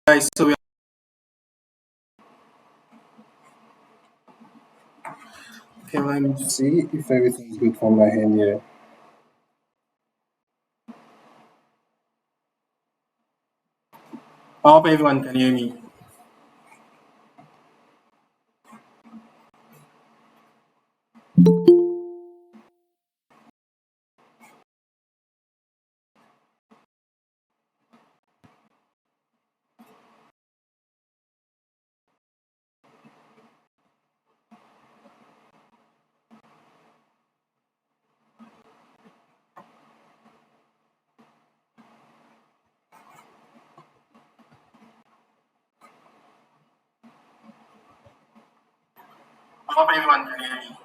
Guys, so okay, let me see if everything's good from my end here. I hope everyone can hear me. I hope everyone can hear me.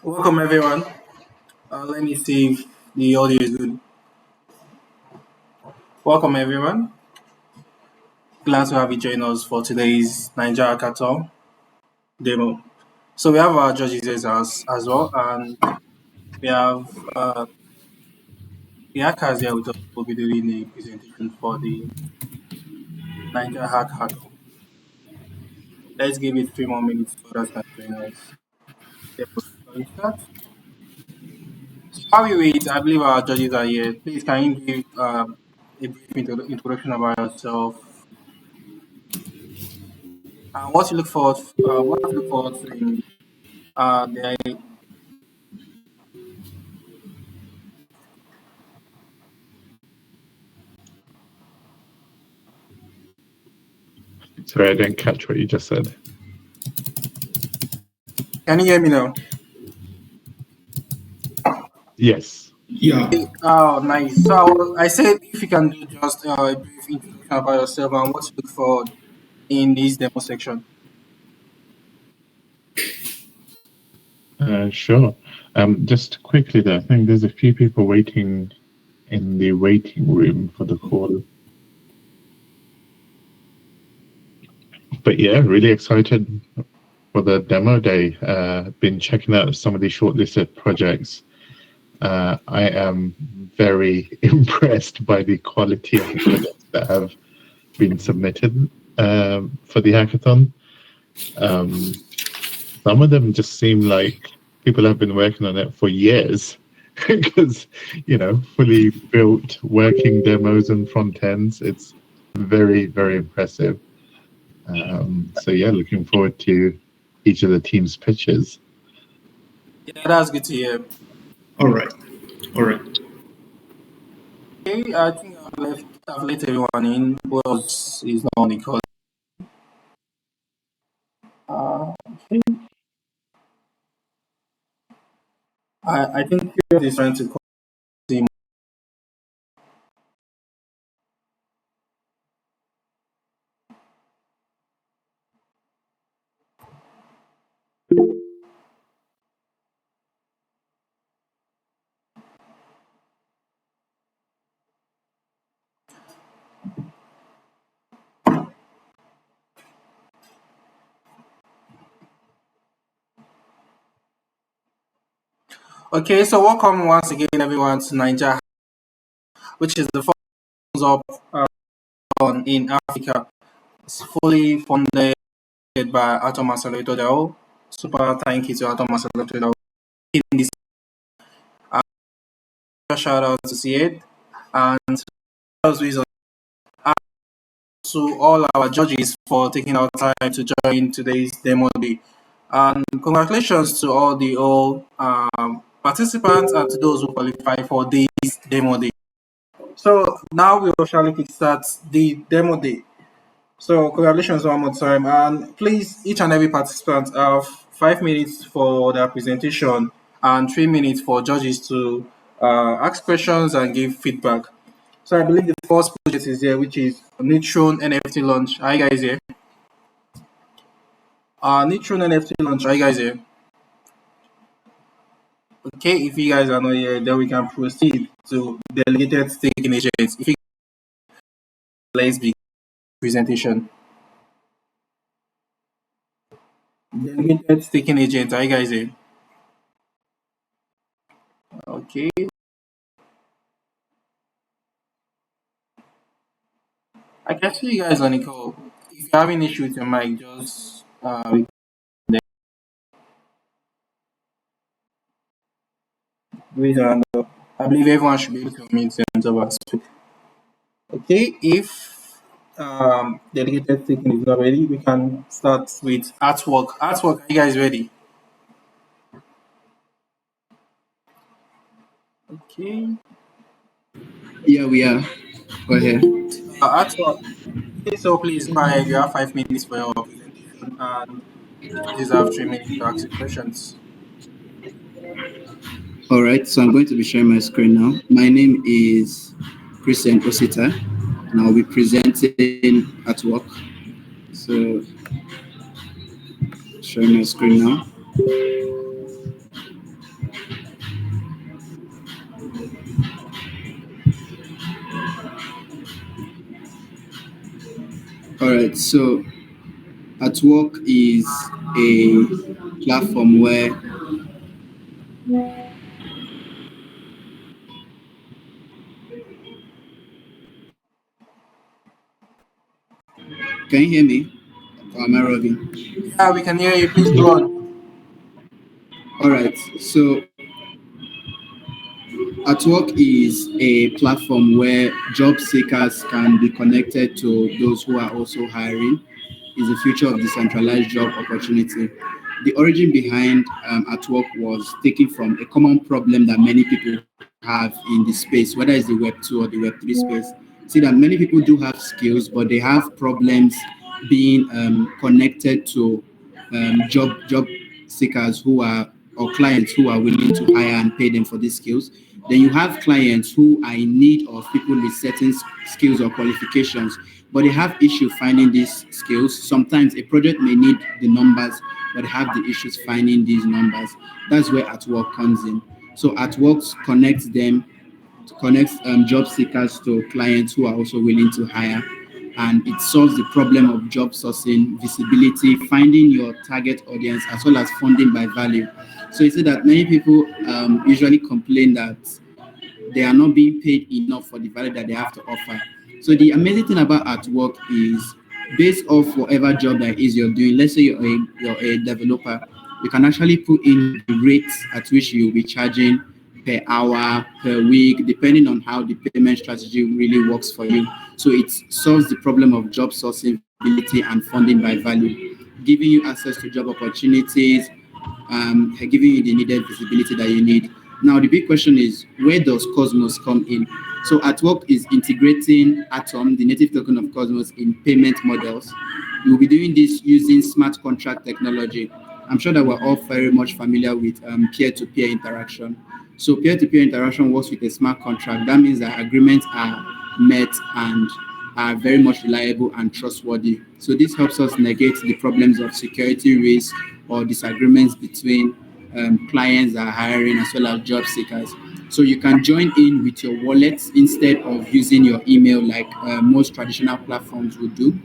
Welcome everyone. Let me see if the audio is good. Welcome everyone. Glad to have you join us for today's Naija Hackathon demo. So we have our judges here as well, and we have the hackers here with us who will be doing the presentation for the Naija Hackathon. Let's give it 3 more minutes so others can join us. Then we'll start. So while we wait, I believe our judges are here. Please, can you give a brief introduction about yourself and what you look forward to in the Sorry, I didn't catch what you just said. Can you hear me now? Yes. Yeah. Oh, nice. So I said if you can do just a brief introduction about yourself and what you look forward in this demo section. Sure. Just quickly though, I think there's a few people waiting in the waiting room for the call. But yeah, really excited for the demo day. Been checking out some of the shortlisted projects. I am very impressed by the quality of the projects that have been submitted for the hackathon. Some of them just seem like people have been working on it for years because, fully built working demos and front ends. It's very, very impressive. So yeah, looking forward to each of the team's pitches. Yeah, that's good to hear. All right. All right. Okay, I think I've let everyone in who else is not on the call. Okay. I think Pierre is trying to call him. Okay, so welcome once again everyone to Naija, which is the first up on in Africa. It's fully funded by Atom Accelerator DAO. Super thank you to Atom Accelerator DAO in this shout out to see it and to all our judges for taking our time to join today's demo day. And congratulations to all participants and to those who qualify for this demo day. So now we will shall kickstart the demo day. So congratulations one more time, and please each and every participant have 5 minutes for their presentation and 3 minutes for judges to ask questions and give feedback. So I believe the first project is here, which is Neutron NFT launch. Are you guys here? Neutron NFT launch. Are you guys here? Okay, if you guys are not here, then we can proceed to delegated staking agents. If you let's begin presentation. Delegated staking agent, are you guys in? Okay. I can see you guys on the call. If you have an issue with your mic, just raise your hand up. I believe everyone should be able to unmute themselves and speak. Okay, if delegated taking is not ready, we can start with artwork. Artwork, are you guys ready? Okay. Yeah, we are. Go ahead. Artwork. Okay, so please go ahead. You have 5 minutes for your presentation, and the judges have 3 minutes to ask you questions. All right, so I'm going to be sharing my screen now. My name is Christian Osita, and I'll be presenting at work. So, sharing my screen now. All right, so at work is a platform where can you hear me? Or am I rubbing? Yeah, we can hear you. Please go on. All right, so at work is a platform where job seekers can be connected to those who are also hiring. Is the future of decentralized job opportunity. The origin behind at work was taken from a common problem that many people have in the space, whether it's the Web 2 or the Web 3 space. See that many people do have skills, but they have problems being connected to job seekers who are or clients who are willing to hire and pay them for these skills. Then you have clients who are in need of people with certain skills or qualifications, but they have issue finding these skills. Sometimes a project may need the numbers, but they have the issues finding these numbers. That's where at work comes in. So at works connects job seekers to clients who are also willing to hire, and it solves the problem of job sourcing, visibility, finding your target audience, as well as funding by value. So you see that many people usually complain that they are not being paid enough for the value that they have to offer. So the amazing thing about at work is based off whatever job that is you're doing. Let's say you're a developer, you can actually put in the rates at which you'll be charging per hour, per week, depending on how the payment strategy really works for you. So it solves the problem of job sourcing, visibility, and funding by value, giving you access to job opportunities, giving you the needed visibility that you need. Now, the big question is, where does Cosmos come in? So, at work is integrating Atom, the native token of Cosmos, in payment models. We'll be doing this using smart contract technology. I'm sure that we're all very much familiar with peer-to-peer interaction. So, peer-to-peer interaction works with a smart contract. That means that agreements are met and are very much reliable and trustworthy. So this helps us negate the problems of security risk or disagreements between clients that are hiring as well as job seekers. So you can join in with your wallet instead of using your email like most traditional platforms would do.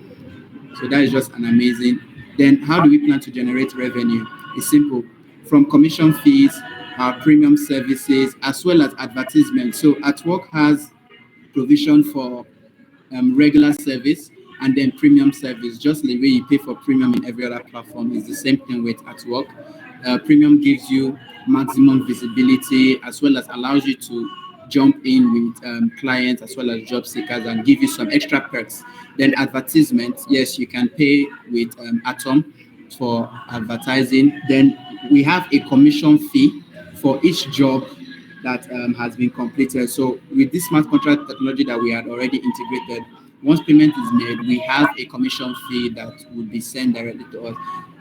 So that is just an amazing. Then how do we plan to generate revenue? It's simple. From commission fees, our premium services, as well as advertisements. So at work has provision for regular service and then premium service, just the way you pay for premium in every other platform is the same thing with at work. Premium gives you maximum visibility as well as allows you to jump in with clients as well as job seekers and give you some extra perks. Then advertisement, yes, you can pay with Atom for advertising. Then we have a commission fee for each job that has been completed. So with this smart contract technology that we had already integrated, once payment is made, we have a commission fee that would be sent directly to us.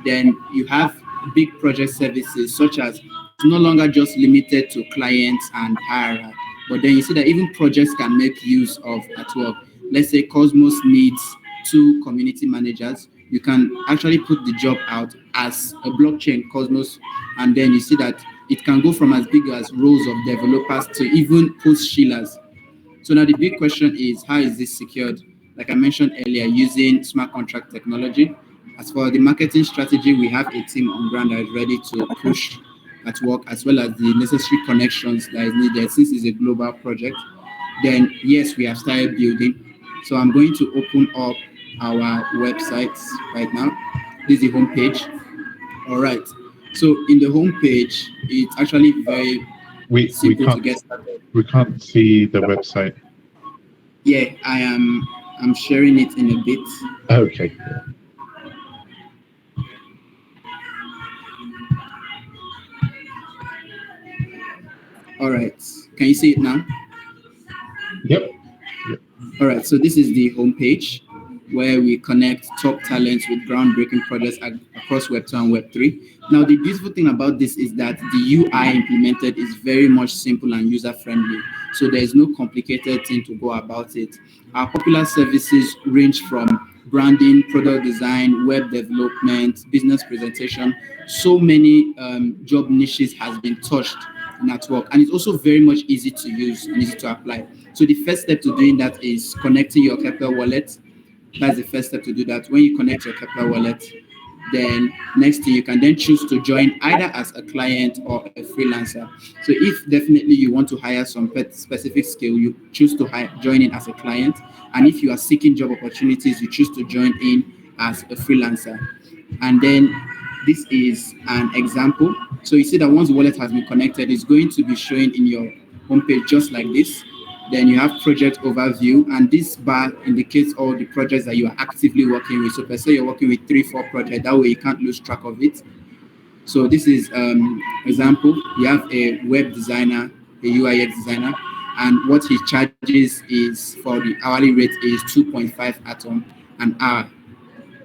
Then you have big project services such as it's no longer just limited to clients and hirer, but then you see that even projects can make use of at work. Let's say Cosmos needs two community managers. You can actually put the job out as a blockchain Cosmos, and then you see that it can go from as big as rows of developers to even post shillers. So now the big question is, how is this secured? like I mentioned earlier, using smart contract technology. As for the marketing strategy, we have a team on ground that is ready to push at work, as well as the necessary connections that is needed since it's a global project. Then, yes, we have started building. So I'm going to open up our website right now. This is the homepage. All right. So in the homepage, it's actually very We we simple to can't get started. we can't see the website. Yeah, I'm sharing it in a bit. Okay. Yeah. All right. Can you see it now? Yep. Yep. All right, so this is the homepage where we connect top talents with groundbreaking projects across Web 2 and Web 3. Now, the beautiful thing about this is that the UI implemented is very much simple and user friendly. So there is no complicated thing to go about it. Our popular services range from branding, product design, web development, business presentation. So many job niches has been touched in at work, and it's also very much easy to use and easy to apply. So the first step to doing that is connecting your Kepler wallet. That's the first step to do that. When you connect your Kepler wallet, then next thing you can then choose to join either as a client or a freelancer. So if definitely you want to hire some specific skill, you choose to join in as a client. And if you are seeking job opportunities, you choose to join in as a freelancer. And then this is an example. So you see that once the wallet has been connected, it's going to be showing in your homepage just like this. Then you have project overview, and this bar indicates all the projects that you are actively working with. So per se, you're working with 3, 4 projects. That way you can't lose track of it. So this is example. You have a web designer, a UI/UX designer, and what he charges is for the hourly rate is 2.5 atom an hour,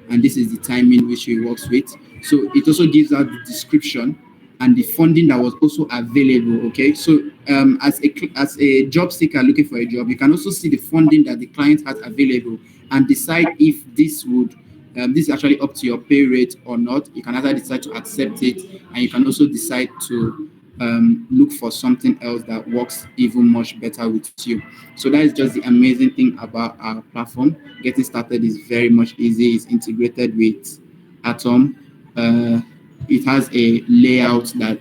and this is the timing which he works with. So it also gives out the description and the funding that was also available. Okay, so as a job seeker looking for a job, you can also see the funding that the client has available and decide if this is actually up to your pay rate or not. You can either decide to accept it, and you can also decide to look for something else that works even much better with you. So that is just the amazing thing about our platform. Getting started is very much easy. It's integrated with Atom. Uh, it has a layout that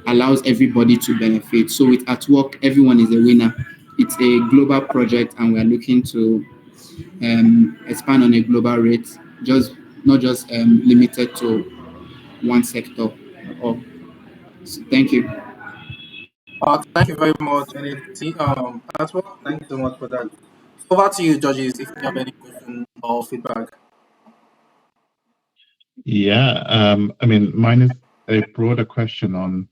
allows everybody to benefit. So with at work, everyone is a winner. It's a global project, and we're looking to expand on a global rate, just not just limited to one sector. Or so thank you. Thank you very much, NFT. As well, thank you so much for that. So over to you, judges, if you have any question or feedback. Yeah. I mean, mine is a broader question on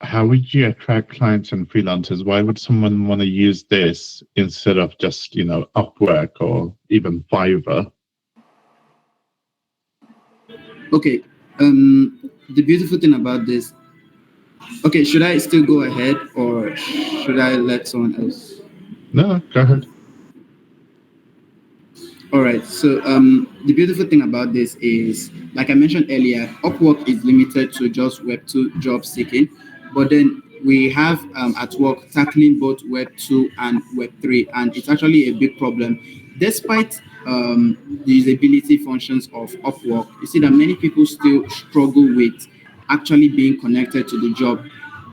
how would you attract clients and freelancers? Why would someone want to use this instead of just, Upwork or even Fiverr? Okay. The beautiful thing about this. Okay, should I still go ahead or should I let someone else? No, go ahead. All right. So the beautiful thing about this is, like I mentioned earlier, Upwork is limited to just Web 2 job seeking, but then we have at work tackling both Web 2 and Web 3, and it's actually a big problem. Despite the usability functions of Upwork, you see that many people still struggle with actually being connected to the job.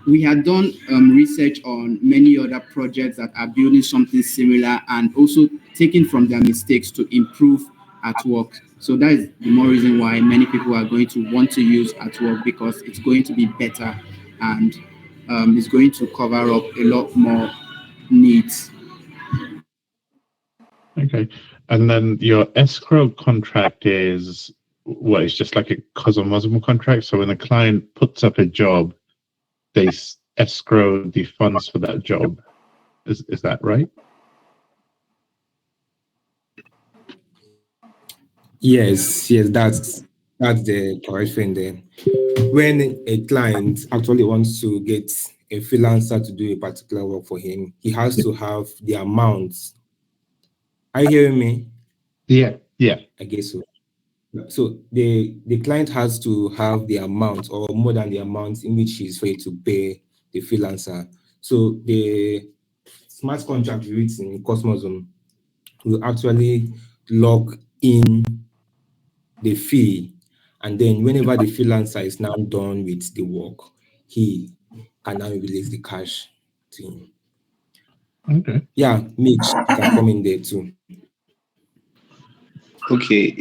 We had done research on many other projects that are building something similar and also taking from their mistakes to improve at work. So that is the more reason why many people are going to want to use at work, because it's going to be better and it's going to cover up a lot more needs. Okay. And then your escrow contract is what? It's just like a Cosmosm contract. So when a client puts up a job, they escrow the funds for that job. Is that right? Yes, that's the correct thing there. When a client actually wants to get a freelancer to do a particular work for him, he has to have the amount. Are you hearing me? Yeah. Yeah. I guess so. So the client has to have the amount or more than the amount in which he's ready to pay the freelancer. So the smart contract written in Cosmosm will actually log in the fee, and then whenever the freelancer is now done with the work, he can now release the cash to him. Okay. Yeah, Mitch, you can come in there too. Okay,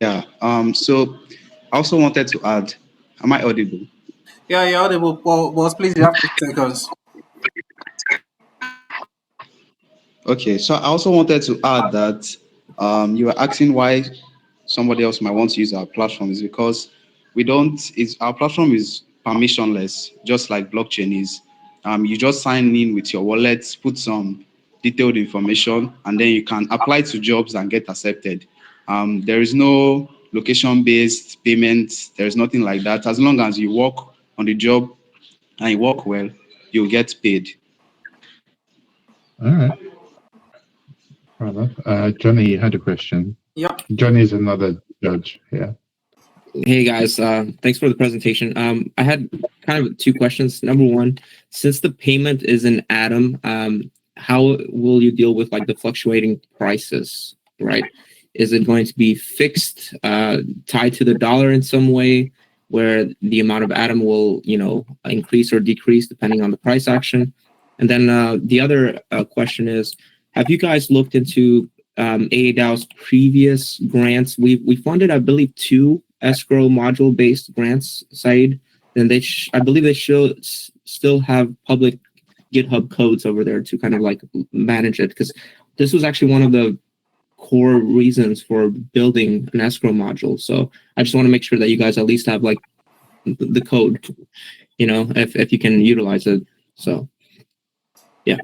yeah. So I also wanted to add, am I audible? Yeah, you're audible, boss. Please, you have 2 seconds. Okay, so I also wanted to add that you were asking why somebody else might want to use our platform is because we don't. It's our platform is permissionless, just like blockchain is. You just sign in with your wallet, put some detailed information, and then you can apply to jobs and get accepted. There is no location-based payment. There is nothing like that. As long as you work on the job and you work well, you'll get paid. All right. Fair enough. Johnny, you had a question. Yep. Johnny is another judge here. Hey guys, thanks for the presentation. I had kind of 2 questions. Number one, since the payment is in Atom, how will you deal with like the fluctuating prices, right? Is it going to be fixed, tied to the dollar in some way, where the amount of Atom will, increase or decrease depending on the price action? And then the other question is, have you guys looked into AADAO's previous grants? We funded, I believe, 2 escrow module based grants side, and I believe they should still have public GitHub codes over there to kind of like manage it, because this was actually one of the core reasons for building an escrow module. So I just want to make sure that you guys at least have like the code, if you can utilize it. So yeah.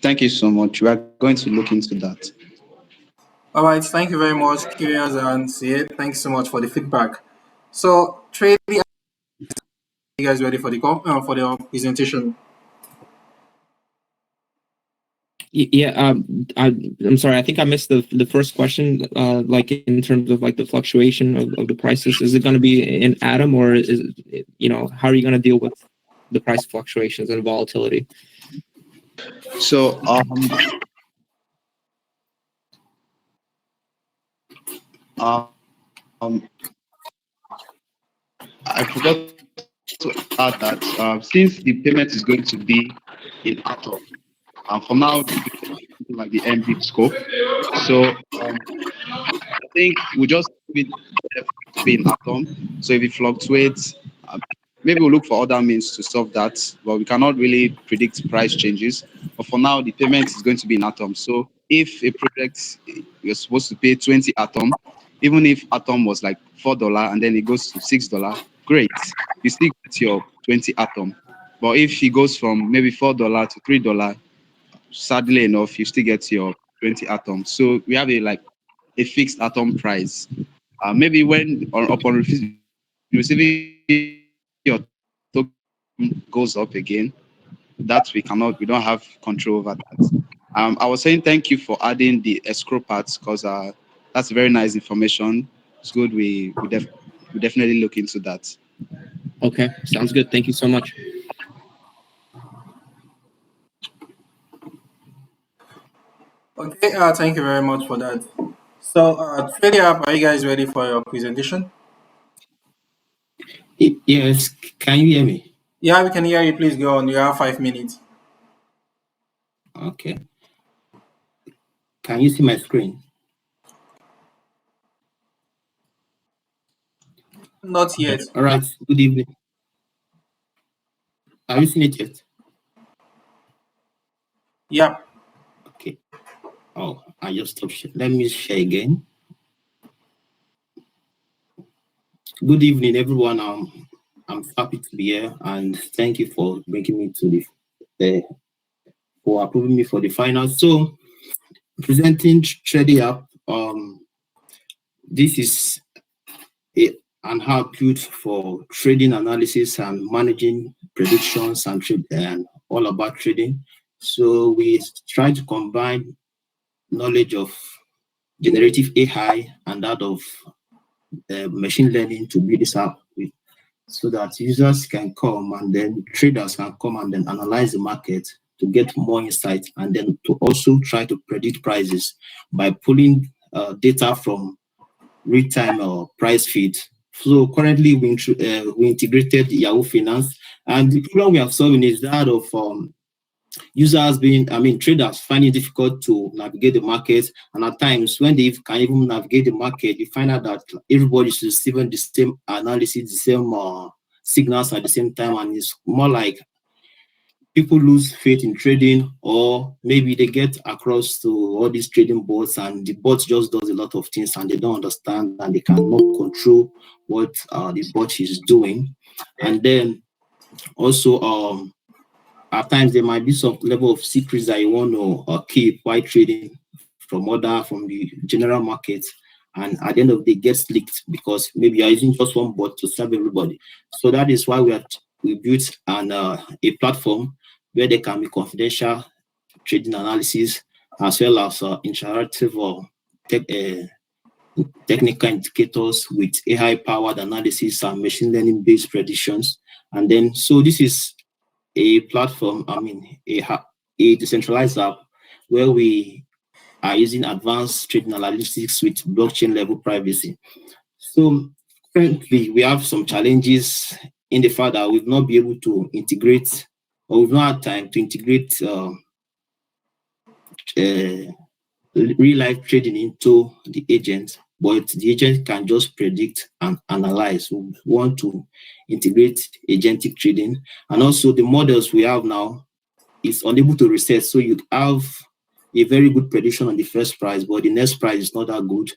Thank you so much. We are going to look into that. All right. Thank you very much, Curious and Siet. Thanks so much for the feedback. So, Trady, are you guys ready for the presentation? Yeah, I'm sorry. I think I missed the first question. Like in terms of like the fluctuation of the prices, is it going to be in Atom, or is it, how are you going to deal with the price fluctuations and volatility? So I forgot to add that since the payment is going to be in Atom, for now, something like the MB scope. So I think we just leave it to be in Atom. So if it fluctuates, maybe we'll look for other means to solve that. But we cannot really predict price changes. But for now, the payment is going to be in Atom. So if a project you're supposed to pay 20 Atom, even if Atom was like $4 and then it goes to $6, great. You still get your 20 Atom. But if it goes from maybe $4 to $3, sadly enough, you still get your 20 Atom. So we have a fixed Atom price. Maybe when or upon receiving your token goes up again, that we don't have control over that. I was saying thank you for adding the escrow parts, because that's very nice information. It's good. We definitely look into that. Okay, sounds good. Thank you so much. Okay. Thank you very much for that. So, Trady, are you guys ready for your presentation? Yes, can you hear me? Yeah, we can hear you. Please go on. You have 5 minutes. Okay. Can you see my screen? Not yet. All right. Good evening. Have you seen it yet? Yeah. Okay. Oh, I just stopped. Let me share again. Good evening, everyone. I'm happy to be here, and thank you for bringing me to for approving me for the final. So, presenting Trady App. This is an app built for trading analysis and managing predictions and trade and all about trading. So we try to combine knowledge of generative AI and that of machine learning to build this app with, so that users can come and then traders can come and then analyze the market to get more insight, and then to also try to predict prices by pulling data from real-time price feed. So currently we integrated Yahoo Finance, and the problem we are solving is that of users traders finding it difficult to navigate the market, and at times when they can even navigate the market, you find out that everybody's receiving the same analysis, the same signals at the same time, and it's more like people lose faith in trading, or maybe they get across to all these trading bots and the bot just does a lot of things and they don't understand and they cannot control what the bot is doing. And then also at times there might be some level of secrets that you want to keep while trading from the general market, and at the end of the day gets leaked because maybe you're using just one bot to serve everybody. So that is why we built a platform where there can be confidential trading analysis as well as interactive or technical indicators with AI-powered analysis and machine learning-based predictions. And then, so this is a platform, a decentralized app where we are using advanced trading analytics with blockchain level privacy. So currently we have some challenges in the fact that we've not been able to integrate, or we've not had time to integrate real life trading into the agent, but the agent can just predict and analyze. We want to integrate agentic trading, and also the models we have now is unable to reset. So you have a very good prediction on the first price, but the next price is not that good.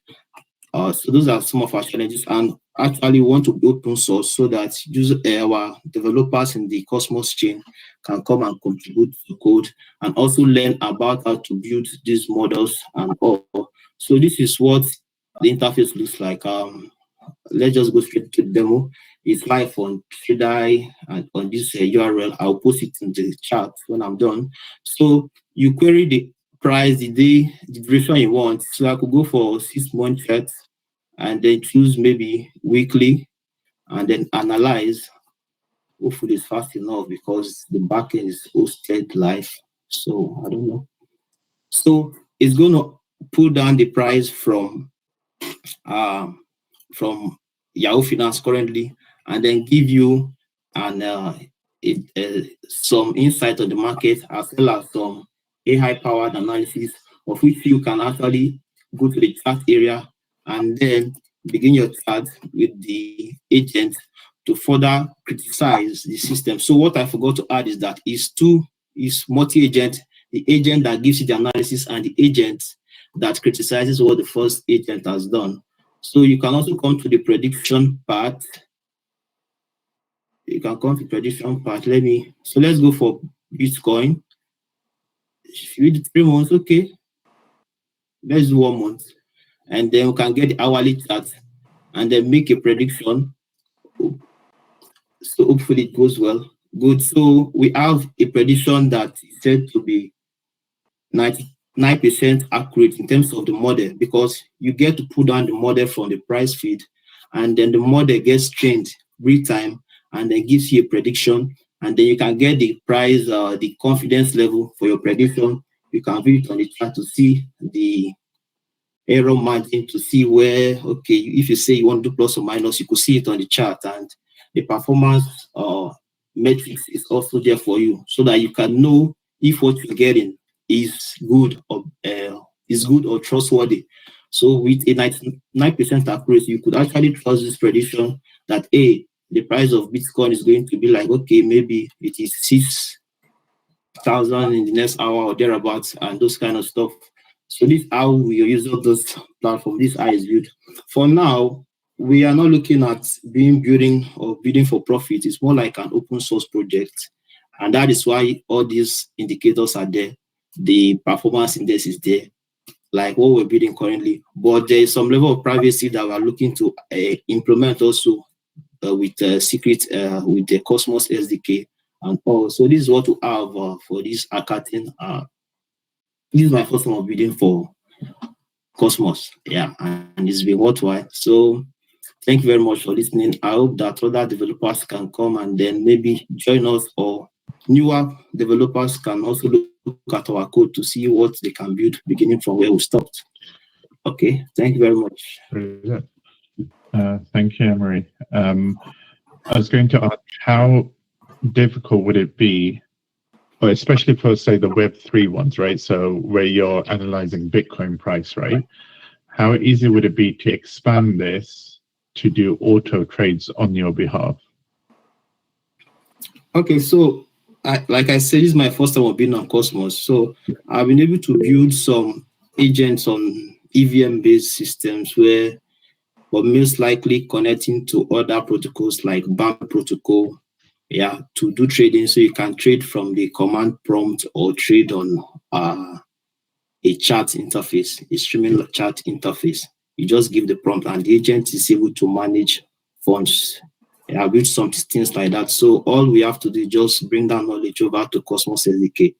So those are some of our challenges, and actually we want to be open source so that our developers in the Cosmos chain can come and contribute to code and also learn about how to build these models and all. So this is what the interface looks like. Let's just go straight to the demo. It's live on TradeEye and on this URL. I'll post it in the chat when I'm done. So you query the price, the day, the duration you want. So I could go for 6-month chart and then choose maybe weekly and then analyze. Hopefully it's fast enough because the backend is hosted live. So I don't know. So it's going to pull down the price from Yahoo Finance currently, and then give you some insight on the market as well as some AI-powered analysis, of which you can actually go to the chart area and then begin your chart with the agent to further criticize the system. So what I forgot to add is that is multi-agent, the agent that gives you the analysis and the agent that criticizes what the first agent has done. So you can also come to the prediction part. You can come to prediction part. Let's go for Bitcoin. If you do 3 months, okay. Let's do 1 month. And then we can get the hourly chart and then make a prediction. So hopefully it goes well. Good. So we have a prediction that is said to be 99% accurate in terms of the model, because you get to put down the model from the price feed, and then the model gets trained real time and then gives you a prediction, and then you can get the price, the confidence level for your prediction. You can view it on the chart to see the error margin, to see where, okay, if you say you want to do plus or minus, you could see it on the chart, and the performance metrics is also there for you so that you can know if what you're getting is good or trustworthy. So with a 99% accuracy, you could actually trust this prediction that the price of Bitcoin is going to be like, okay, maybe it is 6,000 in the next hour or thereabouts, and those kind of stuff. So this is how we use those platform. This is built. For now, we are not looking at building for profit. It's more like an open source project, and that is why all these indicators are there. The performance index is there, like what we're building currently. But there is some level of privacy that we're looking to implement also with secret with the Cosmos SDK and all. So this is what we have for this hackathon. This is my first time of building for Cosmos, yeah, and it's been worthwhile. So thank you very much for listening. I hope that other developers can come and then maybe join us or newer developers can also look at our code to see what they can build, beginning from where we stopped. Okay, thank you very much. Brilliant. Thank you, Emery. I was going to ask, how difficult would it be, or especially for, say, the Web3 ones, right? So where you're analyzing Bitcoin price, right? How easy would it be to expand this to do auto trades on your behalf? Okay, so like I said, this is my first time of being on Cosmos. So I've been able to build some agents on EVM-based systems where, but most likely connecting to other protocols like BAM protocol, yeah, to do trading. So you can trade from the command prompt or trade on a chat interface, a streaming chat interface. You just give the prompt and the agent is able to manage funds. Yeah, with some things like that. So all we have to do is just bring that knowledge over to Cosmos SDK.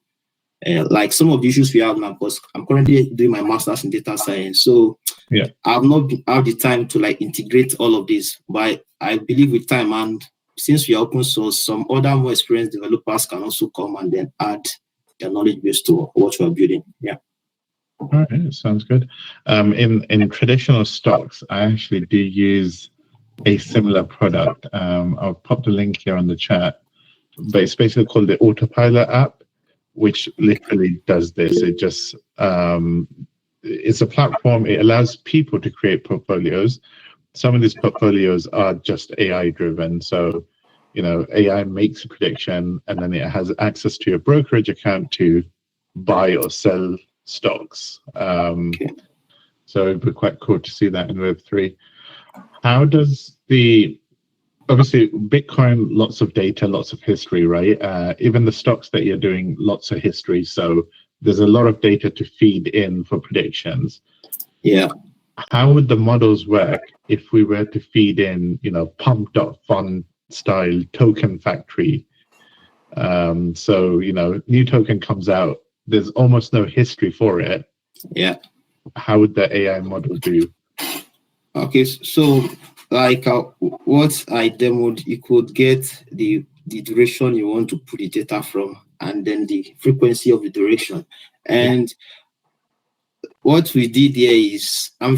Like some of the issues we have now, because I'm currently doing my master's in data science. So yeah, I've not had the time to like integrate all of this, but I believe with time, and since we are open source, some other more experienced developers can also come and then add their knowledge base to what we're building. Yeah. All right, sounds good. In traditional stocks, I actually do use a similar product. I'll pop the link here on the chat, but it's basically called the Autopilot app, which literally does this. It just it's a platform. It allows people to create portfolios. Some of these portfolios are just AI driven. So, you know, AI makes a prediction and then it has access to your brokerage account to buy or sell stocks. So it'd be quite cool to see that in Web3. How does obviously Bitcoin, lots of data, lots of history, right? Even the stocks that you're doing, lots of history. So there's a lot of data to feed in for predictions. Yeah. How would the models work if we were to feed in, you know, pump.fun style token factory? So, you know, new token comes out, there's almost no history for it. Yeah. How would the AI model do? Okay, so like what I demoed, you could get the duration you want to put the data from, and then the frequency of the duration. And what we did here is, what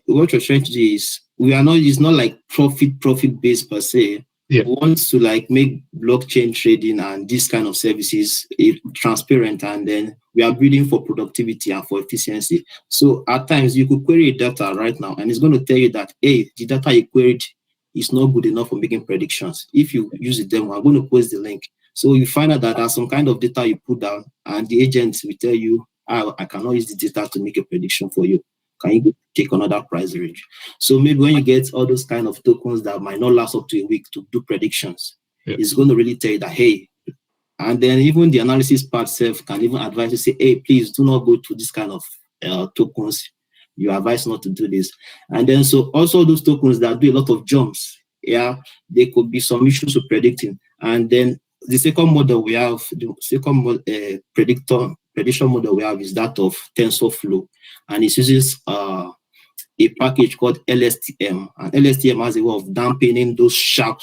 we're trying to do is, it's not like profit based per se. Yeah. We want to like make blockchain trading and this kind of services transparent, and then we are building for productivity and for efficiency. So at times you could query data right now and it's going to tell you that, hey, the data you queried is not good enough for making predictions. If you use the demo, I'm going to post the link. So you find out that there's some kind of data you put down and the agent will tell you, I cannot use the data to make a prediction for you. Can you take another price range? So maybe when you get all those kind of tokens that might not last up to a week to do predictions, it's going to really tell you that, hey, and then even the analysis part itself can even advise you, say, hey, please do not go to this kind of tokens. You advise not to do this. And then so also those tokens that do a lot of jumps, yeah, there could be some issues with predicting. And then the second model we have, the second prediction model we have is that of TensorFlow, and it uses a package called LSTM, and LSTM has a way of dampening those sharp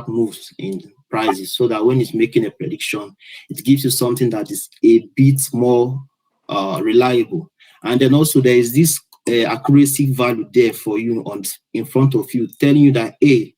moves in prices, so that when it's making a prediction, it gives you something that is a bit more reliable. And then also there is this accuracy value there for you in front of you, telling you that, hey,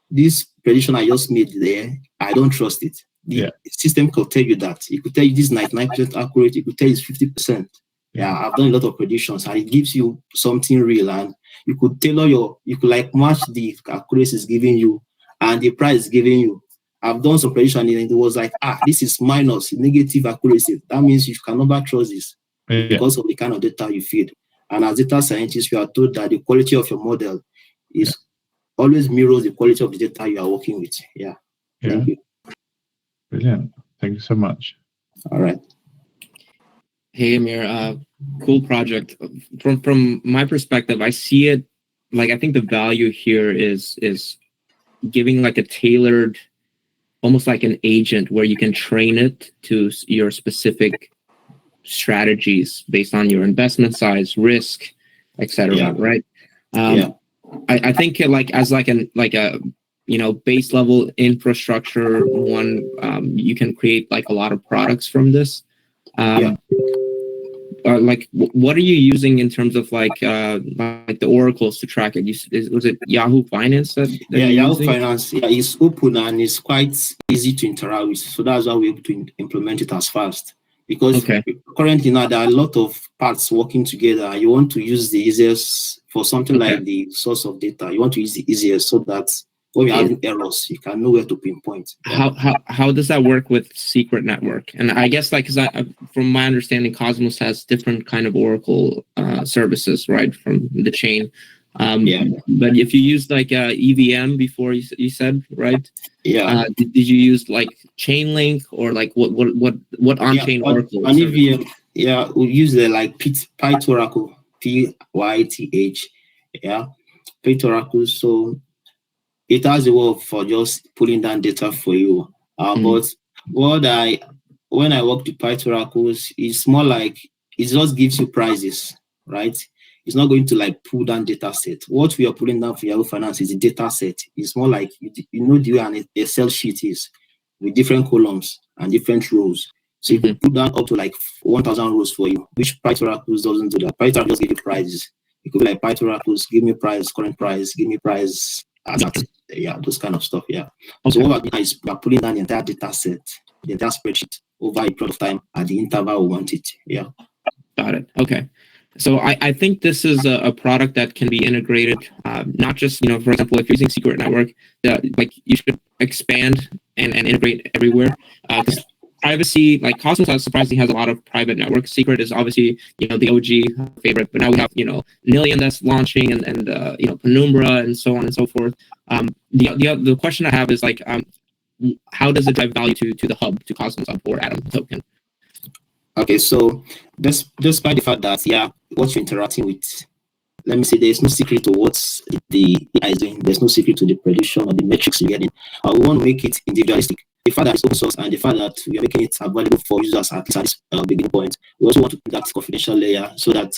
this prediction I just made there, I don't trust it. The system could tell you that. It could tell you this is 99% accurate. It could tell you it's 50%. Yeah, I've done a lot of predictions, and it gives you something real. And you could tailor you could like match the accuracy is giving you and the price is giving you. I've done some prediction and it was like, this is minus negative accuracy. That means you can never trust this because of the kind of data you feed. And as data scientists, you are told that the quality of your model is always mirrors the quality of the data you are working with. Yeah. Thank you. Brilliant. Thank you so much. All right. Hey, Amir, cool project. From my perspective, I see it like, I think the value here is giving like a tailored, almost like an agent where you can train it to your specific strategies based on your investment size, risk, etc. Right? I think like as like a base level infrastructure, one, you can create like a lot of products from this. Yeah. Like, what are you using in terms of like the oracles to track it? Was it Yahoo Finance that Yeah, you're Yahoo using? Finance, yeah, it's open and it's quite easy to interact with. So that's why we're able to implement it as fast. Because Okay. currently now there are a lot of parts working together. You want to use the easiest for something Okay. like the source of data. You want to use the easiest so that when you're Yeah. having errors, you can know where to pinpoint. Yeah. How does that work with Secret Network? And I guess like, because from my understanding, Cosmos has different kind of Oracle services, right, from the chain. Yeah. But if you used like EVM before, you said, right? Yeah. Did you use like Chainlink or like what on-chain Oracle on service? EVM, yeah, we use the like PyToracle, PYTH, yeah, PyToracle. So it has a way for just pulling down data for you. But when I work with PyToracles, it's more like it just gives you prices, right? It's not going to like pull down data set. What we are pulling down for Yahoo Finance is a data set. It's more like you know the way an Excel sheet is with different columns and different rows. So you could put down up to like 1,000 rows for you, which PyToracles doesn't do that. PyToracles just give you prices. It could be like PyToracles, give me price, current price, give me price, that, yeah, those kind of stuff. Yeah. Okay. So what we're doing is we're pulling down the entire data set, the entire spreadsheet over a period of time at the interval we want it. Yeah. Got it. Okay. So I think this is a product that can be integrated, not just, for example, if you're using Secret Network, like you should expand and integrate everywhere. Because privacy, like Cosmos surprisingly has a lot of private networks. Secret is obviously, the OG favorite, but now we have, Nillion that's launching and Penumbra and so on and so forth. The question I have is like, how does it drive value to the hub, to Cosmos Hub or Atom token? Okay, so despite the fact that, yeah, what you're interacting with, let me say there's no secret to what the AI is doing. There's no secret to the prediction or the metrics you're getting. We want to make it individualistic. The fact that it's open source and the fact that we are making it available for users at least at this beginning point, we also want to put that confidential layer so that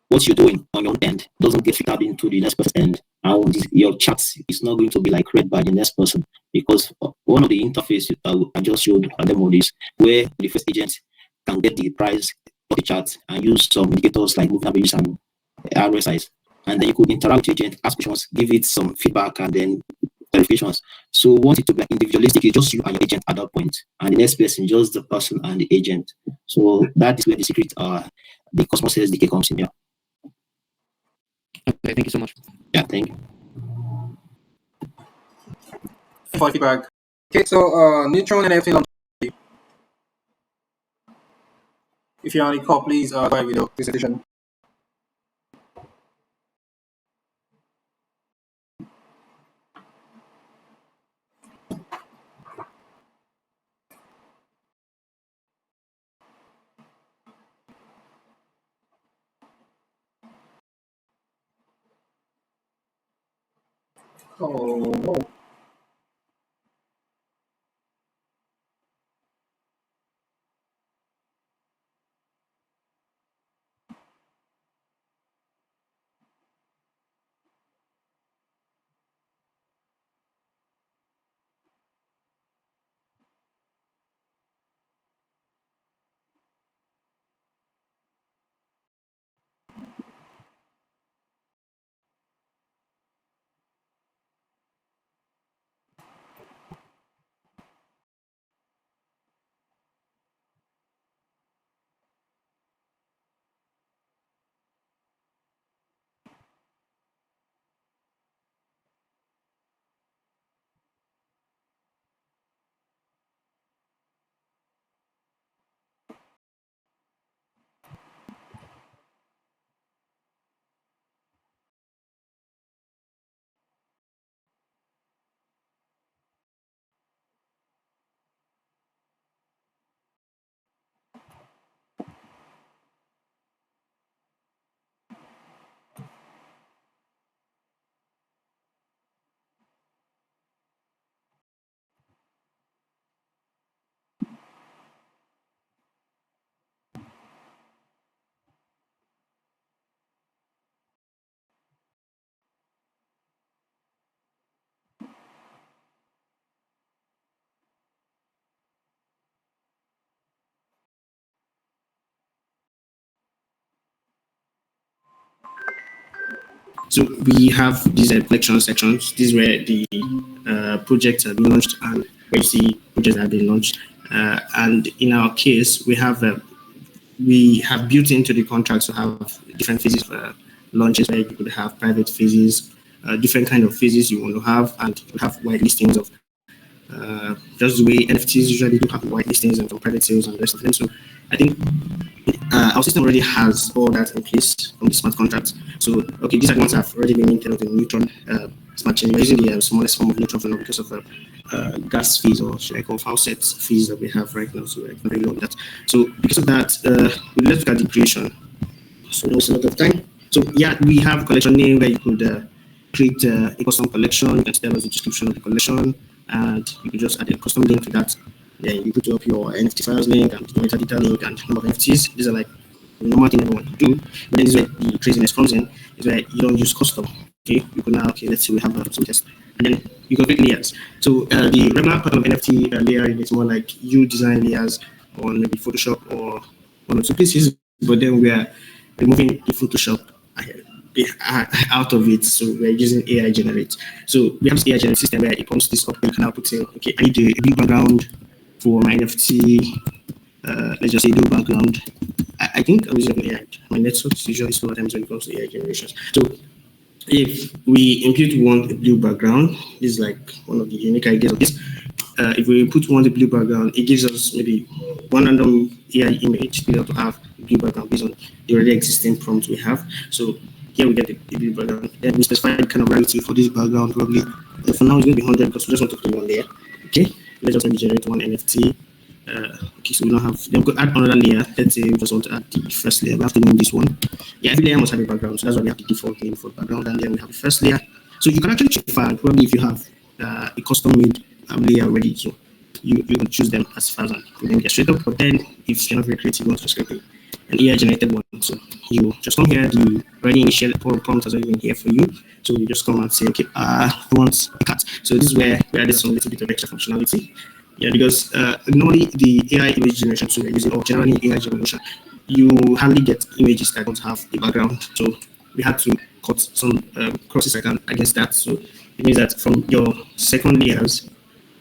what you're doing on your end doesn't get filtered into the next person's end. And your chat is not going to be like read by the next person, because one of the interfaces I just showed a demo is where the first agent can get the price of the chart and use some indicators like moving averages and RSIs. And then you could interact with your agent, ask questions, give it some feedback, and then clarifications. So want it to be like individualistic, it's just you and your agent at that point, and the next person, just the person and the agent. So that is where the secret, the Cosmos SDK comes in here. Okay, thank you so much. Yeah, thank you. For feedback. Okay, so Neutron NFT launch. If you're on the call, please go ahead with your presentation. Oh no. So we have these collection sections. This is where the projects have been launched and where you see projects that have been launched. And in our case, we have built into the contracts to have different phases for launches where you could have private phases, different kind of phases you want to have, and you have white listings of just the way NFTs usually do have white listings and private sales and the rest of them. So I think our system already has all that in place from the smart contracts. So okay, these ones have already been minted of the neutron smart chain. We're using the smallest form of neutron for now because of gas fees, or should I call faucet fees that we have right now. So I can really load that. So because of that, let's look at the creation. So no waste a lot of time. So yeah, we have collection name where you could create a custom collection. You can tell us the description of the collection, and you can just add a custom link to that. Then you put up your NFT files link and the metadata link and number of NFTs. These are like the normal thing everyone can do. But then this is where the craziness comes in. Is where you don't use custom. Okay, you can now let's say we have some test, and then you can create layers. So the regular part of NFT layer is more like you design layers on maybe Photoshop or one or two places, but then we are removing the Photoshop out of it, so we're using AI generate. So we have this AI generate system where it pumps this up. You can now put say, okay, I need a blue background for my NFT. Let's just say blue background. I think I'm using AI. My network is usually slow at times when it comes to AI generations. So if we impute one a blue background, this is like one of the unique ideas of this. If we input one the blue background, it gives us maybe one random AI image. We have to have a blue background based on the already existing prompt we have. So here we get the blue background. Then we specify the kind of rarity for this background. Probably for now it's going to be 100 because we just want to put one layer. Okay, let's just maybe generate one NFT. Okay, so we don't have. Then we could add another layer. Let's say we just want to add the first layer. We have to name this one. Yeah, every layer must have a background. So that's why we have the default name for background, and then we have the first layer. So you can actually choose probably if you have a custom made layer already. So you can choose them as far as you can get straight up. But then if you're not very creative, you want to just create an AI generated one. So you just come here, the already initial prompt has already been here for you. So you just come and say, okay, I want a cat. So this is where we added some little bit of extra functionality. Yeah, because normally the AI image generation, so we're using, or generally AI generation, you hardly get images that don't have a background. So we had to cut some crosses against that. So it means that from your second layers,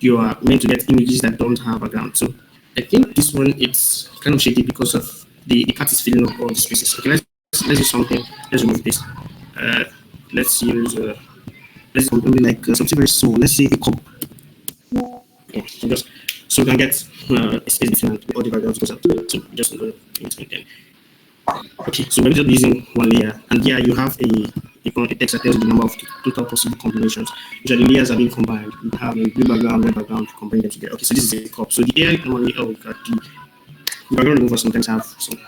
you are meant to get images that don't have a background. So I think this one, it's kind of shady because of the cat is filling up all the spaces. Okay, let's do something. Let's remove this. Let's use let's do something like something very small. Let's say a cup. Okay, so we can get a space between all the backgrounds goes out. So just go into it then. Okay, so we're just using one layer, and here you have a text that tells you the number of total possible combinations. Usually layers are being combined. You have a blue background, red background, combine them together. Okay, so this is a cup. So the AI normally, oh god, the background remover sometimes have some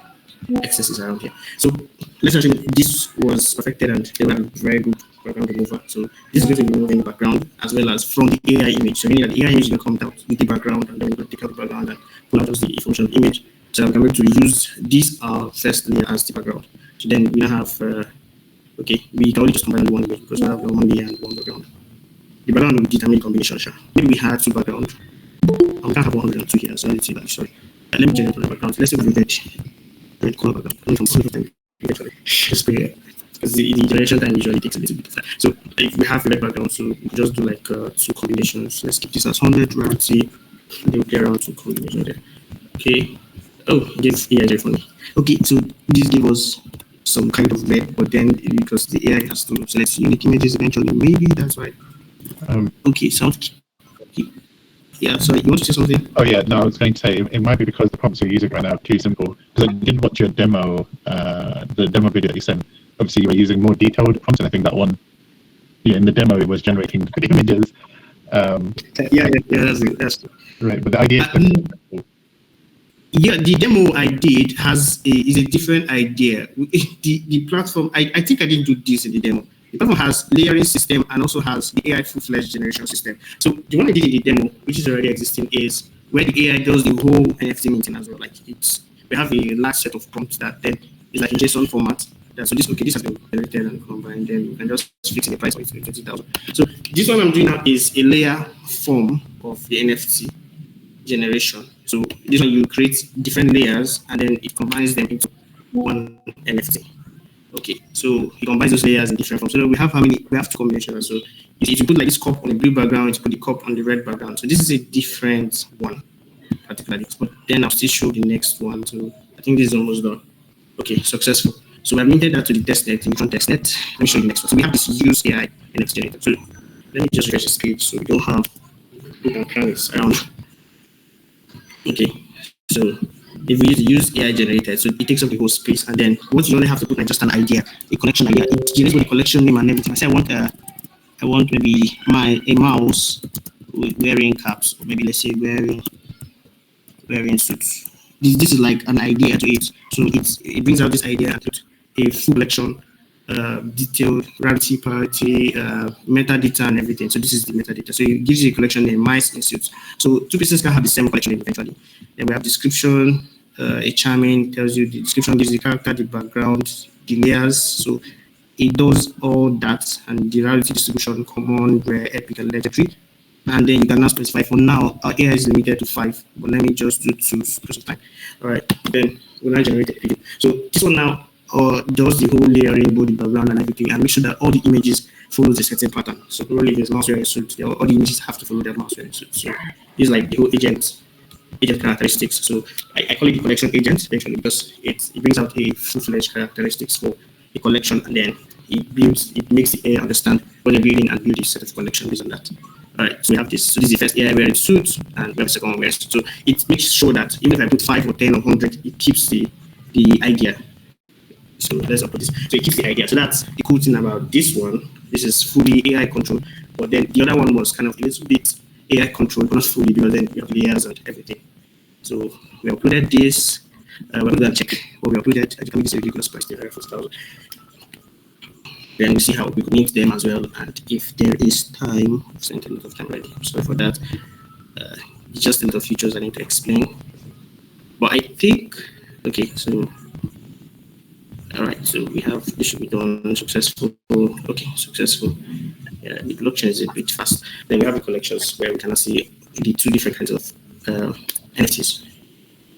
excesses around here. So let's assume this was perfected and they were very good background remover. So this is going to be removing the background as well as from the AI image. So meaning that the AI image will come out with the background, and then we're going to take out the background and pull out just the function of the image. So I'm going to use this first layer as the background. So then we now have okay, we can only just combine one image because we have one layer and one background. The background will determine the combination. Sure. Maybe we had two backgrounds. We can't have 102 here, so let's see that. Sorry. Let me generate the background. Let's say we red color background. Just because the generation time usually takes a little bit of time. So if we have red background, so we just do like two combinations. Let's keep this as 100 rarity. Then we play around two combinations there. Okay. Oh, give AI for me. Okay, so this gives us some kind of red, but then because the AI has to select unique images eventually, maybe that's why. Okay, sounds. Yeah, sorry, you want to say something? Oh yeah, no, I was going to say it might be because the prompts you're using right now are too simple. Because I did watch your demo, the demo video that you sent. Obviously, you were using more detailed prompts, and I think that one, yeah, in the demo it was generating images. Yeah, that's right. But the idea is yeah, the demo I did is a different idea. The platform, I think I didn't do this in the demo. The platform has layering system and also has the AI full-fledged generation system. So the one I did in the demo, which is already existing, is where the AI does the whole NFT minting as well. Like we have a large set of prompts that then is like in JSON format. So this has been generated and combined. Then you can just fix the price of it 20,000. So this one I'm doing now is a layer form of the NFT generation. So this one you create different layers and then it combines them into one NFT. Okay, so he combines those layers in different forms. So we have how many? We have two combinations. So if you put like this cup on a blue background, you put the cup on the red background. So this is a different one, particularly. But then I'll still show the next one. So I think this is almost done. Okay, successful. So we have minted that to the testnet, Neutron testnet. Let me show you the next one. So we have this use AI NFT generator. So let me just refresh this page so we don't have mechanics around. Okay, so if we use AI generated, so it takes up the whole space, and then what you only have to put like just an idea, a collection idea. It generates with the collection name and everything. I say I want maybe a mouse wearing caps, or maybe let's say wearing suits. This is like an idea to it. So it brings out this idea and put a full collection, detailed, rarity, parity, metadata, and everything. So this is the metadata. So it gives you a collection name, mice in suits. So two pieces can have the same collection name eventually. Then we have description, a charming tells you the description gives the character, the background, the layers. So it does all that, and the rarity distribution, common, rare, epic, and legendary. And then you can now specify. For now, our AI is limited to 5, but let me just do 2 because of time. All right, then we'll now generate it again. So this one now does the whole layering, both the background and everything, and make sure that all the images follows a certain pattern. So probably if there's mouse wearing suit, all the images have to follow that mouse wearing suit. So this is like the whole agent characteristics. So I call it the collection agent eventually because it brings out a full-fledged characteristics for a collection, and then it makes the AI understand what they're building and build a set of collection based on that. All right, so we have this. So this is the first AI wearing suit, and we have the second one wearing suit. So it makes sure that even if I put 5 or 10 or 100, it keeps the idea. So let's put this. So it keeps the idea. So that's the cool thing about this one. This is fully AI controlled, but then the other one was kind of a little bit AI controlled, but not fully, because then we have layers and everything. So we uploaded this. We're going to check what we uploaded. I think it's a ridiculous price there, 4,000. Then we see how we could meet them as well, and if there is time, I've spent a lot of time already. I'm sorry for that. It's just a lot of features I need to explain. But I think, okay, so all right, so we have this should be done successful. Okay, successful. Yeah, the blockchain is a bit fast. Then we have the collections where we can see the 2 different kinds of NFTs.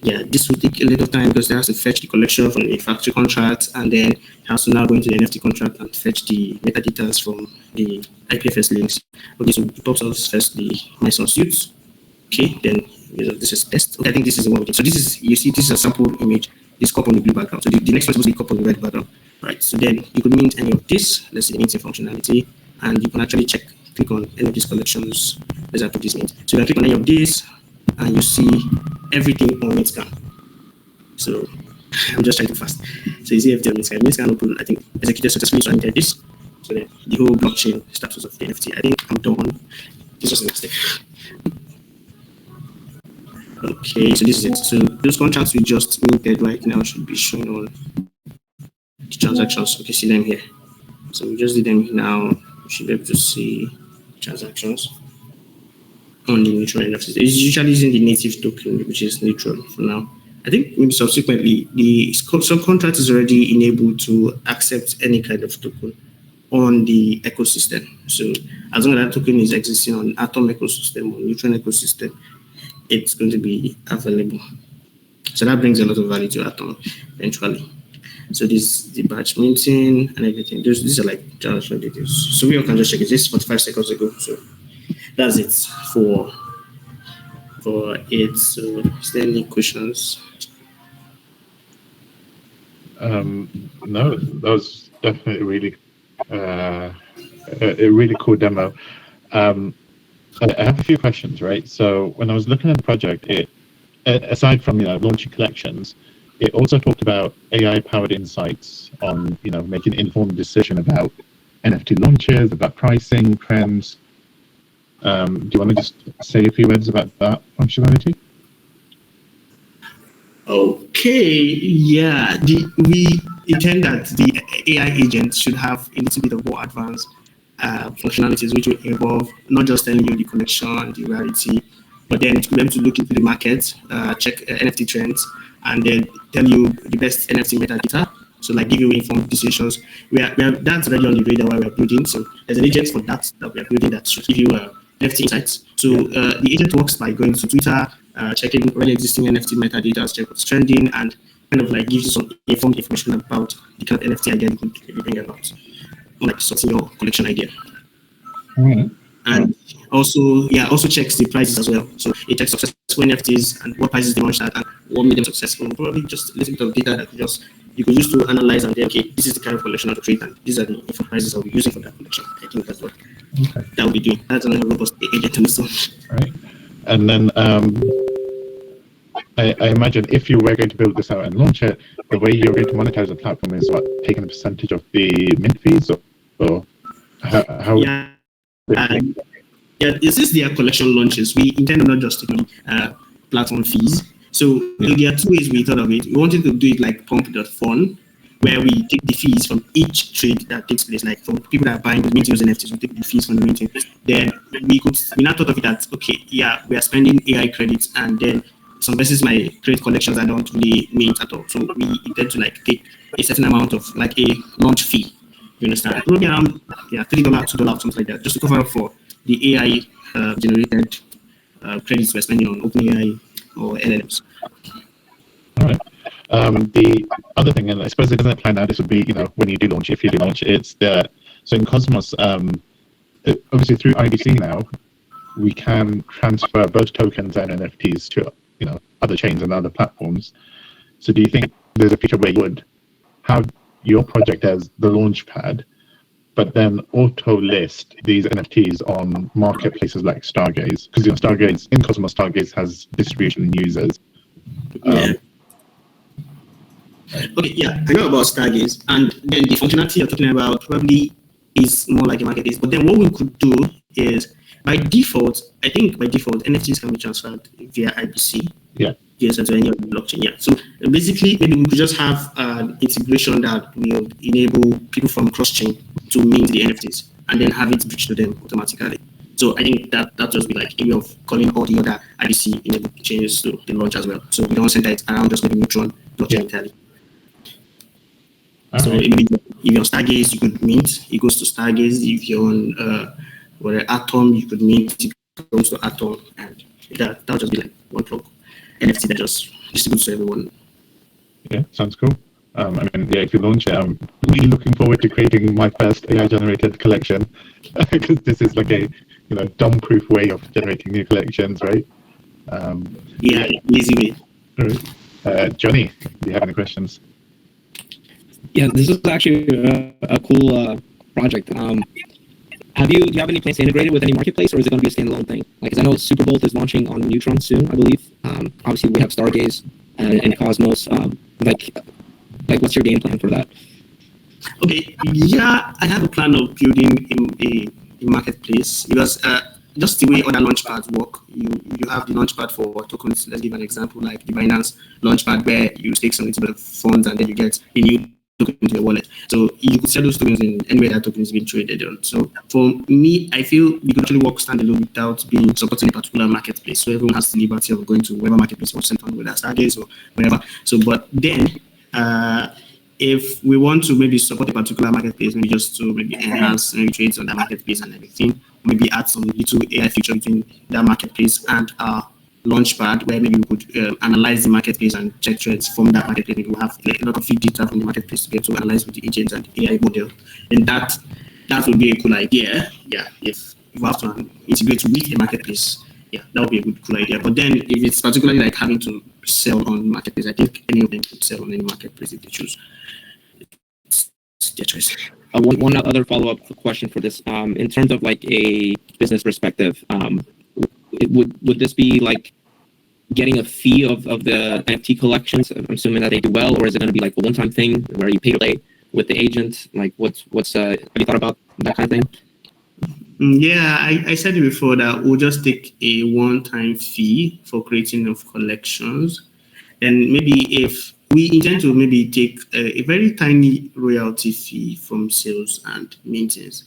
Yeah, this will take a little time because they have to fetch the collection from the factory contract, and then it has to now go into the NFT contract and fetch the metadata from the IPFS links. Okay, so it pops out first the mice on suits. Okay, then this is test. Okay, I think this is the one we did. So this is, you see, this is a sample image. This cup on the blue background. So the next one is supposed to be cup on the red background. Right. So then you could mint any of this. Let's see the minting functionality, and you can actually click on any of these collections. Let's put this mint. So you can click on any of these, and you see everything on Mintscan. So I'm just trying to fast. So you see everything on Mintscan. Mintscan open, I think, executed successfully. So I entered this. So then the whole blockchain status of the NFT. I think I'm done. This was a mistake. Okay, so this is it. So those contracts we just minted right now should be showing on the transactions. Okay, see them here. So we just did them now. You should be able to see transactions on the neutral NFTs. It's usually using the native token, which is neutral for now. I think maybe subsequently the subcontract is already enabled to accept any kind of token on the ecosystem. So as long as that token is existing on Atom ecosystem or neutral ecosystem, it's going to be available. So that brings a lot of value to Atom eventually. So this is the batch minting and everything. These are like transaction details. So we all can just check it. This is 45 seconds ago. So that's it for it. So is there any questions? No, that was definitely really a really cool demo. I have a few questions, right? So when I was looking at the project, it aside from launching collections, it also talked about AI-powered insights on making an informed decision about NFT launches, about pricing, trends. Do you want to just say a few words about that functionality? Okay, yeah. We intend that the AI agent should have a little bit of more advanced functionalities, which will involve not just telling you the collection, the rarity, but then to be able to look into the market, check NFT trends, and then tell you the best NFT metadata. So like give you informed decisions. That's already on the radar while we're building. So there's an agent for that we are building that should give you NFT insights. So the agent works by going to Twitter, checking already existing NFT metadata, check what's trending, and kind of like gives you some informed information about the kind of NFT idea you could bring about, like sorting your collection idea. And also checks the prices as well. So it checks successful NFTs and what prices they launched at and what made them successful. Probably just a little bit of data that you could use to analyze and say, okay, this is the kind of collection of trade and these are the different prices I'll be using for that collection. I think that's what that will be doing. That's another robust agent on its own. Right. And then I imagine if you were going to build this out and launch it, the way you're going to monetize the platform is what, taking a percentage of the mint fees, or how? Yeah. This is their collection launches. We intend not just taking platform fees. So there are two ways we thought of it. We wanted to do it like pump.fun, where we take the fees from each trade that takes place, like from people that are buying the minting using NFTs, we take the fees from the minting. Then we now thought of it that, okay, yeah, we are spending AI credits, and then some persons might create collections that don't really mint at all. So we intend to like take a certain amount of like a launch fee. You understand? Probably around $3, $2, something like that, just to cover up for the AI generated credits we're spending on OpenAI or LLMs. All right. The other thing, and I suppose it doesn't apply now, this would be, when you do launch, if you do launch, it's that, so in Cosmos, obviously through IBC now, we can transfer both tokens and NFTs to, other chains and other platforms. So do you think there's a future where you would have your project as the launch pad, but then auto list these NFTs on marketplaces like Stargaze? Because Stargaze, in Cosmos, Stargaze has distribution and users. Okay, yeah, I know about Stargaze, and then the functionality you're talking about probably is more like a marketplace. But then what we could do is, by default, NFTs can be transferred via IBC. Yeah. Yes, to any other blockchain. Yeah. So basically, maybe we could just have an integration that will enable people from cross-chain to mint the NFTs and then have it bridged to them automatically. So I think that just be like a way of calling all the other IBC enabled chains to the launch as well. So we don't center it around just maybe Neutron blockchain entirely. So if you're on Stargaze, you could mint. It goes to Stargaze. If you're on Atom, you could mint. It goes to Atom, and that would just be like one plug NFT that just distributes to everyone. Yeah, sounds cool. If you launch it, I'm really looking forward to creating my first AI-generated collection, because this is like a dumb-proof way of generating new collections, right? Easy way. All right. Johnny, do you have any questions? Yeah, this is actually a cool project. Do you have any plans to integrate it with any marketplace, or is it going to be a standalone thing? Because I know Superbolt is launching on Neutron soon, I believe. Obviously, we have Stargaze and Cosmos. What's your game plan for that? Okay, yeah, I have a plan of building a marketplace, because just the way other launchpads work, you have the launchpad for tokens. Let's give an example, like the Binance launchpad, where you stake some little bit of funds and then you get a new token into your wallet. So you could sell those tokens in anywhere that token is being traded on. So for me, I feel we could actually work standalone without being supporting a particular marketplace. So everyone has the liberty of going to whatever marketplace was sent on, whether Stargaze or whatever. So, but then if we want to maybe support a particular marketplace, maybe just to maybe enhance maybe trades on that marketplace and everything, maybe add some little AI feature between that marketplace and our launchpad, where maybe we could analyze the marketplace and check trades from that marketplace. Maybe we'll have a lot of feed data from the marketplace to be able to analyze with the agents and AI model. And that would be a cool idea. Yeah, if we have to integrate with a marketplace, yeah, that would be a cool idea. But then if it's particularly like having to sell on marketplace, I think any of them could sell on any marketplace if they choose. It's their choice. One other follow-up question for this. In terms of like a business perspective, would this be like getting a fee of the NFT collections? I'm assuming that they do well, or is it going to be like a one-time thing where you pay to play with the agent? Like, what's have you thought about that kind of thing? Yeah, I said it before that we'll just take a one-time fee for creating of collections, and maybe if we intend to maybe take a very tiny royalty fee from sales and maintenance,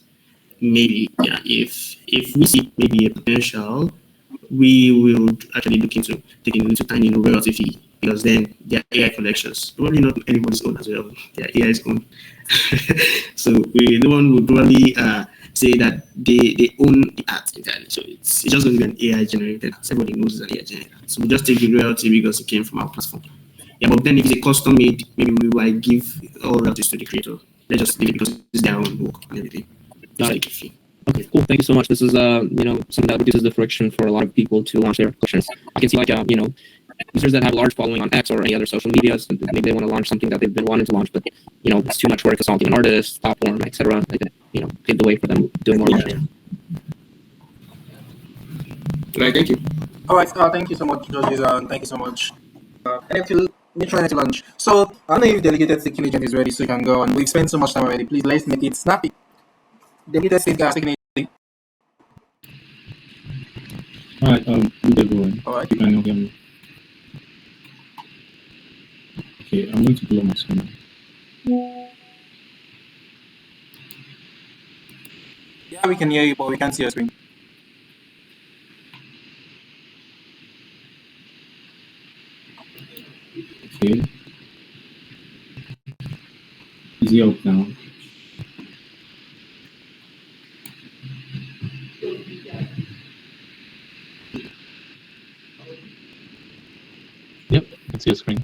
maybe if we see maybe a potential, we will actually look into taking a little tiny royalty fee, because then their AI collections, probably not anybody's own as well, their AI's own. So no one would probably say that they own the art entirely. So it's just going to be an AI generated. Everybody knows it's an AI generated. So we just take the royalty because it came from our platform. Yeah, but then if it's a custom made, maybe we will like give all royalties to the creator. They just leave it because it's their own work and everything. Got Like it. a fee. Okay, cool. Thank you so much. This is something that reduces the friction for a lot of people to launch their collections. I can see like users that have a large following on X or any other social medias, maybe they want to launch something that they've been wanting to launch, but it's too much work assaulting an artist, platform, etc. Like that, paved the way for them doing more launches. Right, thank you. All right, thank you so much, judges, and thank you so much. NFT, mutual NFT launch. So, I don't know if delegated staking agent is ready, so you can go on. We've spent so much time already. Please, let's make it snappy. Delegated staking agent. All right, good everyone. All right. You can now hear me. Okay, I'm going to pull up my screen. Yeah, we can hear you, but we can't see your screen. Okay. Is it up now? Yep, I can see your screen.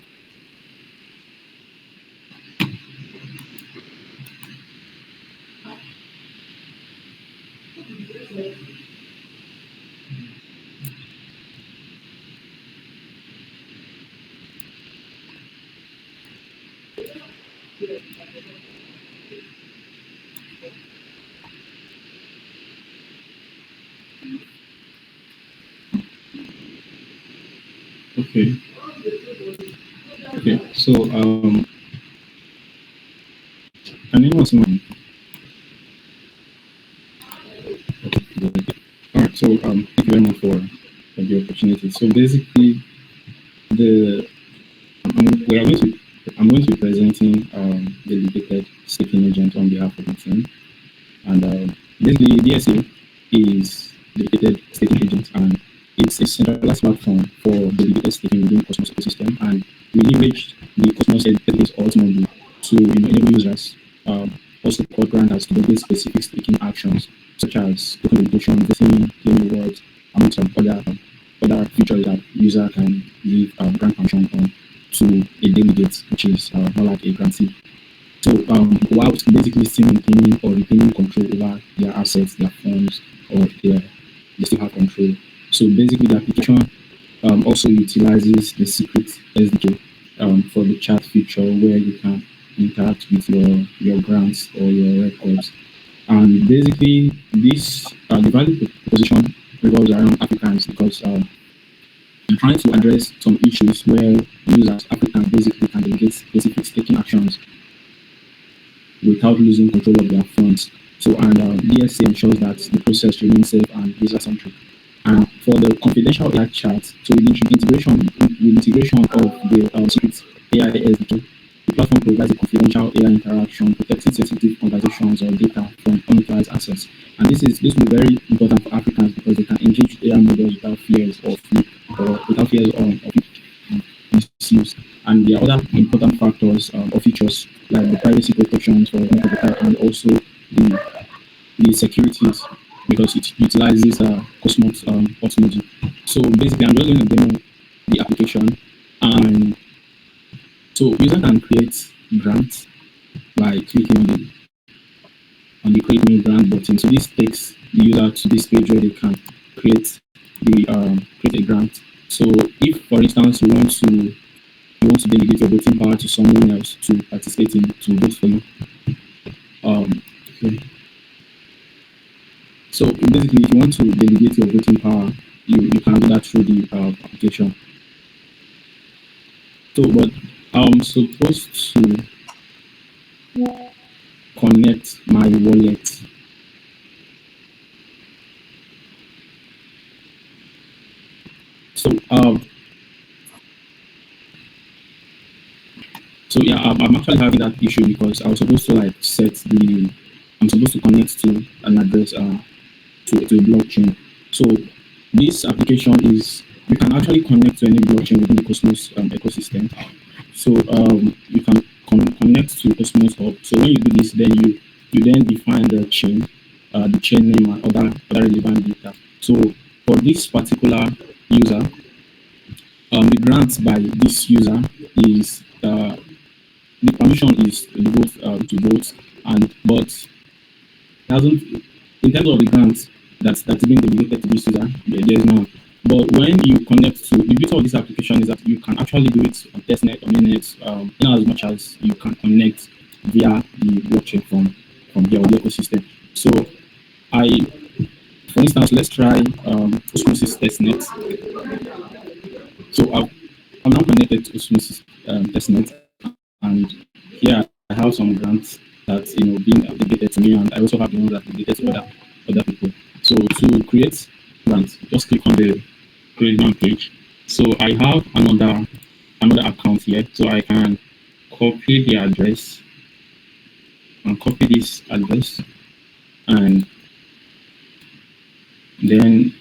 Okay. Okay. So can anyone see mine? Okay. Good. All right. So thank you very much for the opportunity. So basically, the we are going to I'm going to be presenting the delegated staking agent on behalf of the team, and basically DSA is dedicated staking agent, and it's a centralized platform for delegated staking within Cosmos ecosystem, and we leverage the Cosmos database ultimately to enable users also call grantors to delegate specific staking actions such as token dedication, vesting, claim rewards, amongst some other features that user can give grant permission on to a delegate, which is more like a grantee. So while basically still maintaining or retaining control over their assets, their funds, or they still have control. So basically the application also utilizes the secret SDK for the chat feature where you can interact with your grants or your records. And basically this the value proposition revolves around Africans because I'm trying to address some issues where users, Africans, basically can delegate specific staking actions without losing control of their funds. So, and DSC ensures that the process remains safe and user-centric. And for the confidential AI chat, so with the integration of the secret AI SDK, the platform provides a confidential AI interaction, protecting sensitive conversations or data from unauthorized access. And this will be very important for Africans because they can engage with AI models without fears of misuse. And there are other important factors or features like the privacy protections for and also the securities because it utilizes Cosmos technology. So basically, I'm just going to demo the application, and so user can create grants by clicking on the create new grant button. So this takes the user to this page where they can create create a grant. So if, for instance, you want to delegate your voting power to someone else to participate in to vote for you. Okay. So basically, if you want to delegate your voting power, you can do that through the application. So, but I'm supposed to connect my wallet. So so yeah, I'm actually having that issue because I was supposed to like I'm supposed to connect to an address to a blockchain. So this application you can actually connect to any blockchain within the Cosmos ecosystem. So you can connect to Cosmos Hub. So when you do this, then you then define the chain name and other relevant data. So for this particular user, the grants by this user is the permission is to vote, and but doesn't in terms of the grant that's being delegated to this user, there's none. But when you connect to the beauty of this application is that you can actually do it on testnet or mainnet, in as much as you can connect via the blockchain from here or the ecosystem. So for instance, let's try Osmosis testnet. So I'm now connected to Osmosis testnet, and here I have some grants that being delegated to me, and I also have the ones that are delegated to other people. So to create grants, just click on the create grant page. So I have another account here, so I can copy the address and copy this address, and then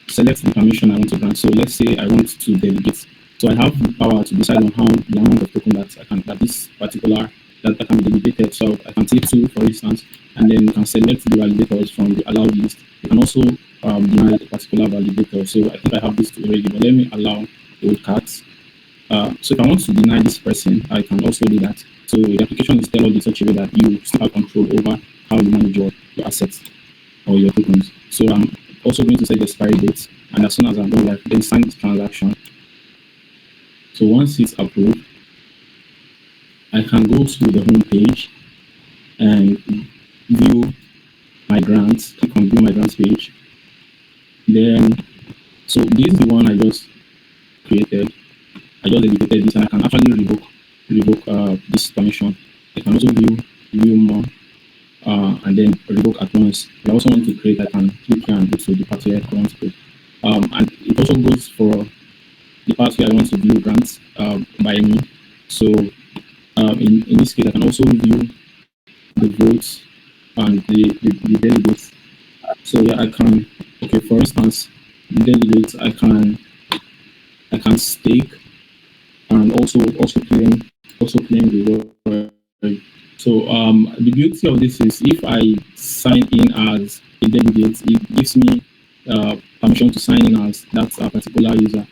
select the permission I want to grant. So let's say I want to delegate. So I have the power to decide on how the amount of token that this particular that can be delegated. So I can take 2, for instance, and then you can select the validators from the allowed list. You can also deny a particular validator. So I think I have this already, but let me allow wildcards. So if I want to deny this person, I can also do that. So the application is tailored in such a way that you still have control over how you manage your assets or your tokens. So I'm also going to set the expiry date, and as soon as I'm done that, then sign this transaction. So once it's approved, I can go to the home page and view my grants. I can view my grants page. Then, so this is the one I just created. I just edited this, and I can actually revoke this permission. I can also view more, and then revoke at once. If I also want to create, I can click here and go to the part where I want to go. And it also goes for the part where I want to view grants by me. So in this case, I can also view the votes and the delegates. So yeah, I can, okay, for instance, the delegates, I can stake and also claim the reward. So the beauty of this is if I sign in as a delegate, it gives me permission to sign in as that particular user.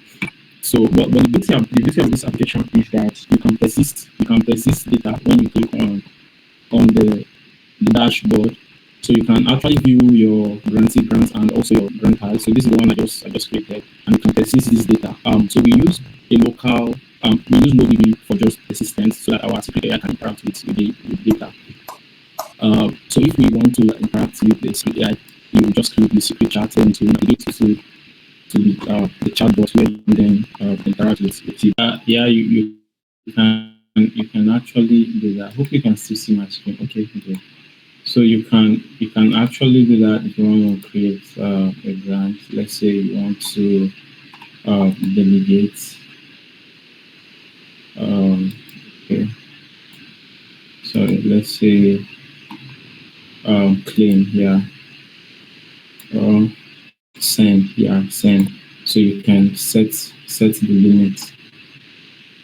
So, but the beauty of this application is that you can persist data when you click on the dashboard. So you can actually view your granted grants and also your grant high. So this is the one I just created, and you can persist this data. So we use a local we use LoadDB for just persistence, so that our secret AI can interact with the data. So if we want to interact with the secret AI, you just click the secret chat and to navigate to the chatbot where you then interact with it. Yeah, you can actually do that. I hope you can still see my screen. Okay. So you can actually do that if you want to create a grant. Let's say you want to delegate. Okay. So let's say claim here. Send. So you can set the limit.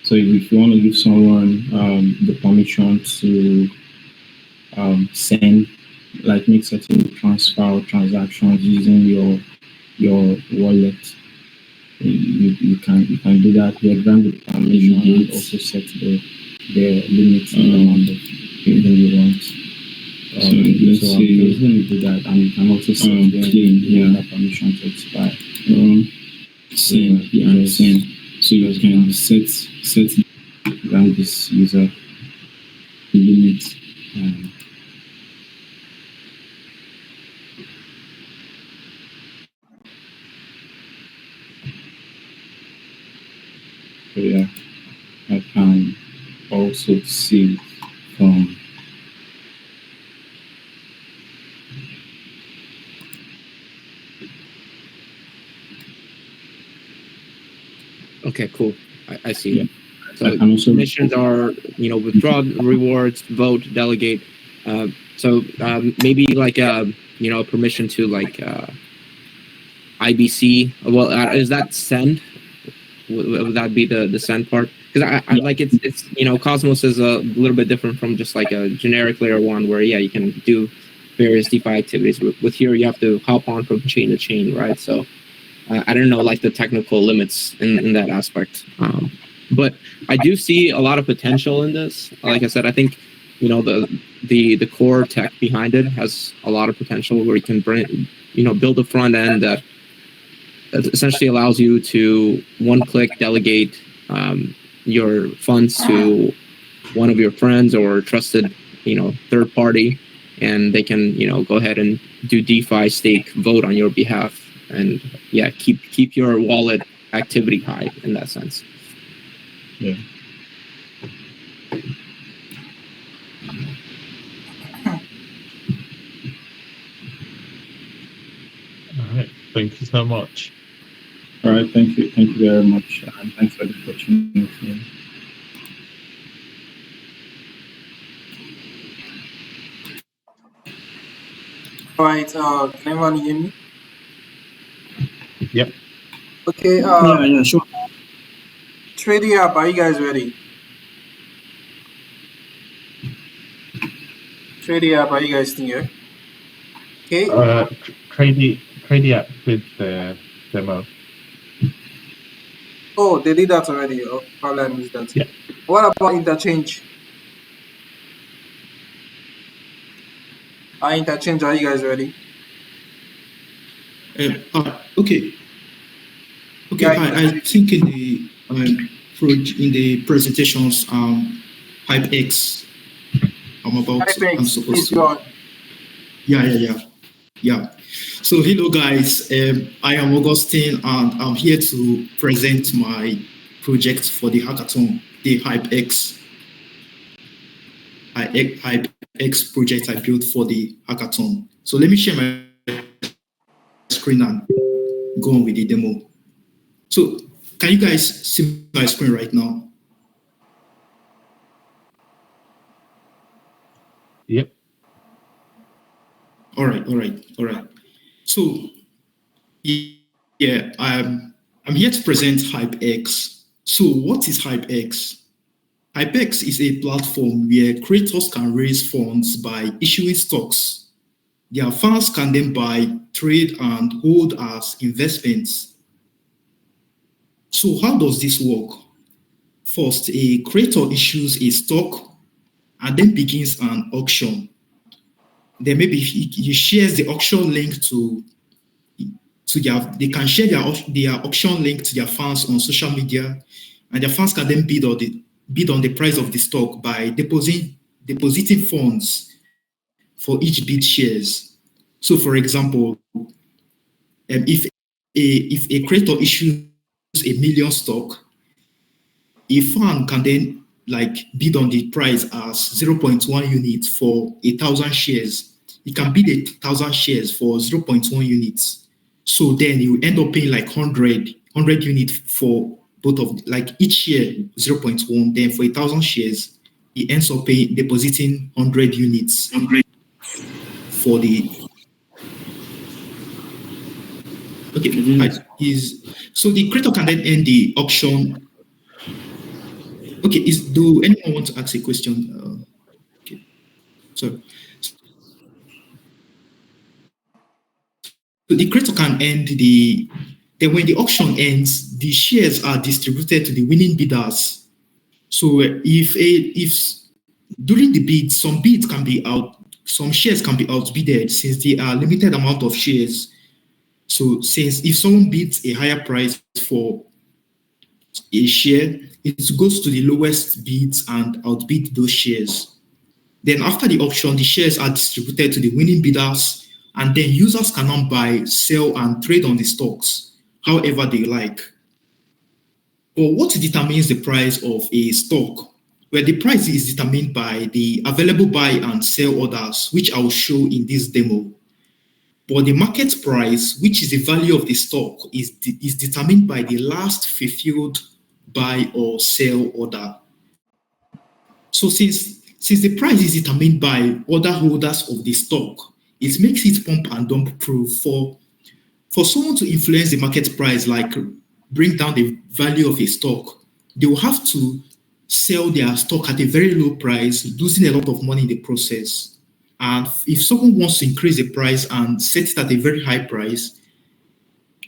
So if you want to give someone the permission to send, like make certain transfer or transactions using your wallet, you can do that. You grant the permission and also set the limit amount of anything you want. So let's say when you do that, and you can also set the permission to expire. Send. So you can set grant this user the limit. So yeah, I can also see from Okay, cool. I see. Yeah. So permissions are, withdraw rewards, vote, delegate. So maybe like permission to like IBC. Well, is that send? Would that be the send part? Because I like it's Cosmos is a little bit different from just like a generic layer 1 where you can do various DeFi activities. With here you have to hop on from chain to chain, right? So I don't know like the technical limits in that aspect. But I do see a lot of potential in this. Like I said, I think the core tech behind it has a lot of potential where you can build a front end that essentially allows you to one-click delegate your funds to one of your friends or trusted third party, and they can go ahead and do DeFi, stake, vote on your behalf, and keep your wallet activity high in that sense. Yeah. All right. Thank you so much. All right. Thank you. Thank you very much. And thanks for the opportunity. All right. Can everyone hear me? Yep. Okay. Yeah, sure. Trading app, are you guys ready? Trading app, are you guys still here? Okay. Trading app with the demo. Oh, they did that already. Oh, probably I missed that. Yeah. What about interchange? Interchange, are you guys ready? Okay. I think in the presentations, HypeX, I'm supposed to. Yeah. So hello guys, I am Augustine, and I'm here to present my project for the hackathon, the HypeX project I built for the hackathon. So let me share my screen and go on with the demo. So can you guys see my screen right now? Yep. All right. So yeah, I'm here to present HypeX. So what is HypeX? HypeX is a platform where creators can raise funds by issuing stocks. Their funds can then buy, trade, and hold as investments. So how does this work? First, a creator issues a stock and then begins an auction. Then maybe he shares the auction link they can share their auction link to their fans on social media, and their fans can then bid on the price of the stock by depositing funds for each bid shares. So for example, if a creator issues 1,000,000 stock, a fan can then bid on the price as 0.1 units for 1,000 shares. He can bid 1,000 shares for 0.1 units. So then you end up paying 100 units for both of each share 0.1. Then for 1,000 shares, he ends up depositing 100 units for the. Okay, so the creator can then end the auction. Okay, do anyone want to ask a question? Okay, so the creator can end then when the auction ends, the shares are distributed to the winning bidders. So if during the bid, some shares can be outbidded since there are limited amount of shares. So since if someone bids a higher price for a share, it goes to the lowest bids and outbid those shares. Then after the auction, the shares are distributed to the winning bidders, and then users can now buy, sell, and trade on the stocks however they like. But what determines the price of a stock? Well, the price is determined by the available buy and sell orders, which I will show in this demo. But the market price, which is the value of the stock, is determined by the last fulfilled buy or sell order. So since the price is determined by order holders of the stock, it makes it pump and dump proof for someone to influence the market price, bring down the value of a stock. They will have to sell their stock at a very low price, losing a lot of money in the process. And if someone wants to increase the price and set it at a very high price,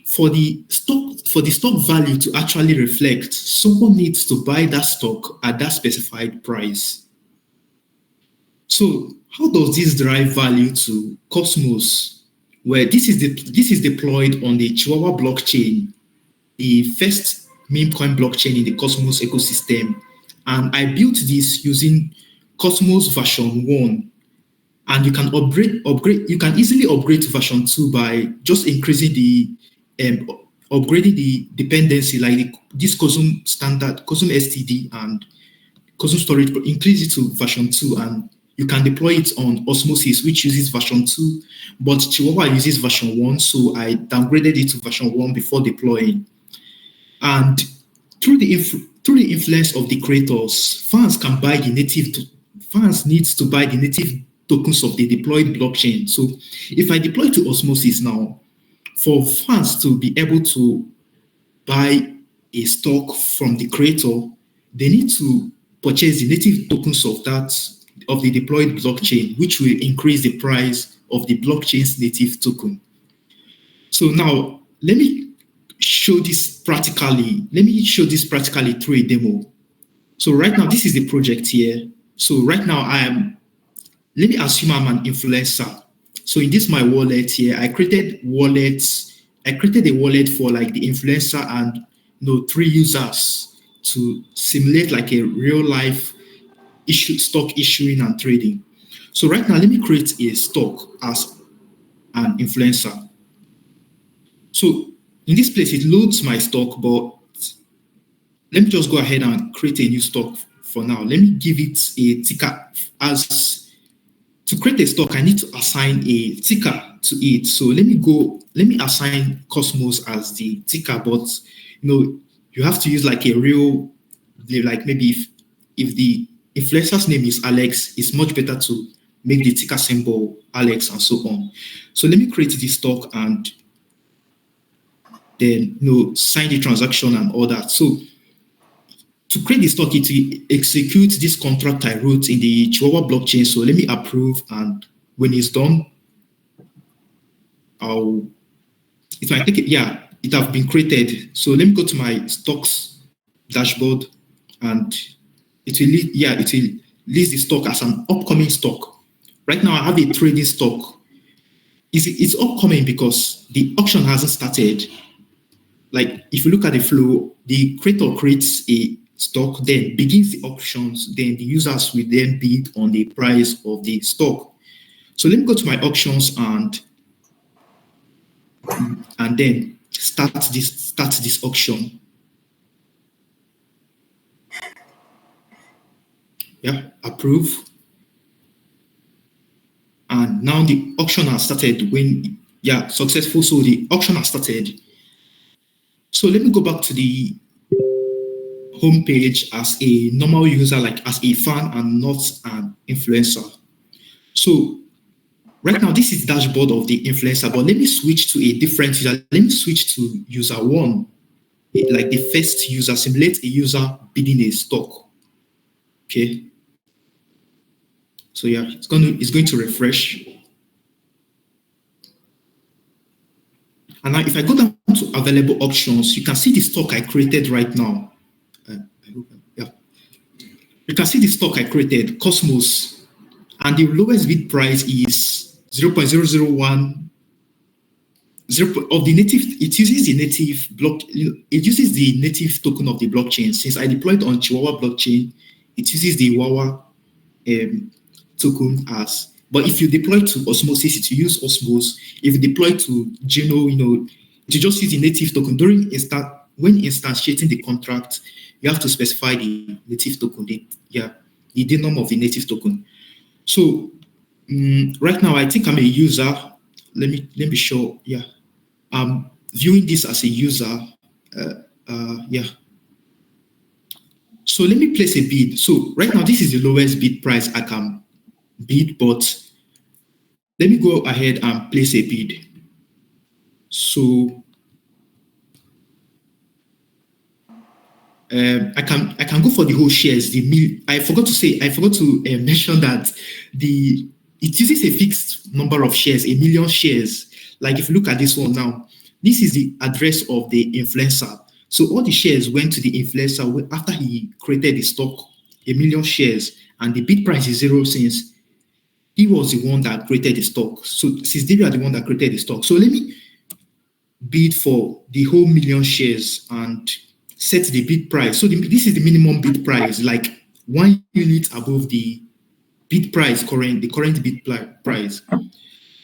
for the stock value to actually reflect, someone needs to buy that stock at that specified price. So how does this drive value to Cosmos? Where this is deployed on the Chihuahua blockchain, the first meme coin blockchain in the Cosmos ecosystem. And I built this using Cosmos version 1. And you can you can easily upgrade to version 2 by just increasing the upgrading the dependency, like this Cosmos standard, Cosmos STD and Cosmos storage, increase it to version 2, and you can deploy it on Osmosis, which uses version 2, but Chihuahua uses version 1, so I downgraded it to version 1 before deploying. And through the influence of the creators, fans needs to buy the native tokens of the deployed blockchain. So if I deploy to Osmosis now, for fans to be able to buy a stock from the creator, they need to purchase the native tokens of the deployed blockchain, which will increase the price of the blockchain's native token. So now let me show this practically. Through a demo. So right now, this is the project here. So right now let me assume I'm an influencer. So in this my wallet here, I created a wallet for like the influencer and 3 users to simulate like a real life stock issuing and trading. So right now, let me create a stock as an influencer. So in this place, it loads my stock, but let me just go ahead and create a new stock for now. Let me give it a ticker. To create a stock, I need to assign a ticker to it. So let me assign Cosmos as the ticker, but you have to use like a real, like maybe if the influencer's name is Alex, it's much better to make the ticker symbol Alex and so on. So let me create this stock and then sign the transaction and all that. So to create the stock, it will execute this contract I wrote in the Chihuahua blockchain. So let me approve, and when it's done, it might take it. Yeah, it have been created. So let me go to my stocks dashboard, and it will list the stock as an upcoming stock. Right now, I have a trading stock. It's upcoming because the auction hasn't started. Like if you look at the flow, the creator creates a stock, then begins the auctions, then the users will then bid on the price of the stock. So let me go to my auctions and then start this auction. Yeah, approve. And now the auction has started successful. So the auction has started. So let me go back to the homepage as a normal user, like as a fan and not an influencer. So right now, this is dashboard of the influencer, but let me switch to a different user. Let me switch to user 1, like the first user, simulate a user bidding a stock. Okay. So yeah, it's going to refresh. And now if I go down to available options, you can see the stock I created right now. You can see the stock I created, Cosmos, and the lowest bid price is 0.001 of the native. It uses the native block. It uses the native token of the blockchain. Since I deployed on Chihuahua blockchain, it uses the Wawa token as. But if you deploy to Osmosis, it will use Osmos. If you deploy to Geno, it will just use the native token. When instantiating the contract, you have to specify the native token, the denom of the native token. So right now, I think I'm a user. Let me show. Yeah, I'm viewing this as a user. So let me place a bid. So right now, this is the lowest bid price I can bid, but let me go ahead and place a bid. So I can go for the whole shares. I forgot to mention that it uses a fixed number of shares, 1 million shares. Like if you look at this one now, this is the address of the influencer. So all the shares went to the influencer after he created the stock, 1,000,000 shares, and the bid price is 0 since he was the one that created the stock. So since they are the one that created the stock, so let me bid for the whole 1,000,000 shares and set the bid price. So this is the minimum bid price, like 1 unit above the bid price, the current bid price.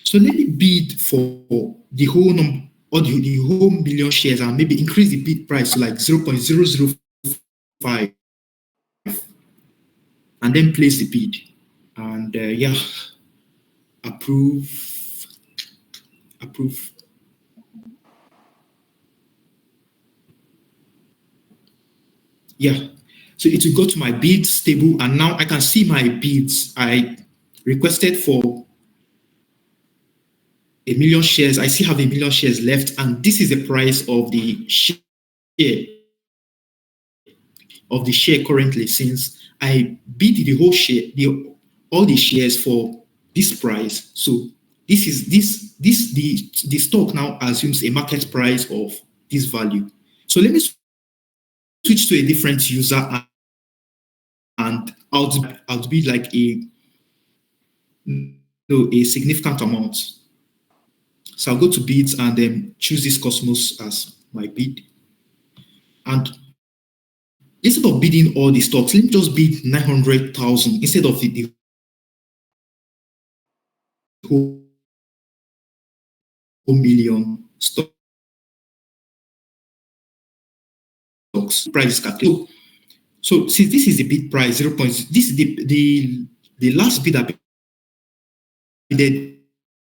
So let me bid for the whole number or the whole 1,000,000 shares and maybe increase the bid price to like 0.005 and then place the bid. And yeah, approve. Yeah, so it will go to my bids table, and now I can see my bids. I requested for 1,000,000 shares. I still have 1,000,000 shares left, and this is the price of the share currently. Since I bid the whole share, all the shares for this price. So this is the stock now assumes a market price of this value. So let me switch to a different user, and I'll be like a significant amount. So I'll go to bids and then choose this Cosmos as my bid. And instead of bidding all the stocks, let me just bid 900,000 instead of the whole 1,000,000 stocks. Price is calculated. So since this is the bid price, 0. This is the last bid I bid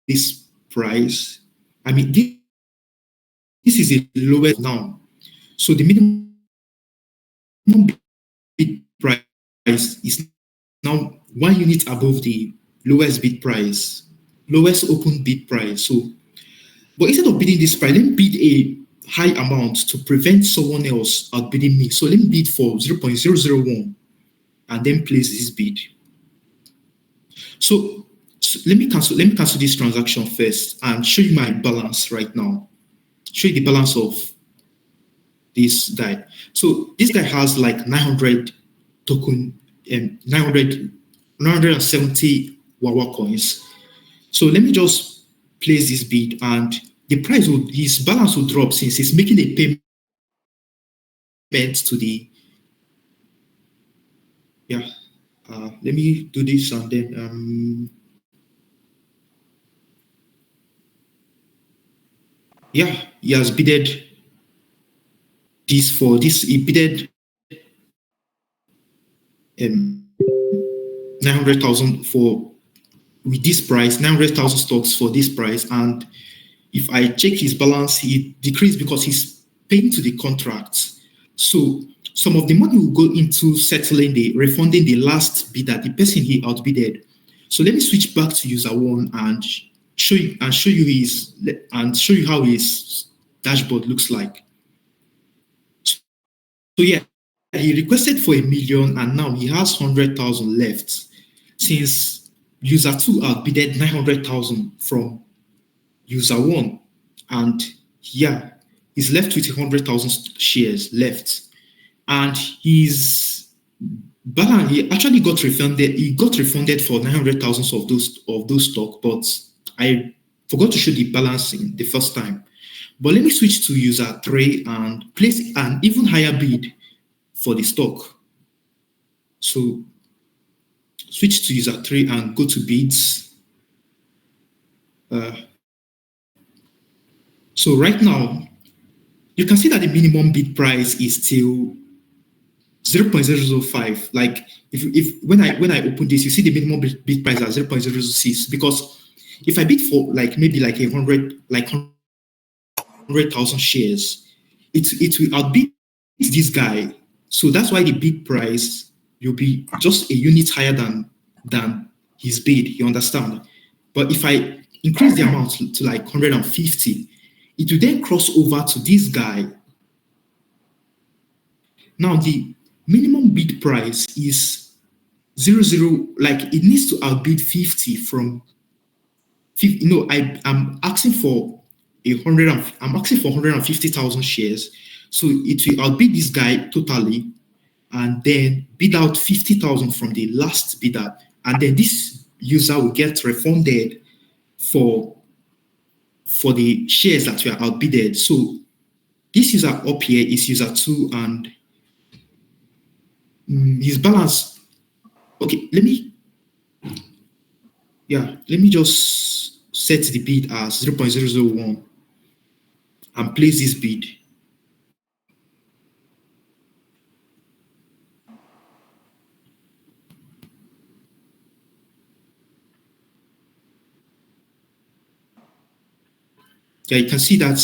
this price. I mean, this is the lowest now. So the minimum bid price is now 1 unit above the lowest bid price, lowest open bid price. So, but instead of bidding this price, let me bid a high amount to prevent someone else outbidding me. So let me bid for 0.001 and then place this bid. So let me cancel this transaction first and show you my balance right now. Show you the balance of this guy. So this guy has like 900 token and 970 Wawa coins. So let me just place this bid, and the price his balance will drop since he's making a payment to the let me do this and then he has bidded this for this. He bidded 900,000 for with this price, 900,000 stocks for this price. And if I check his balance, he decreased because he's paying to the contracts. So some of the money will go into refunding the last bidder, the person he outbidded. So let me switch back to user one and show you how his dashboard looks like. So yeah, he requested for 1,000,000 and now he has 100,000 left since user two outbidded 900,000 from user one, and yeah, he's left with 100,000 shares left, and his balance he actually got refunded. He got refunded for 900,000 of those stock, but I forgot to show the balancing the first time. But let me switch to user 3 and place an even higher bid for the stock. So switch to user 3 and go to bids. So right now, you can see that the minimum bid price is still 0.005. Like if when I open this, you see the minimum bid price at 0.006, because if I bid for maybe 100,000 shares, it will outbid this guy. So that's why the bid price will be just a unit higher than his bid. You understand? But if I increase the amount to 150, it will then cross over to this guy. Now the minimum bid price is 00. It needs to outbid 50 from 50. I'm asking for I'm asking for 150,000 shares. So it will outbid this guy totally, and then bid out 50,000 from the last bidder, and then this user will get refunded for the shares that were outbidded. So this user up here is user 2, and his balance. Okay, let me just set the bid as 0.001 and place this bid. Yeah, you can see that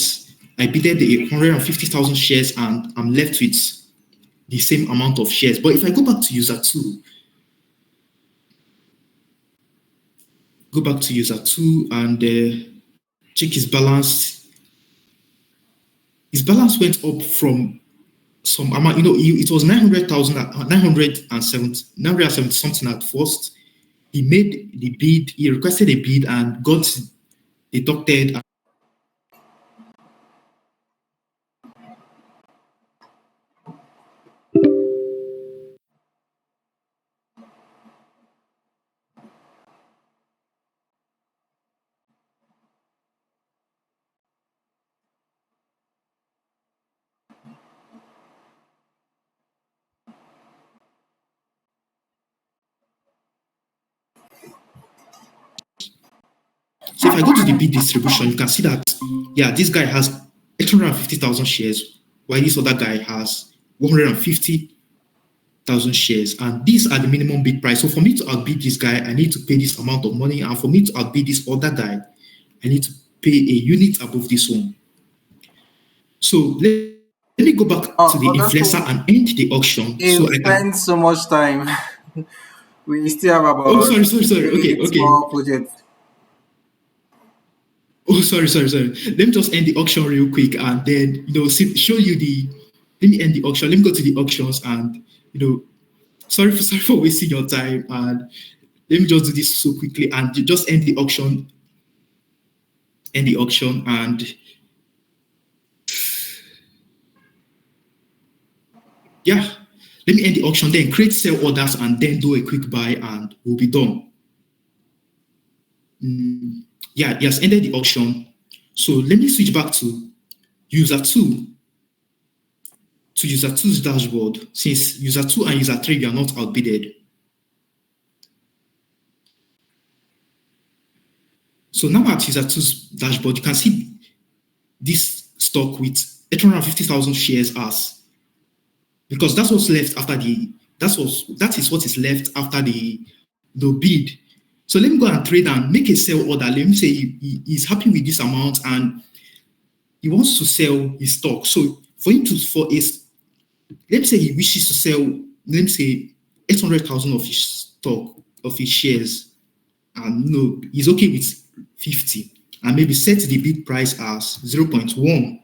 I bidded the 150,000 shares and I'm left with the same amount of shares. But if I go back to user 2, and check his balance. His balance went up from some amount, it was 900,000, 970 something at first. He made the bid, he requested a bid and got deducted. So if I go to the bid distribution, you can see that, yeah, this guy has 850,000 shares, while this other guy has 150,000 shares. And these are the minimum bid price. So for me to outbid this guy, I need to pay this amount of money. And for me to outbid this other guy, I need to pay a unit above this one. So let me go back to the influencer and end the auction. So I spent so much time. We still have about. Oh, sorry. Okay. Small project. Oh, sorry. Let me just end the auction real quick and then, show you let me end the auction. Let me go to the auctions and, sorry for wasting your time. And let me just do this so quickly and just end the auction. And yeah, let me end the auction, then create sell orders and then do a quick buy and we'll be done. Yeah, yes, ended the auction. So let me switch back to user 2, to user 2's dashboard, since user 2 and user 3 are not outbidded. So now at user 2's dashboard, you can see this stock with 850,000 shares as, because that's what's left after that is what is left after the bid. So let me go and trade and make a sell order. Let me say he's happy with this amount and he wants to sell his stock. So let me say he wishes to sell, let me say 800,000 of his stock, of his shares, and he's okay with 50, and maybe set the bid price as 0.1,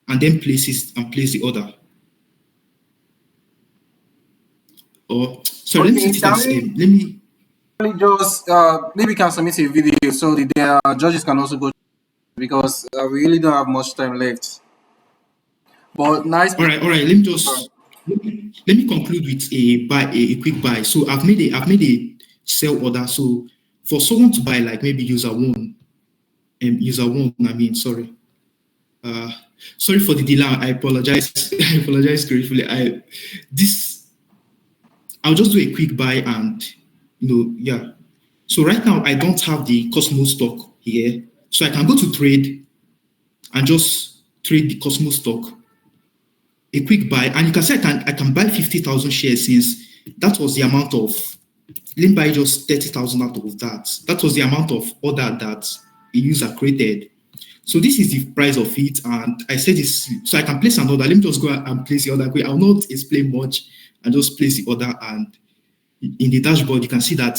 and then place the order. Or sorry, let me set it as let me just maybe can submit a video so the judges can also go, because we really don't have much time left. But nice. All right. Let me just let me conclude with a quick buy. So I've made a sell order. So for someone to buy, like maybe user one. Sorry for the delay. I apologize. I apologize gratefully. I'll just do a quick buy and yeah. So right now I don't have the Cosmos stock here, so I can go to trade and just trade the Cosmos stock. A quick buy, and you can see I can buy 50,000 shares, since that was the amount of. Let me buy just 30,000 out of that. That was the amount of order that a user created. So this is the price of it, and I said this, so I can place an order. Let me just go and place the order. I will not explain much, and just place the order. And in the dashboard, you can see that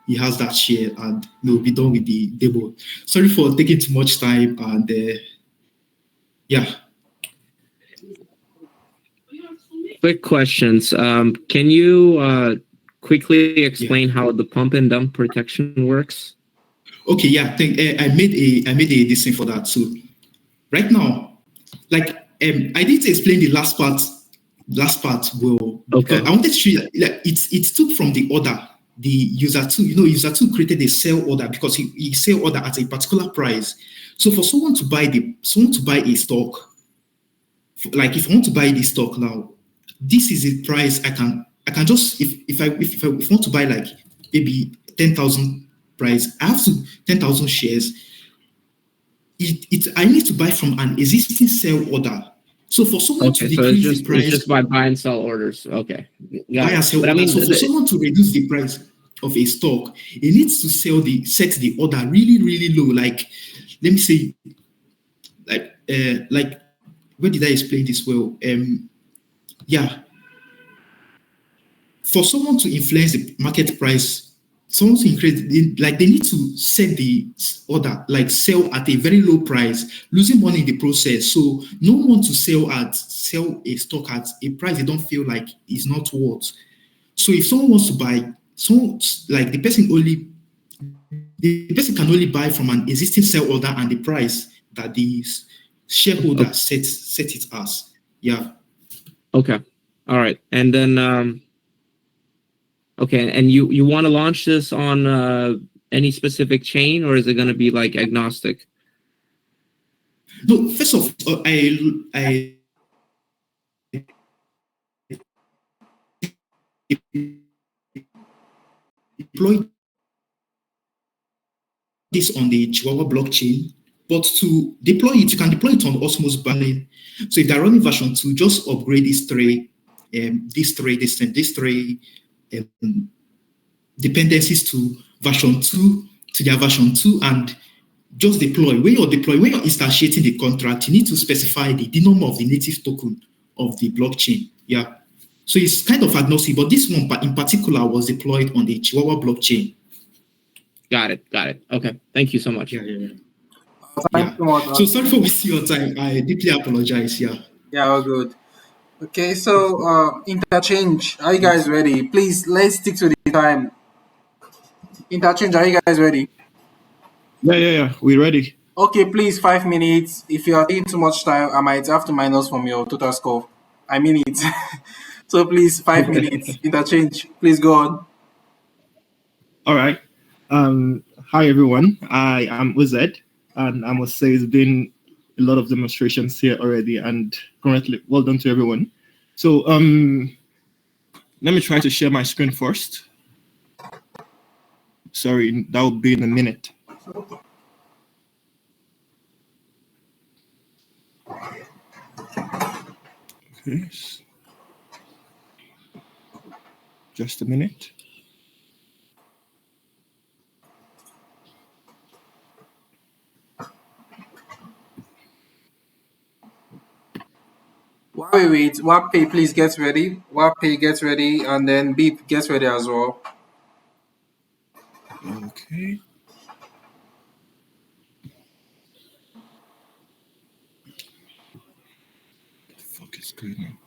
he has that share, and we'll be done with the demo. Sorry for taking too much time, and yeah. Quick questions. Can you quickly explain how the pump and dump protection works? Okay, yeah. I made a this thing for that. So right now, like I didn't explain the last part. Well, because Okay. I wanted to show you that like, it took from the order. The user two, user two created a sell order because he sell order at a particular price. So for someone to buy a stock, like if I want to buy this stock now, this is a price I can just if I want to buy like maybe 10,000 price, I have to 10,000 shares. I need to buy from an existing sell order. So for someone to Okay, so it's decrease the price, just by buy and sell orders. Okay. buy and sell order. So for someone to reduce the price of a stock, it needs to set the order really, really low. Like, let me say, like where did I explain this well? Yeah. For someone to influence the market price, someone to increase, they need to set the order, like sell at a very low price, losing money in the process. So no one wants to sell a stock at a price they don't feel like is not worth. So if someone wants to buy, like the person can only buy from an existing sell order and the price that the shareholder set it as. Yeah. Okay. All right. And then okay, and you want to launch this on any specific chain, or is it going to be like agnostic? No, first of all, I deployed this on the Chihuahua blockchain, but to deploy it, you can deploy it on Osmos Balin. So if they're running version 2, just upgrade these three dependencies to version 2, to their version 2, and just deploy. When you're instantiating the contract, you need to specify the number of the native token of the blockchain. Yeah. So it's kind of agnostic, but this one in particular was deployed on the Chihuahua blockchain. Got it. Okay. Thank you so much. Yeah. Thank you so much. So sorry for wasting your time. I deeply apologize. Yeah. Yeah, all good. Okay, so interchange. Are you guys ready? Please, let's stick to the time. Interchange. Are you guys ready? Yeah. We're ready. Okay, please, 5 minutes. If you are taking too much time, I might have to minus from your total score. I mean it. So please, 5 minutes. Interchange. Please go on. All right. Hi, everyone. I am Uzed, and I must say it's been a lot of demonstrations here already, and currently, well done to everyone. So let me try to share my screen first. Sorry, that will be in a minute. Okay. Just a minute. While we wait, Wappay, please get ready. Wappay, get ready, and then Beep, get ready as well. Okay. What the fuck is going on?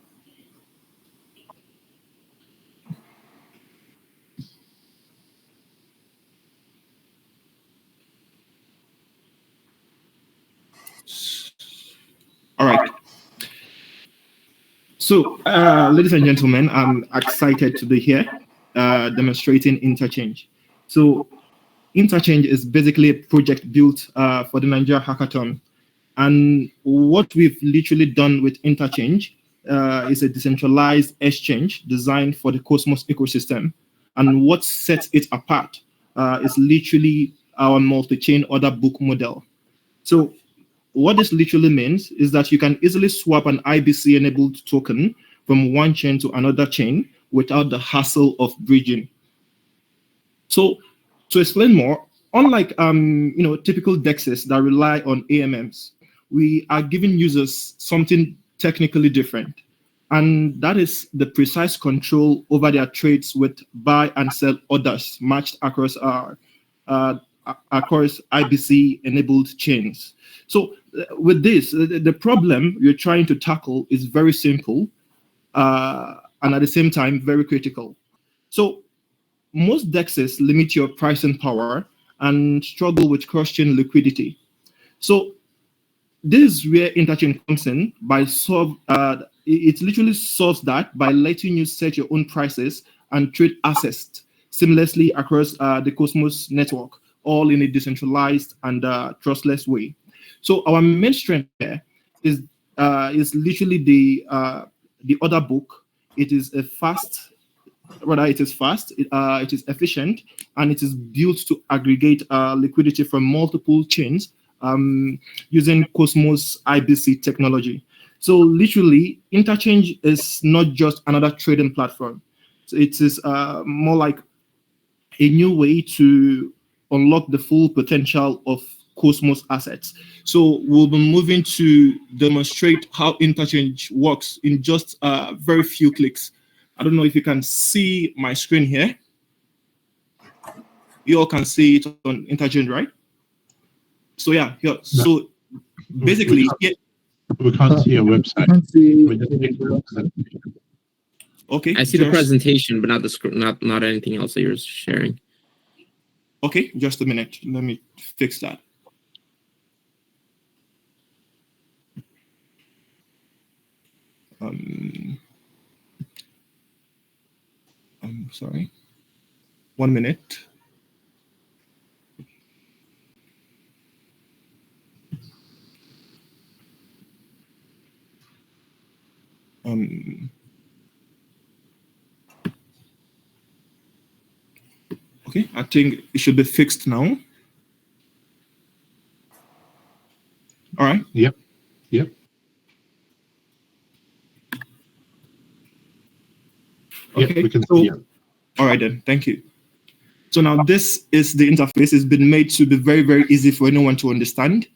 All right. So, ladies and gentlemen, I'm excited to be here demonstrating Interchange. So, Interchange is basically a project built for the Naija HackAthon. And what we've literally done with Interchange is a decentralized exchange designed for the Cosmos ecosystem. And what sets it apart is literally our multi-chain order book model. So what this literally means is that you can easily swap an IBC-enabled token from one chain to another chain without the hassle of bridging. So to explain more, unlike typical DEXs that rely on AMMs, we are giving users something technically different, and that is the precise control over their trades with buy and sell orders matched across our IBC-enabled chains. So with this, the problem you're trying to tackle is very simple and at the same time very critical. So most DEXs limit your pricing power and struggle with cross-chain liquidity. So this is where Interchain comes in by it literally solves that by letting you set your own prices and trade assets seamlessly across the Cosmos network, all in a decentralized and trustless way. So our main strength here is literally the order book. It is a fast, rather it is fast, it is efficient, and it is built to aggregate liquidity from multiple chains using Cosmos IBC technology. So literally, Interchange is not just another trading platform. So it is more like a new way to unlock the full potential of Cosmos assets. So we'll be moving to demonstrate how Interchange works in just very few clicks. I don't know if you can see my screen here. You all can see it on Interchange, right? So yeah, so basically, we can't see your website. Okay. I see the presentation, but not the script, not anything else that you're sharing. Okay, just a minute. Let me fix that. I'm sorry. 1 minute. Okay, I think it should be fixed now. All right. Yep. Okay. We can so, see it. All right then. Thank you. So now this is the interface. It's been made to be very, very easy for anyone to understand.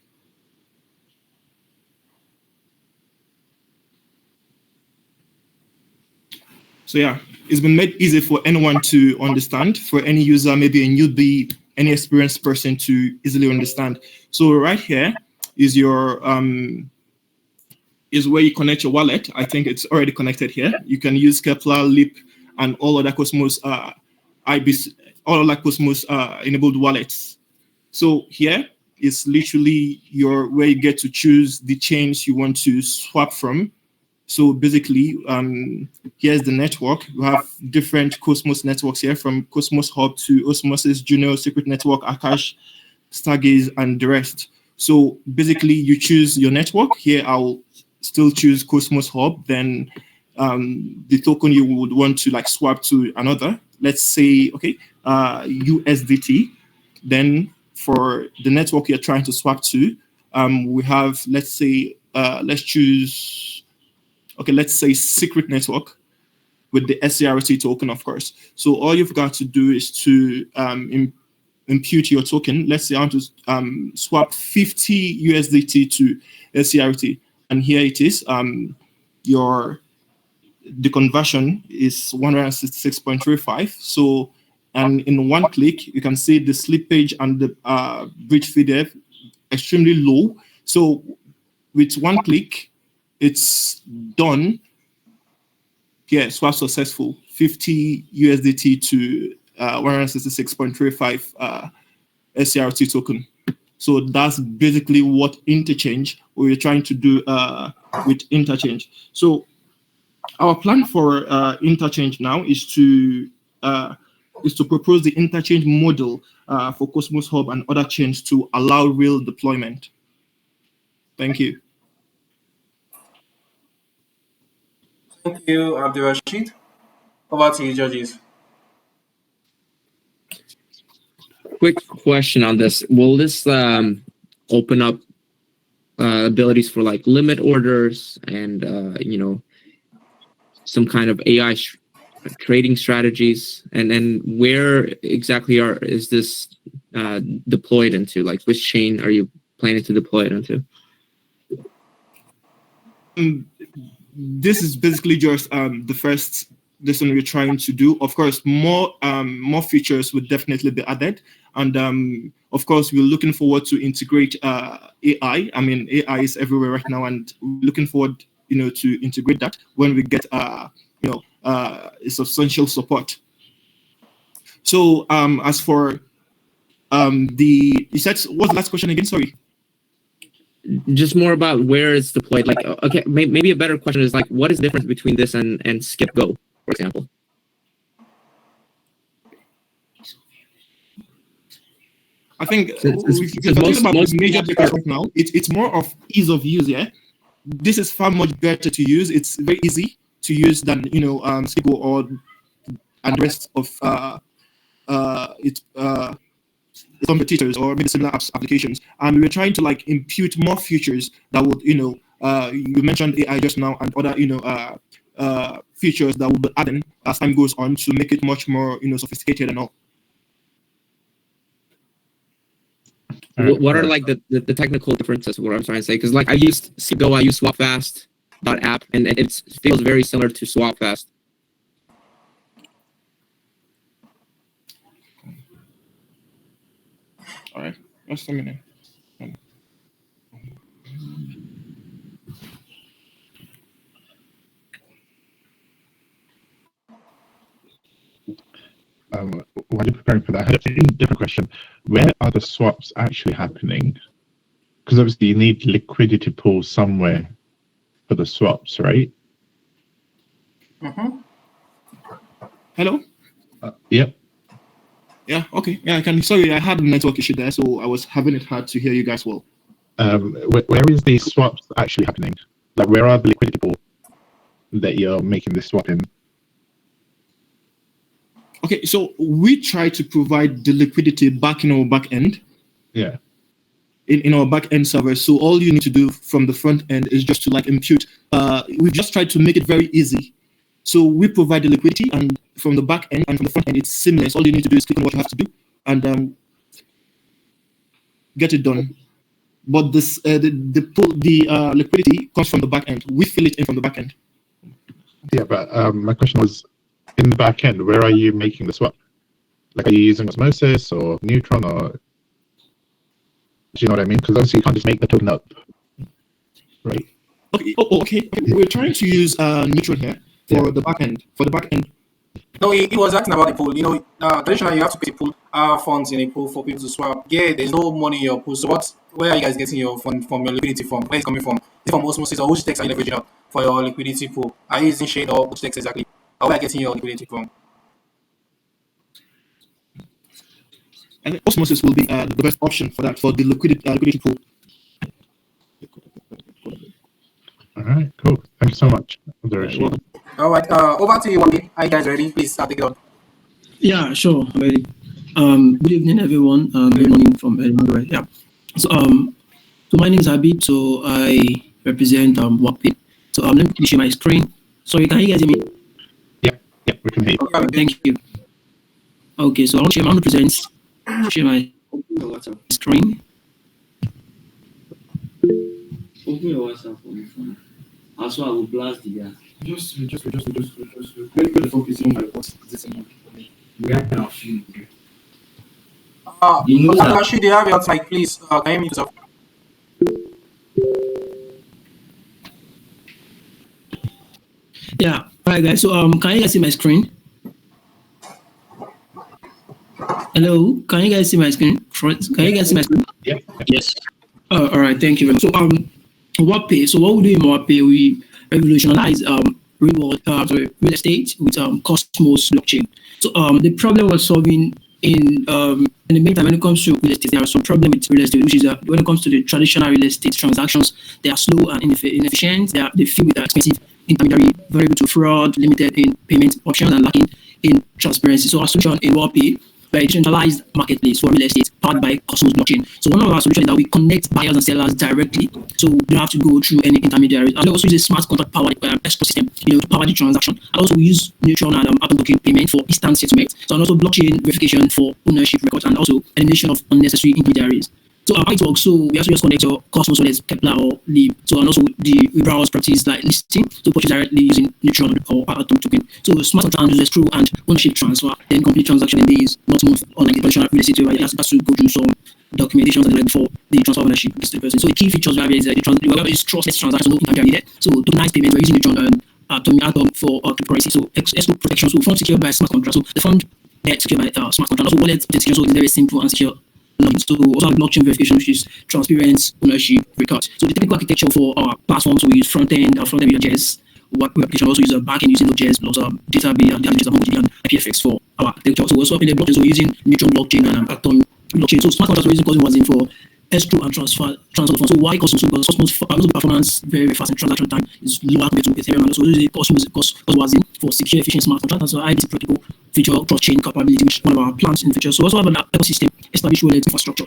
So yeah, it's been made easy for anyone to understand, for any user, maybe a newbie, any experienced person to easily understand. So right here is your is where you connect your wallet. I think it's already connected here. You can use Kepler, Leap, and all other Cosmos IBC, all other Cosmos enabled wallets. So here is literally where you get to choose the chains you want to swap from. So basically, here's the network. You have different Cosmos networks here, from Cosmos Hub to Osmosis, Juno, Secret Network, Akash, Stargaze, and the rest. So basically, you choose your network. Here, I'll still choose Cosmos Hub. Then the token you would want to like swap to another. Let's say, okay, USDT. Then for the network you're trying to swap to, we have, let's say, let's choose. Okay, let's say Secret Network with the SCRT token, of course. So all you've got to do is to impute your token. Let's say I want to swap 50 USDT to SCRT, and here it is. The conversion is 166.35. So, and in one click, you can see the slippage and the bridge fee there extremely low. So with one click, it's done. Yeah, swap successful. 50 USDT to 166.35 SCRT token. So that's basically what Interchange, what we're trying to do with Interchange. So our plan for Interchange now is to propose the Interchange model for Cosmos Hub and other chains to allow real deployment. Thank you. Thank you, Abdul Rashid. Over to you, judges. Quick question on this. Will this open up abilities for like limit orders and, some kind of AI trading strategies? And then where exactly is this deployed into? Like, which chain are you planning to deploy it into? This is basically just the first lesson we're trying to do. Of course, more features will definitely be added, and of course, we're looking forward to integrate AI. I mean, AI is everywhere right now, and we're looking forward, to integrate that when we get substantial support. So as for you said, what's the last question again? Sorry. Just more about where it's deployed. Like, okay, maybe a better question is like, what is the difference between this and Skip Go, for example? I think if you're talking about most major difference right now, it's more of ease of use. Yeah, this is far much better to use. It's very easy to use than Skip Go or and the rest of competitors or maybe similar applications. And we were trying to like impute more features that would, you mentioned AI just now and other, features that will be added as time goes on to make it much more, sophisticated and all. What are like the technical differences? What I'm trying to say, because like I used Go, I use SwapFast.app, and it feels very similar to SwapFast. All right, just a minute. While you're preparing for that, I had a different question. Where are the swaps actually happening? Because obviously you need liquidity pools somewhere for the swaps, right? Hello? Yep. Yeah, okay. Yeah, I can. Sorry, I had a network issue there, so I was having it hard to hear you guys well. Where is the swaps actually happening? Like, where are the liquidity pools that you're making this swap in? Okay, so we try to provide the liquidity back in our back end. Yeah. In our back end server. So all you need to do from the front end is just to like impute. We've just tried to make it very easy. So we provide the liquidity, and from the back end and from the front end, it's seamless. All you need to do is click on what you have to do and get it done. But this the liquidity comes from the back end. We fill it in from the back end. Yeah, but my question was, in the back end, where are you making the swap? Like, are you using Osmosis or Neutron, or do you know what I mean? Because obviously you can't just make the token up, right? Okay. Okay. We're trying to use Neutron here for the back end. For the back end. No, he was asking about the pool. Traditionally you have to create a pool, funds in a pool for people to swap. Yeah, there's no money in your pool. So where are you guys getting your fund from, your liquidity from? Where is it coming from? Is it from Osmosis, or which text are you leveraging out for your liquidity pool? Are you using Shade, or which text exactly? Or where are you getting your liquidity from? And Osmosis will be the best option for that, for the liquidity pool. All right, cool. Thank you so much. All right, over to you, Wally. Are you guys ready? Please take it on. Yeah, sure. I'm ready. Good evening, everyone. Good morning from everywhere. Yeah. So my name is Habib. So I represent WorkPay. So let me share my screen. Sorry, can you guys hear me? Yeah, we can hear you. Thank you. Okay, so I want to share my screen. Open your WhatsApp on your phone. Also, I will blast the guy. Just let me focus on my what's this one. We have now few. Actually, they have your mic, please. Can you mute yourself? Yeah. All right, guys. So can you guys see my screen? Hello. Can you guys see my screen? Can you guys see my screen? Yeah. Yes. All right. Thank you very much. So WorkPay. So what we do in WorkPay, we revolutionize real estate with Cosmos blockchain. So the problem we're solving in the meantime, when it comes to real estate, there are some problems with real estate, which is when it comes to the traditional real estate transactions, they are slow and inefficient. They fill with expensive intermediary, variable to fraud, limited in payment options, and lacking in transparency. So our solution in WorkPay, by a decentralized marketplace for real estate powered by Cosmos blockchain. So one of our solutions is that we connect buyers and sellers directly, so you don't have to go through any intermediaries. And we also use a smart contract powered ecosystem, to power the transaction. And also we use Neutron and Atom token payment for instant settlement. So and also blockchain verification for ownership records, and also elimination of unnecessary intermediaries. So how it works, so we also just connect your Cosmos wallets, Kepler or Lib. So and also we browse properties like listing, so purchase directly using Neutron or Atom token. So smart contract uses through and ownership transfer, then complete transaction in days, not months, unlike the traditional real estate where you have to go through some documentation and like before the transfer of ownership is to the person. So the key features we have is trustless transactions, no intermediary needed. So tokenized payment, we're using Neutron and Atom for cryptocurrency. So export protection, so fund secured by smart contract. So the fund debt secured by smart contract. Also wallet secured, so it's very simple and secure login. So we also have blockchain verification, which is transparent ownership record. So the technical architecture for our platform, so we use front-end JS. What we application also use a backend using Node.js plus database and databases MongoDB and IPFX for our architecture. So we're also in the blockchain, so we're using Neutron blockchain and Atom blockchain. So smart contracts we're using Cosmos in for escrow and transfer of funds. So why Cosmos? Because Cosmos performance very fast and transaction time is lower compared to Ethereum, and also using Cosmos for secure, efficient smart contracts. And so IBC protocol feature cross-chain capability, which is one of our plans in the future. So we also have an ecosystem established wallet infrastructure.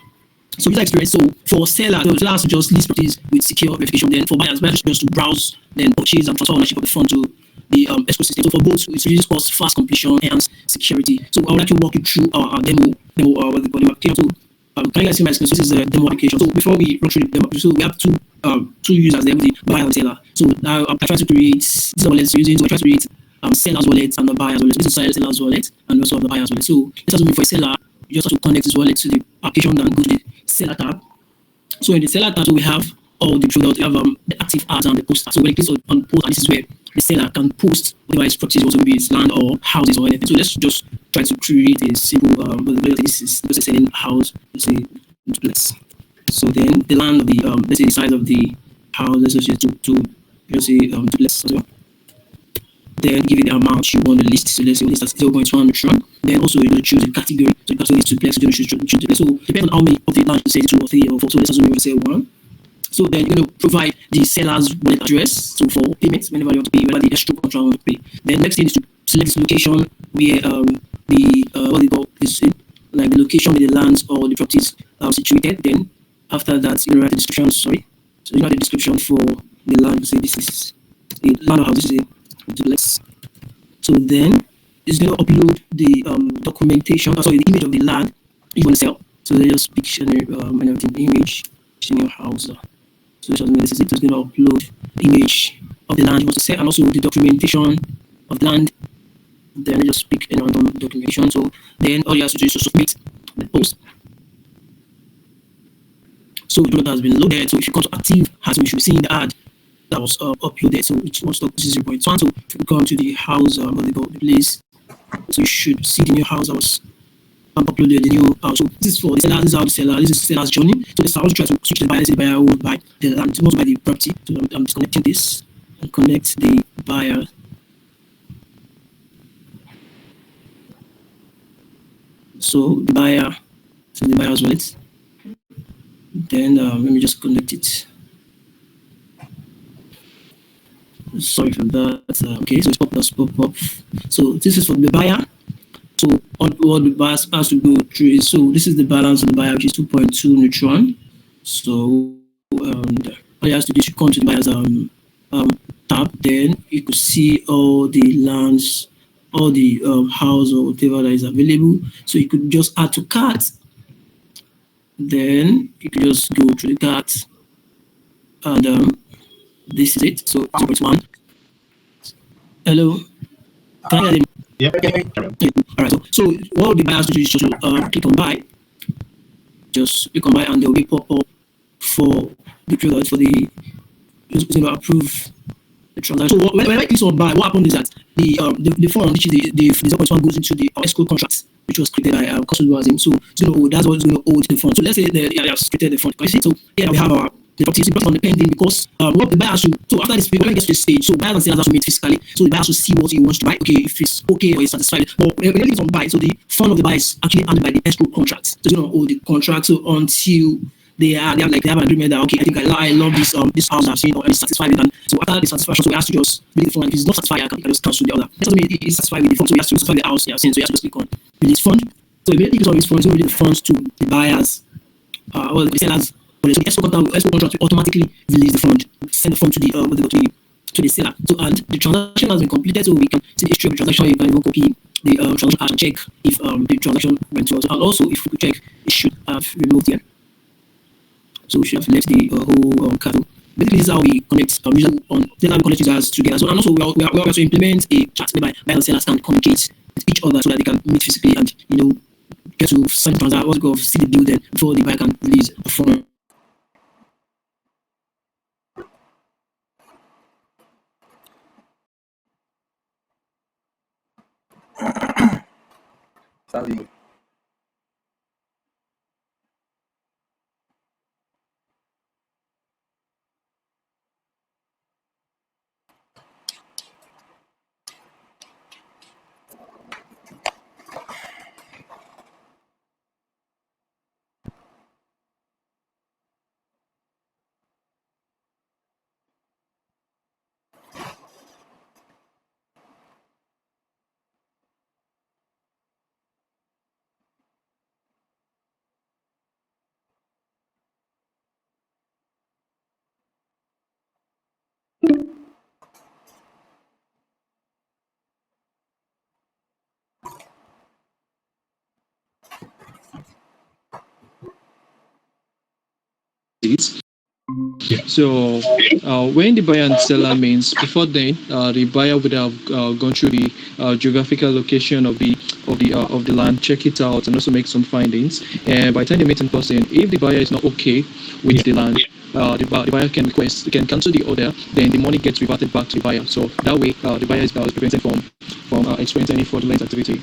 So user experience. So for sellers, just list properties with secure verification. Then for buyers just to browse, then purchase and transfer ownership of the fund to the ecosystem. So for both, it reduces cost, fast completion, and security. So I would like to walk you through our demo what they call the application. So can you guys see my screen? So this is a demo application. So before we run through the demo, so we have two users there, the buyer and seller. So now I try to create this wallet using. So I try to create seller's wallet and the buyer's wallet. So this is seller's wallet and also the buyer's wallet. So let's assume for a seller, you just have to connect this wallet to the application and go to the seller tab. So in the seller tab, so we have all the products. We have the active ads and the poster. So when you click on post, and this is where the seller can post whatever his properties, also maybe it's land or houses or anything. So let's just try to create a simple. This is selling house. Let's say duplex. So then the land of the let's say the size of the house. Let's say to let's say duplex as well. Then give it the amount you want to list. So let's say list at 0.1 trillion. Then also you're going to choose the category. So you can say it's duplex, you're going to choose duplex. So depending on how many of the land you say 2 or 3 or 4. So let's assume you say 1. So then you're going to provide the seller's wallet address. So for payments, whenever you want to pay, whether the escrow contract you want to pay. Then next thing is to select this location where what they call is like the location where the lands or the properties are situated. Then after that, you write the description. Sorry, so you write the description for the land. Say this is the land or house. This is a duplex. So then it's going to upload the documentation. Sorry, the image of the land you want to sell. So they just pick an image in your house. So this is it. It's going to upload the image of the land you want to sell and also the documentation of the land. Then I just pick any random documentation. So then all you have to do is to submit the post. So the product has been loaded. So if you come to active, as we should be seeing the ad that was uploaded. So it's one stock, this is 0.1. So if you come to the house, what they call the place, so you should see the new house that was uploaded, the new house. So this is for the seller, this is how the seller, this is the seller's journey. So the seller try to switch the buyer, the buyer will buy the land, wants to buy the property. So I'm disconnecting this and connect the buyer. So the buyer, so the buyer's wallet. Then let me just connect it. Sorry for that. Okay, so it's pop up. So this is for the buyer. So all the buyer has to go through is, so this is the balance of the buyer, which is 2.2 neutron. So all you have to do is come to the buyer's tab. Then you could see all the lands, all the house or whatever that is available. So you could just add to cart. Then you could just go through the cart, and this is it. So 0.1. Hello. Can you hear me? Yeah. All right. So what the buyers do is just click on buy. Just click on buy, and there will be pop up for the product for the it's going to approve the transaction. So when I click on buy, what happens is that the fund, which is the 0.1, goes into the escrow contract, which was created by Cosmos. So that's what's going to hold the fund. So let's say they have created the fund. Can you see? So here we have our the property is on the pending because what the buyer should, so after this, when it gets to the stage, so buyers and sellers have to meet physically. So the buyer should see what he wants to buy. Okay, if it's okay or he's satisfied. But when it's on buy, so the fund of the buyer is actually handled by the escrow contract. So it's going to hold the contract so until they have an agreement that okay, I think I love this house I've seen, or he's satisfied with it. And so after the satisfaction, so he has to just release the fund. If he's not satisfied, I can just cancel the other. That doesn't mean he's satisfied with the fund, so he has to satisfy the house he has seen. So he has to just click on release fund. So immediately click on release fund, so release the funds to the buyers or the sellers. So the escrow contract will automatically release the fund, send the fund to the seller. So and the transaction has been completed, so we can see the history of the transaction. You can even copy the transaction and check if the transaction went well. And also, if we could check, it should have removed here. So we should have left the whole cattle. Basically, this is how we connect users on. This is how we connect users together. So and also we are also implement a chat whereby buyers and sellers can communicate with each other so that they can meet physically and get to sign transaction. What's going to see the deal then before the buyer can release the fund. Sorry. it. So when the buyer and seller means, before then, the buyer would have gone through the geographical location of the land, check it out, and also make some findings. And by the time they meet in person, if the buyer is not okay with the land, the buyer can cancel the order. Then the money gets reverted back to the buyer. So that way, the buyer is prevented from experiencing any fraudulent activity.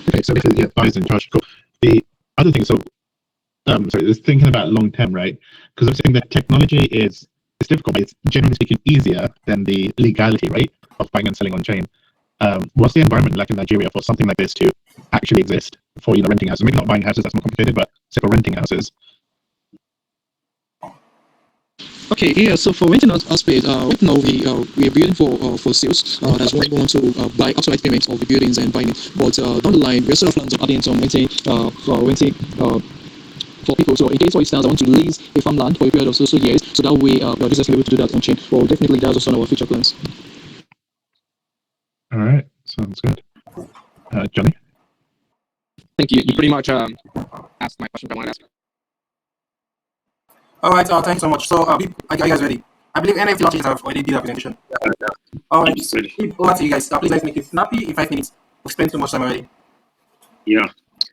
Okay, so basically, yeah, buyer's in charge. Cool. The other thing, so it's thinking about long term, right? Because I'm saying that technology it's difficult, but it's generally speaking easier than the legality, right, of buying and selling on chain. What's the environment like in Nigeria for something like this to actually exist for renting houses? Maybe not buying houses, that's more complicated, but say for renting houses. Okay, yeah. So for renting out space, right now we are building for sales. That's what we want to buy outright payments of the buildings and buying it. But down the line, we also have plans of adding some renting for people. So in case, for instance, I want to lease a farmland for a period of so years, so that way our business can be able to do that on chain. Well, definitely that's also on our future plans. All right, sounds good. Johnny? Thank you. You pretty much asked my question I wanted to ask. All right, thanks so much. So, are you guys ready? I believe NFT launches have already did a presentation. All right, over to you guys. Please let's make it snappy in 5 minutes. We've spent too much time already. Yeah.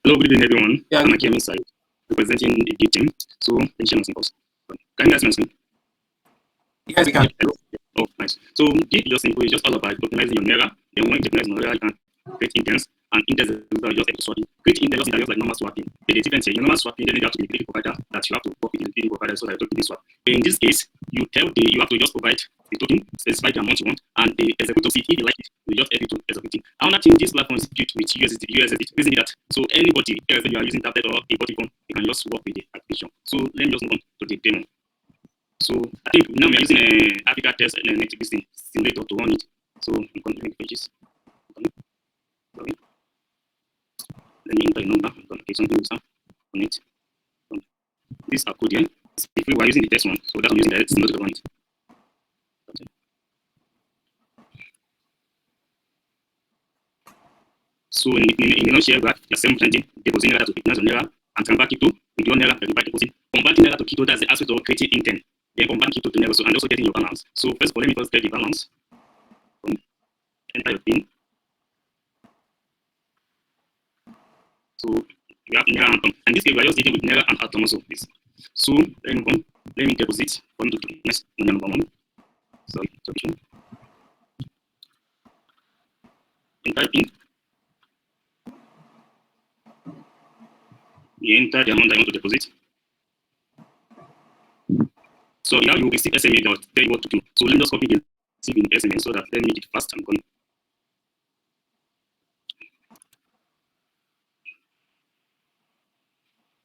Hello, good evening, everyone. Yeah. I'm Akim inside, representing the Git team. So, let's share my symbols. Can you guys see me? Yes, we can. Hello. Oh, nice. So, Git is just simple. It's just all about tokenizing your Naira. Then when you tokenize your Naira, you can create intents. And intents are just able to swap it. Create intents are just like normal swapping. The difference here, normal swapping, then you have to be the provider that you have to work with the liquidity provider so that you token swap. But in this case, you have to just provide the token, specify the amount you want, and the executor seat, if you like it, will just help you to execute it. Another thing, this platform is built with USDT. Isn't that? So anybody, if you are using tablet or a body phone, you can just work with the application. So let me just move on to the demo. So I think now we are using an Africa test and a native simulator to run it. So I'm going to make pages. Let me enter a number. I'm going to get something on it. This is our code here. If we were using the test one, so that's I'm using the simulator to run it. So in the non-share graph, you're selling plenty, depositing Naira to recognize on Naira, and convert it to withdraw Naira, verify deposit. Converting Naira to Kito, that's the aspect of creating intent. Then convert Kito to Naira, and also getting your balance. So first of all, let me first get the balance. Enter your PIN. So you have Naira and Atom. And this case, we are just dealing with Naira and Atom also. This. So let me deposit for me to next number one. Sorry, enter your PIN. You enter the amount I want to deposit. So now you will receive SMS that will tell you what to do. So let me just copy the SMS so that let me make it fast. I'm going.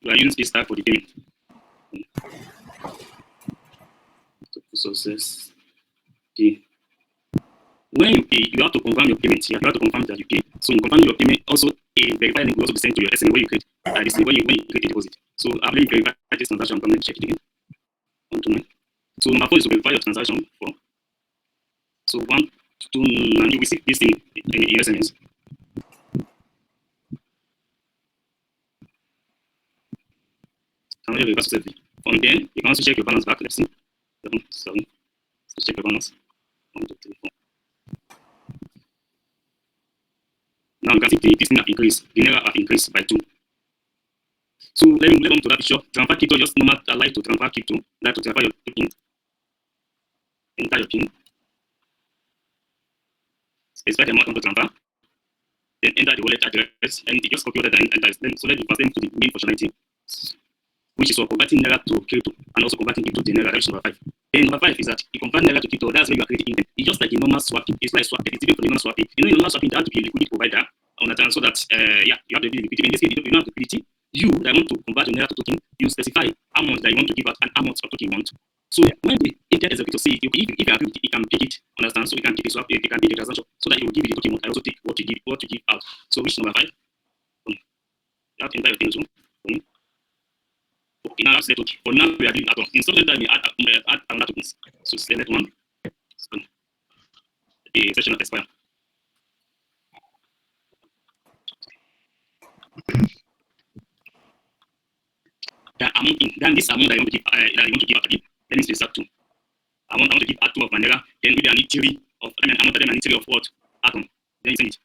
You are using space tag for the payment. Success. Okay. When you pay, you have to confirm your payment. You have to confirm that you pay. So you confirm your payment. Also, a verified link will also be sent to your SMS when you create when you create a deposit. So I've already verified this transaction. I'm going to check it again. So number 4 is to verify your transaction. So 1, 2, and you receive this thing in SMS. And from then, you can also check your balance back. Let's see. 7. So check your balance. 1, 2, 3, 4. Now you can see this thing have increased. The Naira have increased by 2. So let me move on to that picture. Transfer crypto, just normal like to transfer crypto, like to transfer your PIN. Enter your PIN. Specify the amount you want to transfer. Then enter the wallet address and you just copy all that and enter. So let me pass them to the main functionality, which is for converting Naira to crypto and also converting crypto to Naira. That's number 5. Then number 5 is that you convert Naira to crypto. That's where you are creating intent. It's just like a normal swapping. It's like swapping. It's different from the normal swapping. You know, in normal swapping, there have to be a liquidity provider on that, so that you have to be liquidity. In this case, you don't have liquidity. You that want to convert your Naira to token, you specify how much that you want to give out and how much of token you want. So when the agent executor sees it, if you agree with it, he can pick it, understand? So he can pick it, swap it, he can pick the transaction, so that he will give you the token. I also take what you give out. So which number 5? You have to enter your thing too. Okay, now I've said okay. For now we are doing Atom. In some time we add another tokens. So select one. The session of expire. There are amount in. Then this amount that you want to give, then it's result to. I want to give R2 of vanilla. Then maybe I need theory of, I need theory of what? Atom. Then send it.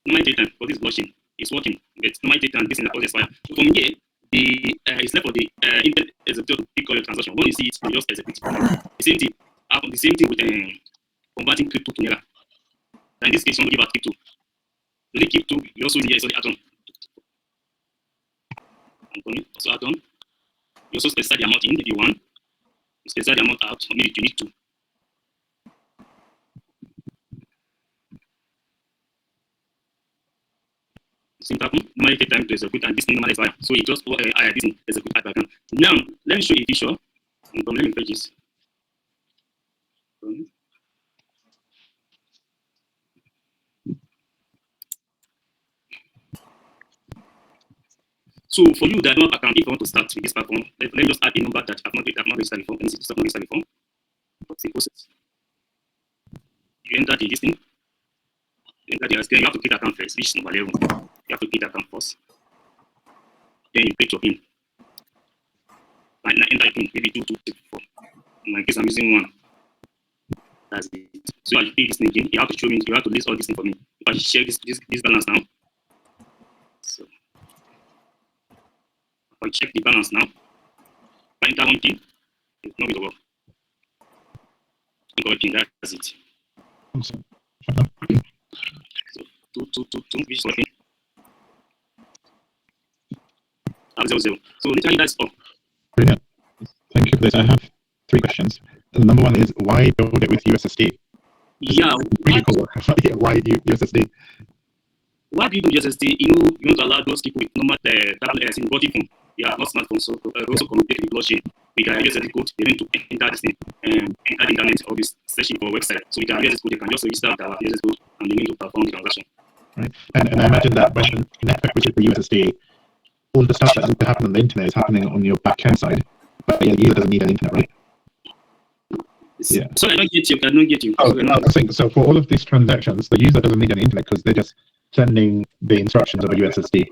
No mind take time for this blockchain. It's working. But no mind take time. This in the process fire. So from here, it's left for the Intel executor to pick all your transaction. When you see it, you just execute it. The same thing. The same thing with converting crypto to Naira. In this case, you want to give out crypto. You need crypto. You also need the Atom. Also Atom. You also specify the amount in if you want. You specify the amount out, or maybe you need to. Same happen. Normally take time to execute, and this thing normally expire. So it just this thing execute at background. Now let me show you a visual. Let me fetch this. So for you that don't have account, if you want to start with this platform, let me just add a number that I've not registered before. Let me see if I've not registered before. What's the process? You enter this thing. You enter the screen. You have to create account first. Which is number 11. You have to create account first. Then you create your PIN. And enter your PIN. Maybe 2, 2, 3, 4. In my case, I'm using 1. That's it. So I create this thing again. You have to show me. You have to list all this thing for me. If I share this balance now. So I check the balance now. If I enter one PIN, it's not going to work. Enter a PIN. That's it. So 2, which is working. 0, 0. So literally that's all. Brilliant. Thank you for this. I have 3 questions. Number 1 is why build it with USSD? Yeah. Really cool. Why USSD? Why do you do USSD? You want to allow those people with normal robotic phone. Yeah, not smartphone. So also communicate with blockchain. We can USSD code. They need to enter this thing enter the internet or this searching for a website. So we can USSD code. They can just register with our USSD code and they need to perform the transaction. Right. And I imagine that when you network with the USSD, all the stuff that needs to happen on the internet is happening on your back-end side. But yeah, the user doesn't need an internet, right? Yeah. Sorry, I don't get you. Oh, I was saying, so for all of these transactions, the user doesn't need an internet because they're just sending the instructions over USSD.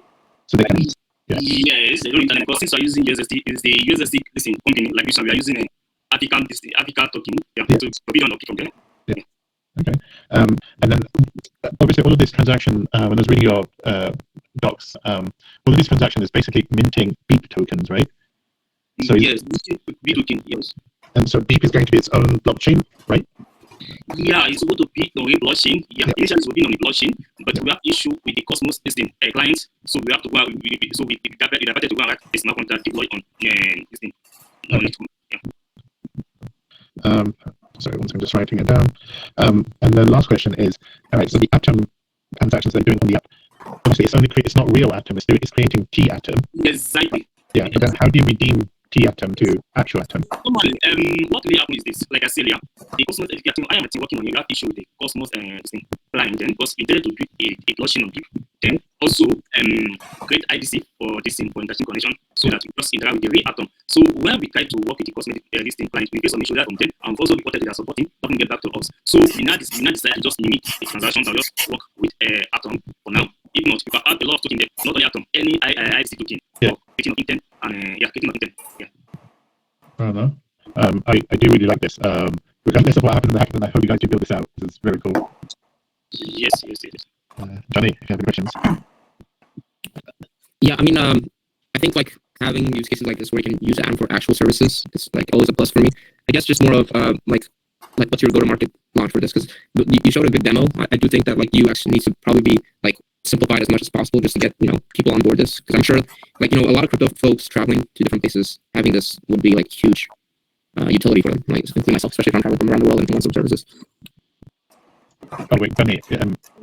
So they can. Yeah. Yes, they don't need internet because since we're using USSD, is the USSD listen company like this one we are using an African token. Yeah. So it's provision of from there. Yeah. Okay. And then obviously all of this transaction, when I was reading your docs, all of these transactions is basically minting Beep tokens, right? So yes, Beep token, yes. And so Beep is going to be its own blockchain, right? Yeah, it's supposed to be on a blockchain. Yeah, initially it's will be on a blockchain, but we have issue with the Cosmos listing client, so we have to go out. We diverted to go and write a smart contract deploy on this thing. Okay. Yeah. Sorry, once I'm just writing it down. And the last question is, all right, so the Atom transactions they're doing on the app, obviously it's not real Atom, it's creating T Atom. Exactly. Yeah, but then how do you redeem T Atom to actual Atom? Normally, what really happens is this, like I said earlier, the Cosmos Atom, I am working on it, we have issue with the Cosmos client, then because we intended to do a blockchain on it, then also create IDC for this thing for international connection so that we just interact with the real Atom. So when we try to work with the Cosmos this thing client, we get some issue that from them and also reported they are supporting, doesn't get back to us. So we now decide to just limit the transactions and just work with Atom for now. If not, we can add a lot of token there, not only Atom, any IDC token for creating of intent and creating of intent. Yeah. I don't know. I do really like this. Regardless of what happens in the hackathon, I hope you guys do build this out. This is very cool. Yes. Johnny, if you have any questions. Yeah, I mean, I think like having use cases like this where you can use Atom for actual services is like always a plus for me. I guess just more of like what's your go-to-market launch for this? Because you showed a good demo. I do think that like UX needs to probably be like simplified as much as possible just to get people on board this. Because I'm sure like a lot of crypto folks traveling to different places having this would be like huge utility for them. Like including myself, especially if I'm traveling from around the world and want some services. Oh wait, Johnny,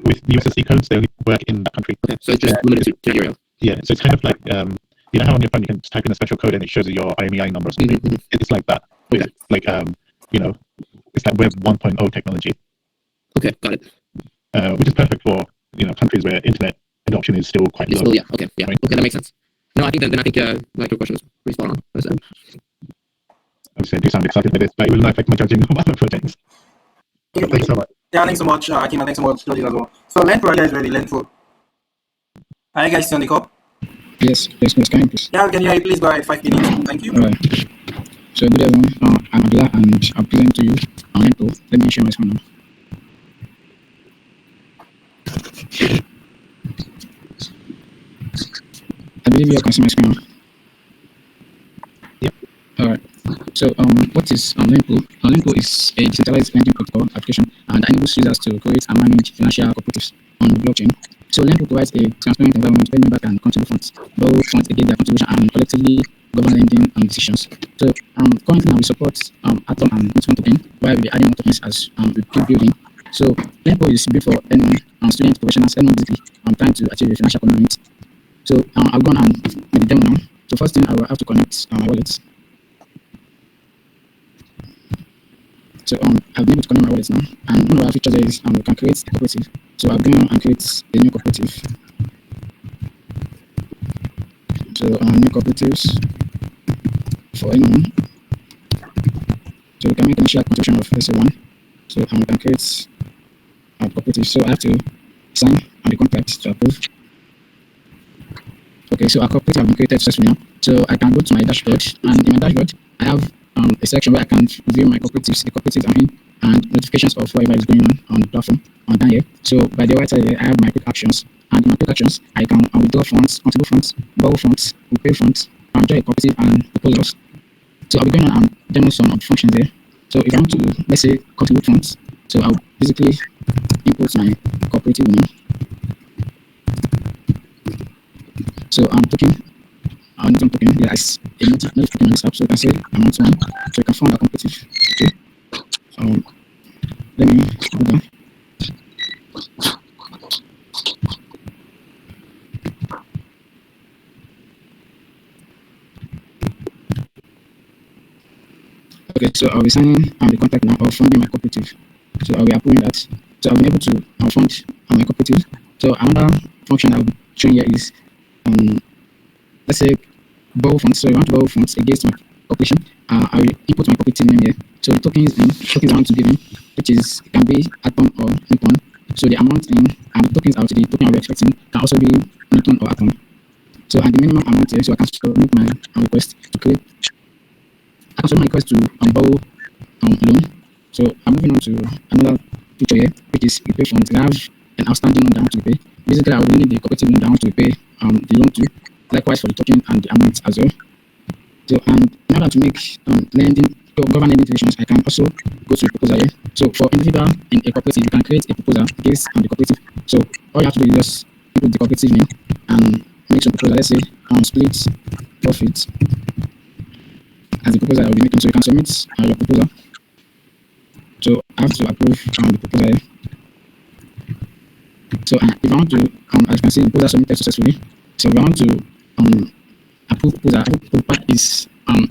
with the USSD codes, they only work in that country. Okay, so it's just limited to Nigeria. Yeah, so it's kind of like you know how on your phone you can just type in a special code and it shows you your IMEI number or something. Mm-hmm. It's like that. Okay. Like it's like Web 1.0 technology. Okay, got it. Which is perfect for countries where internet adoption is still quite low. Yeah. Okay. Yeah. Right? Okay, that makes sense. No, I think like your question is pretty spot on. Obviously, I do sound excited by this, but it will not affect my judging of other projects. Thanks so much. Yeah, thanks so much, Akima. Thanks so much, Georgie, as well. So, Learn4 is ready. Learn4. Are you guys on the call? Yes, can you please? Yeah, can you please go ahead 5 minutes? Thank you. All right. So good everyone. I'm Abdullah and I'm presenting to you on Lempo. Let me share my screen now. I believe you can see my screen now. Yep. All right. So what is Lempo? Lempo is a decentralized lending protocol application and enables users to create and manage financial cooperatives on the blockchain. So Lempo provides a transparent environment where members can contribute funds, borrow funds against their contribution, and collectively govern lending decisions. So currently now we support Atom and Bitcoin token, while we'll be adding more tokens as we keep building. So Lempo is built for anyone, students, professionals, anyone basically trying to achieve a financial commitment. So I'll go on and make the demo now. So first thing I will have to connect my wallet. So I've been able to connect my wallet now, and one of our features is we can create a cooperative. So I'll go and create a new cooperative. So new cooperatives for anyone. So we can make initial contribution of let's say 1. So we can create a cooperative. So I have to sign on the contract to approve. Okay, so our cooperative has been created successfully now. So I can go to my dashboard, and in my dashboard I have a section where I can view my cooperatives, the cooperatives I'm in, and notifications of whatever is going on the platform down here. So by the right side here, I have my quick actions, and in my quick actions I can withdraw funds, contribute funds, borrow funds, repay funds, join a cooperative, and proposals. So I'll be going on and demo some of the functions there. So if I want to, let's say, contribute funds, so I'll basically input my cooperative name. So I'm token. I need token. Yeah, it's a native token on this app. So you can say amount 1. So you can find a cooperative. Okay. Let me go down. Okay, so I'll be signing the contract now of funding my cooperative. So I'll be approving that. So I'll be able to fund my cooperative. So another function I'll be showing here is let's say borrow funds. So I want to borrow funds against my corporation. I will input my cooperative name here. So the tokens I want to give him, which is can be Atom or Newton. So the amount in and the tokens out, the token I'll be expecting can also be Newton or Atom. So and the minimum amount here, so I can submit my request to create. I can submit my request to borrow loan. So I'm moving on to another feature here, which is repay funds. I have an outstanding loan that I want to repay. Basically, I will need the cooperative loan that I want to repay the loan to. Likewise for the token and the amount as well. So and in order to make lending govern lending decisions, I can also go to a proposal here. So for individual in a cooperative, you can create a proposal based on the cooperative. So all you have to do is just input the cooperative name and make some proposal. Let's say split profit as the proposal I will be making. So you can submit your proposal. So I have to approve the proposal here. So if I want to, as you can see, the proposal submitted successfully. So if I want to approve proposal is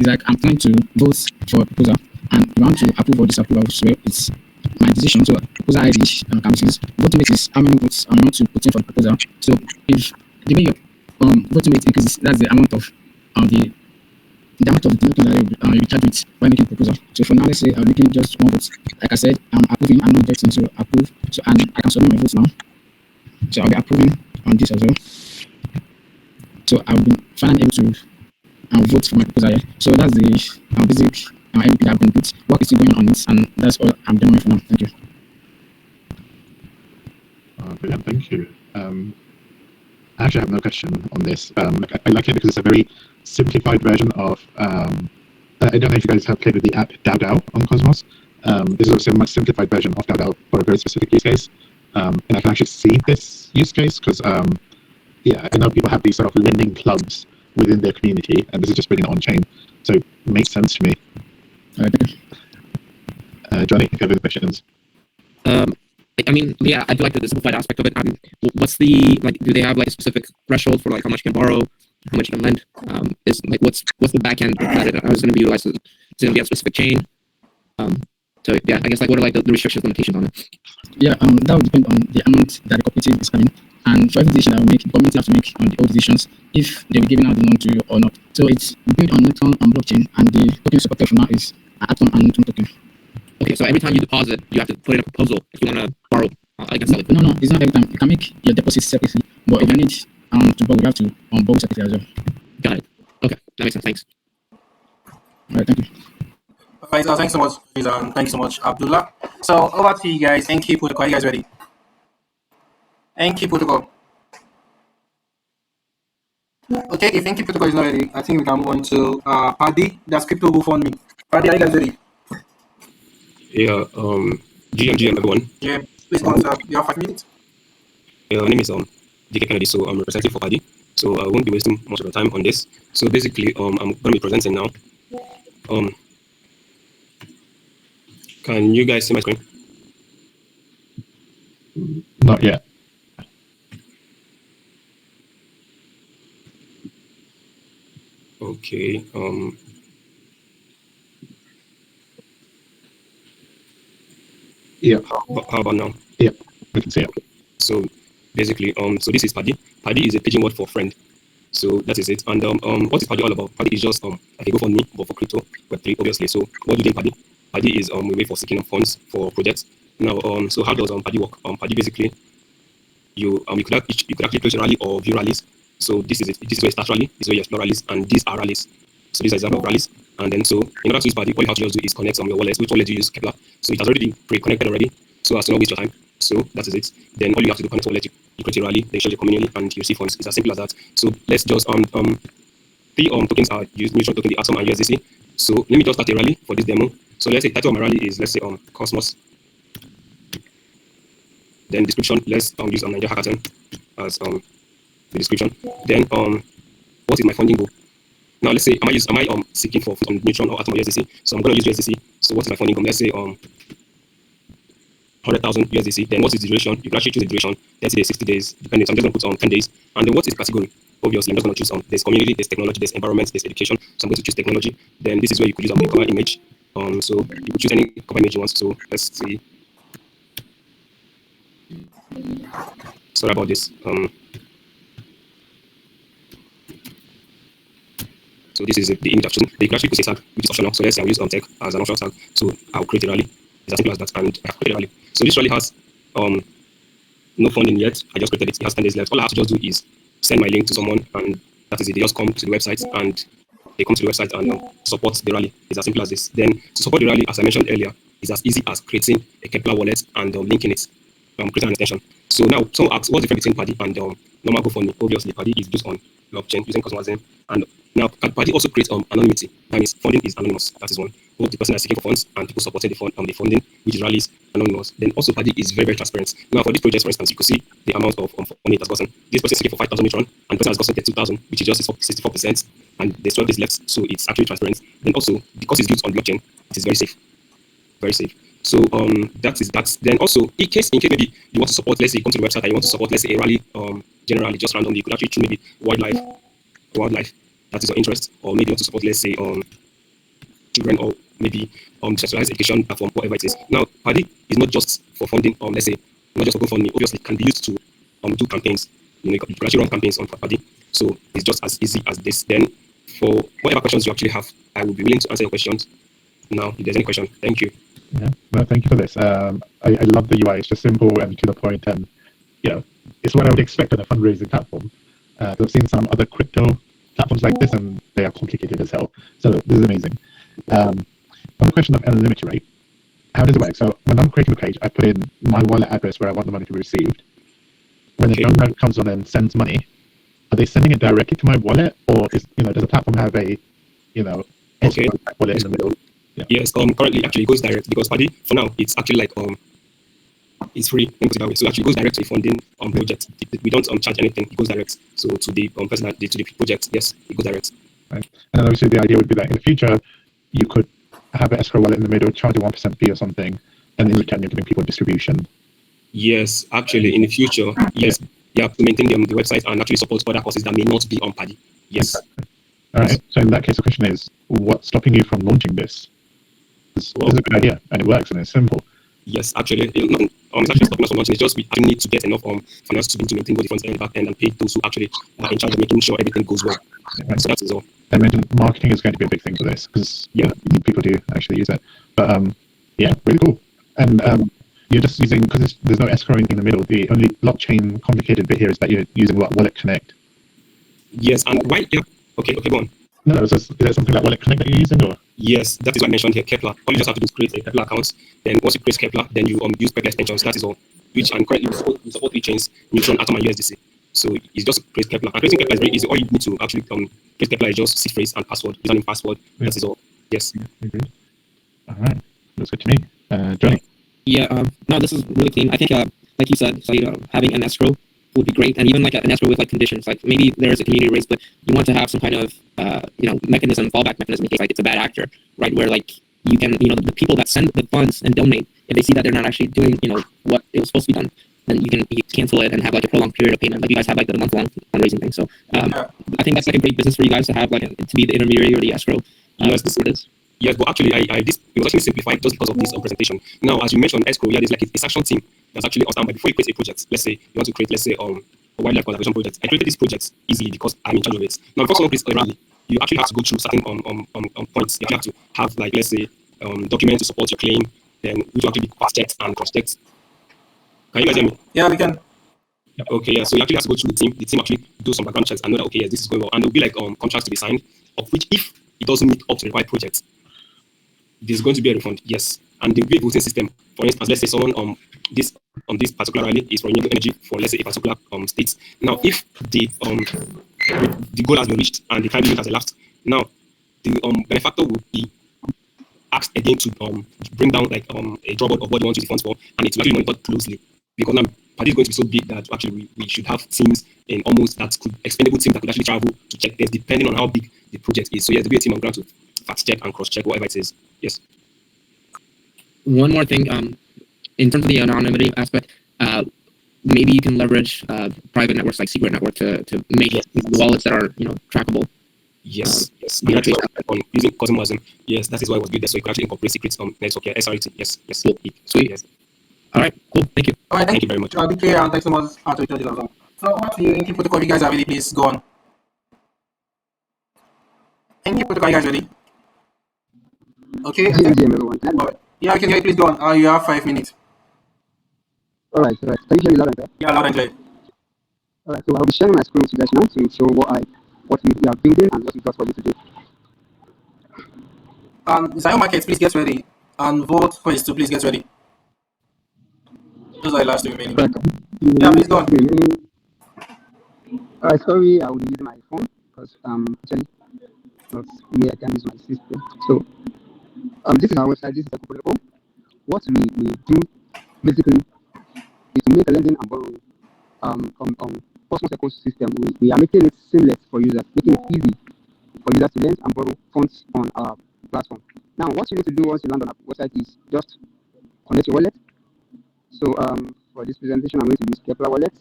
like I'm trying to vote for a proposal, and if I want to approve or disapprove, well, it's my decision. So proposal ID can be used. Voting rate is how many votes I want to put in for the proposal. So if the way your voting rate increases, that's the amount of the amount of the token that you charge with when making proposal. So for now, let's say I'm making just 1 vote. Like I said, I'm approving. I'm not rejecting. So approve. So and I can submit my votes now. So I'll be approving on this as well. So I'll be finally able to vote for my proposal here. So that's the basic MVP that I've been put. Work is still going on it, and that's all I'm doing for now. Thank you. Brilliant, thank you. I actually have no question on this. I like it because it's a very simplified version of. I don't know if you guys have played with the app DAO on Cosmos. This is also a much simplified version of DAO for a very specific use case. And I can actually see this use case because yeah, I know people have these sort of lending clubs within their community, and this is just bringing it on chain. So it makes sense to me. Johnny, if you have any questions. I mean, yeah, I do like the simplified aspect of it. What's the do they have like a specific threshold for like how much you can borrow, how much you can lend? Is like what's the back end that it is going to be utilized? Is it going to be a specific chain? So yeah, I guess like what are like the restrictions, limitations on it? Yeah, that would depend on the amount that the cooperative is having. And for every decision I will make, the community have to make on the old decisions if they'll be giving out the loan to you or not. So it's built on Neutron and blockchain, and the token supported for now is Atom and Neutron token. Okay, so every time you deposit, you have to put in a proposal if you want to borrow against it. No, it's not every time. You can make your deposit separately, but if you need to bulk, we have to bulk certificate as well. Got it. Okay, that makes sense. Thanks. All right, thank you. Faisal, thanks so much, Faisal, and thanks so much, Abdullah. So over to you guys. Enki Protocol, are you guys ready? Enki Protocol. Okay, if Enki Protocol is not ready, I think we can move on to Paddy. That's Crypto GoFundMe. Paddy, are you guys ready? Yeah, GM everyone. Yeah, please go on, sir. You have 5 minutes. My name is DK Kennedy, so I'm representing for Paddy. So I won't be wasting much of the time on this. So basically, I'm going to be presenting now. Can you guys see my screen? Not yet. Okay. Yeah. How about now? Yeah, we can see it. So basically, so this is Paddy. Paddy is a pidgin word for friend. So that is it. And what is Paddy all about? Paddy is just like a GoFundMe, but for crypto, Web3, obviously. So what do you think, Paddy? Paddy is a way for seeking funds for projects. Now, so how does Paddy work? Paddy basically, you could actually create a rally or view rallies. So this is it. This is where you start rally. This is where you explore rallies, and these are rallies. So these are examples of rallies. And then so in order to use Paddy, all you have to just do is connect your wallet. Which wallet do you use? Kepler. So it has already been pre-connected already. So as to not waste your time. So that is it. Then all you have to do connect wallet, you create a rally, then share the community, and you receive funds. It's as simple as that. So let's just three tokens are used, neutral token, the Atom and USDC. So let me just start a rally for this demo. So let's say title of my rally is, let's say Cosmos. Then description, let's use Naija HackAtom as the description. Then what is my funding goal? Now let's say am I seeking for neutron or Atom or USDC? So I'm gonna use USDC. So what is my funding goal? Let's say 100,000 USDC. Then what is the duration? You can actually choose the duration, 30 days, 60 days, depending. So I'm just going to put on 10 days. And then what is category? Obviously, I'm just going to choose there's community, there's technology, there's environment, there's education. So I'm going to choose technology. Then this is where you could use a cover image. So you could choose any cover image you want. So let's see. Sorry about this. So this is the image I've chosen. You can actually put a tag, which is optional. So let's say I'll use tech as an optional tag. So I'll create a rally. It's as simple as that, and I have created a rally. So this rally has no funding yet. I just created it. It has 10 days left. All I have to just do is send my link to someone, and that is it. They just come to the website, and they come to the website and support the rally. It's as simple as this. Then to support the rally, as I mentioned earlier, is as easy as creating a Kepler wallet and linking it, creating an extension. So now someone asks, what's the difference between Paddy and normal GoFundMe? Obviously, Paddy is based on blockchain using cosmosism, and now Paddy also creates anonymity. That means funding is anonymous. That is one. Both the person is seeking for funds and people supporting the funding, which is rallies, anonymous. Then also Paddy is very, very transparent. Now for this project, for instance, you could see the amount of money it has gotten. This person is seeking for 5,000 neutron, and the person has gotten 32,000, which is just 64%, and there's 12 days left, so it's actually transparent. Then also because it's used on blockchain, it is very safe, very safe. So that's then also in case maybe you want to support, let's say you come to the website and you want to support, let's say a rally, generally just randomly, you could actually choose maybe wildlife. That is your interest, or maybe you want to support, let's say, children, or maybe decentralized education platform, whatever it is. Now, Paddy is not just for funding, let's say, not just for GoFundMe. Obviously, it can be used to do campaigns. You can actually run campaigns on Paddy. So it's just as easy as this. Then, for whatever questions you actually have, I will be willing to answer your questions now. If there's any question, thank you. Yeah, no, thank you for this. I love the UI. It's just simple and to the point, and it's what I would expect on a fundraising platform. I've seen some other crypto platforms like this, and they are complicated as hell. So this is amazing. On the question of anonymity, right? How does it work? So when I'm creating a page, I put in my wallet address where I want the money to be received. When the donor comes on and sends money, are they sending it directly to my wallet, or does the platform have a wallet in the middle? Yeah. Yes, currently actually it goes direct, because Paddy for now it's actually like it's free. Let me put it that way. So actually it goes direct to the funding project. We don't charge anything. It goes direct. So to the person to the project, yes, it goes direct. Right. And obviously the idea would be that in the future you could have an escrow wallet in the middle, charge a 1% fee or something, and in return you're giving people distribution. Yes, actually in the future, yes, you have to maintain the website and actually support other courses that may not be on Paddy. Yes. Exactly. All right. So in that case, the question is, what's stopping you from launching this? This is a good idea, and it works, and it's simple. Yes, actually, it's actually stopping us from launching. It's just we actually need to get enough finance to be able to maintain both the front end and back end, and pay those who actually are in charge of making sure everything goes well. Right. So that is all. I mentioned marketing is going to be a big thing for this, because you need people to actually use it. But really cool. And you're just using, because there's no escrowing in the middle. The only blockchain complicated bit here is that you're using Wallet Connect Yes, and why? Yeah. Okay, go on. No, is there something like Wallet Connect that you're using, or? Yes, that is what I mentioned here, Kepler. All you just have to do is create a Kepler account. Then once you create Kepler, then you use Kepler extensions. That is all. Which and currently we support 3 chains, Neutron, Atom, and USDC. So it's just create Kepler. And creating Kepler is very easy. All you need to actually create Kepler is just seed phrase and password, username, password. Yeah. That is all. Yes. Agreed. All right, looks good to me. Johnny. Yeah, no, this is really clean. I think, like you said, so having an escrow would be great, and even like an escrow with like conditions. Like maybe there is a community raise, but you want to have some kind of mechanism, fallback mechanism in case like it's a bad actor, right? Where like you can, the people that send the funds and donate, if they see that they're not actually doing, what it was supposed to be done, then you can cancel it and have like a prolonged period of payment. Like you guys have like the month-long fundraising thing. So I think that's like a great business for you guys to have, like to be the intermediary or the escrow. Yes, yes, but actually, this it was actually simplified just because of this presentation. Now, as you mentioned, escrow, there's like a section team that's actually on standby before you create a project. Let's say you want to create, a wildlife conservation project. I created this project easily because I'm in charge of it. Now, before someone creates a rally, you actually have to go through certain points. You actually have to have like, let's say, documents to support your claim. Then you actually be fast-checked and cross-checked. Can you guys hear me? Yeah, we can. Okay, yeah. So you actually have to go through the team. The team actually do some background checks and know that okay, yes, this is going well. And there'll be like contracts to be signed, of which if it doesn't meet up to the right project, there's going to be a refund. Yes, and there'll be a voting system. For instance, let's say someone this particular rally is for renewable energy for let's say a particular state. Now, if the goal has been reached and the time limit has elapsed, now the benefactor will be asked again to bring down like a drawback of what they want to use the funds for, and it will actually monitored closely because now party is going to be so big that actually we should have teams in almost that could expendable teams that could actually travel to check this depending on how big the project is. So yeah, there'll be a team on ground to fact check and cross check whatever it is. Yes. One more thing, in terms of the anonymity aspect, maybe you can leverage private networks like Secret Network to make wallets that are trackable. Yes, yes. And actually, using cosmosm, yes, that is why it was built there. So you can actually incorporate secrets network here, SRT. Yes, yes. Cool. Sweet. Yes. All right, cool. Thank you. All right, thank you very much. I'll be clear and thanks so much to judges as well. So, what do you Inky protocol? You guys are ready? Please go on. Inky protocol, you guys ready? Okay. Yeah, I can hear you. Please go on. You have 5 minutes. All right. Can you hear me loud and clear? Yeah, loud and clear. All right. So I'll be sharing my screen with you guys now to show what we are building and what we got for you to do. Zion Markets, please get ready. And Vote Quest, to please get ready. Those are the last 2 remaining. Right. Yeah, please go on. All right. Sorry, I will use my phone because actually not where I can use my system. So this is our website. This is the protocol. What we do basically is to make a lending and borrowing on Cosmos ecosystem. We are making it seamless for users, making it easy for users to lend and borrow funds on our platform. Now, what you need to do once you land on our website is just connect your wallet. So for this presentation, I'm going to use Kepler wallet.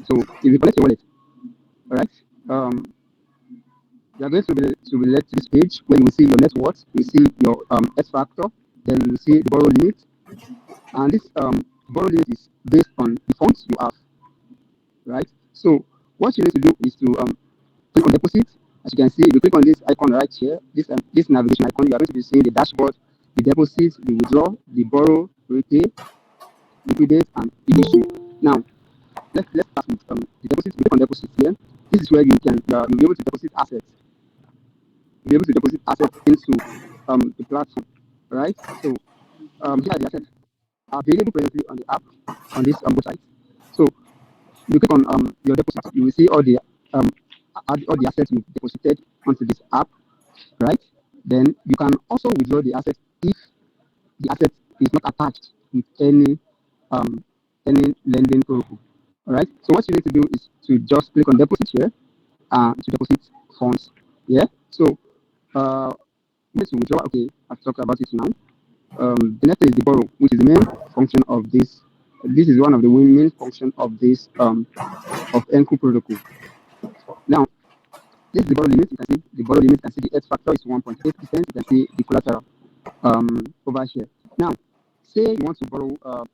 So if you connect your wallet, all right, you are going to be led to this page where you will see your net worth, you see your S factor, then you see the borrow limit, and this borrow limit is based on the funds you have, right? So what you need to do is to click on deposit. As you can see, if you click on this icon right here, this navigation icon, you are going to be seeing the dashboard, the deposit, the withdraw, the borrow, repay, liquidate, and issue. Now, let's start with the deposit. Click on deposit here. This is where you can you'll be able to deposit assets. You'll be able to deposit assets into the platform, right? So here are the assets available presently on the app on this website. So you click on your deposit, you will see all the assets you deposited onto this app, right? Then you can also withdraw the assets if the asset is not attached with any lending protocol. All right. So what you need to do is to just click on deposit here to deposit funds. Yeah. So let's withdraw. Okay, I've talked about it now. The next is the borrow, which is the main function of this. This is one of the main function of this of Enku protocol. Now, this is the borrow limit. You can see the borrow limit. You can see the X factor is 1.8%. You can see the collateral over here. Now, say you want to borrow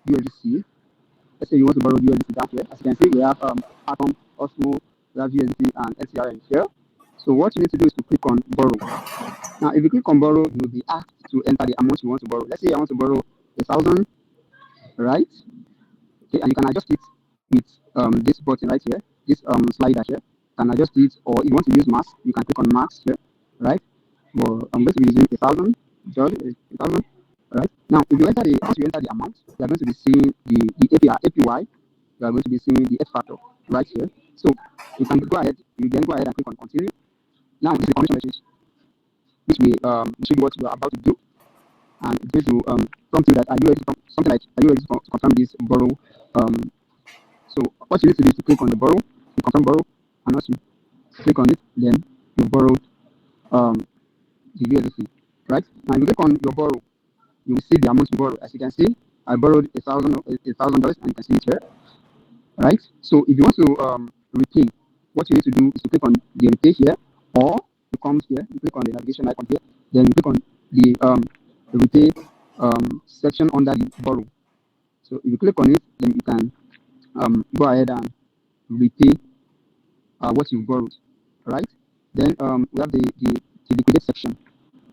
USDC. Let's say you want to borrow USDC down here. As you can see, we have Atom, Osmo, we have USDC and LCRN here. So what you need to do is to click on borrow. Now, if you click on borrow, you will be asked to enter the amount you want to borrow. Let's say I want to borrow 1,000, right? Okay, and you can adjust it with this button right here. slider here. Can adjust it, or if you want to use max, you can click on max here, right? Well, I'm going to be using 1,000, George, 1,000, right? Now, if you enter once you enter the amount, you are going to be seeing the APY, you are going to be seeing the X factor right here. So you can go ahead, you then go ahead and click on continue. Now, this is a confirmation message, which will show you what you are about to do, and it's going to prompt you that are you ready to, something like, are you ready to confirm this borrow? So what you need to do is to click on the borrow, you confirm borrow, and once you click on it, then you borrowed the USDC, right? Now you click on your borrow, you will see the amount you borrow. As you can see, I borrowed $1,000, and you can see it here, right? So if you want to repay, what you need to do is to click on the repay here, or you come here, you click on the navigation icon here, then you click on the repay section under the borrow. So if you click on it, then you can go ahead and repay what you borrowed, right? Then we have the liquidate section,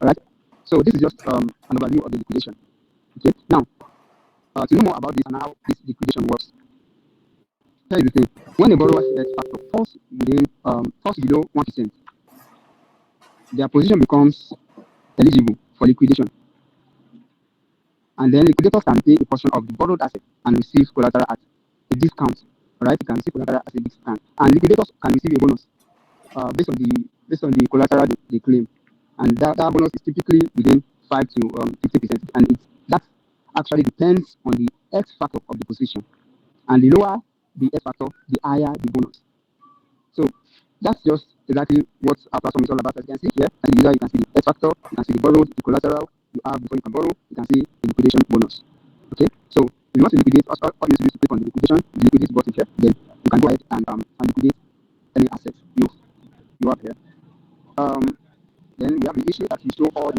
right? So this is just an overview of the liquidation. Okay, now to know more about this and how this liquidation works, here is the thing: when a borrower's X factor falls below 1%, their position becomes eligible for liquidation, and then liquidators can pay a portion of the borrowed asset and receive collateral at a discount. Right? You can receive collateral at a discount, and liquidators can receive a bonus based on the collateral they claim, and that bonus is typically within 5 to 50%, and that actually depends on the X factor of the position, and the lower the X factor, the higher the bonus. So that's just exactly what our platform is all about. As you can see here, as a user, you can see the X factor, you can see the borrowed, the collateral you have before you can borrow, you can see the liquidation bonus. Okay, so if you want to liquidate, all you need to do is to click on the liquidate button here, then you can go ahead and liquidate any asset you have here. Then we have the history that will show all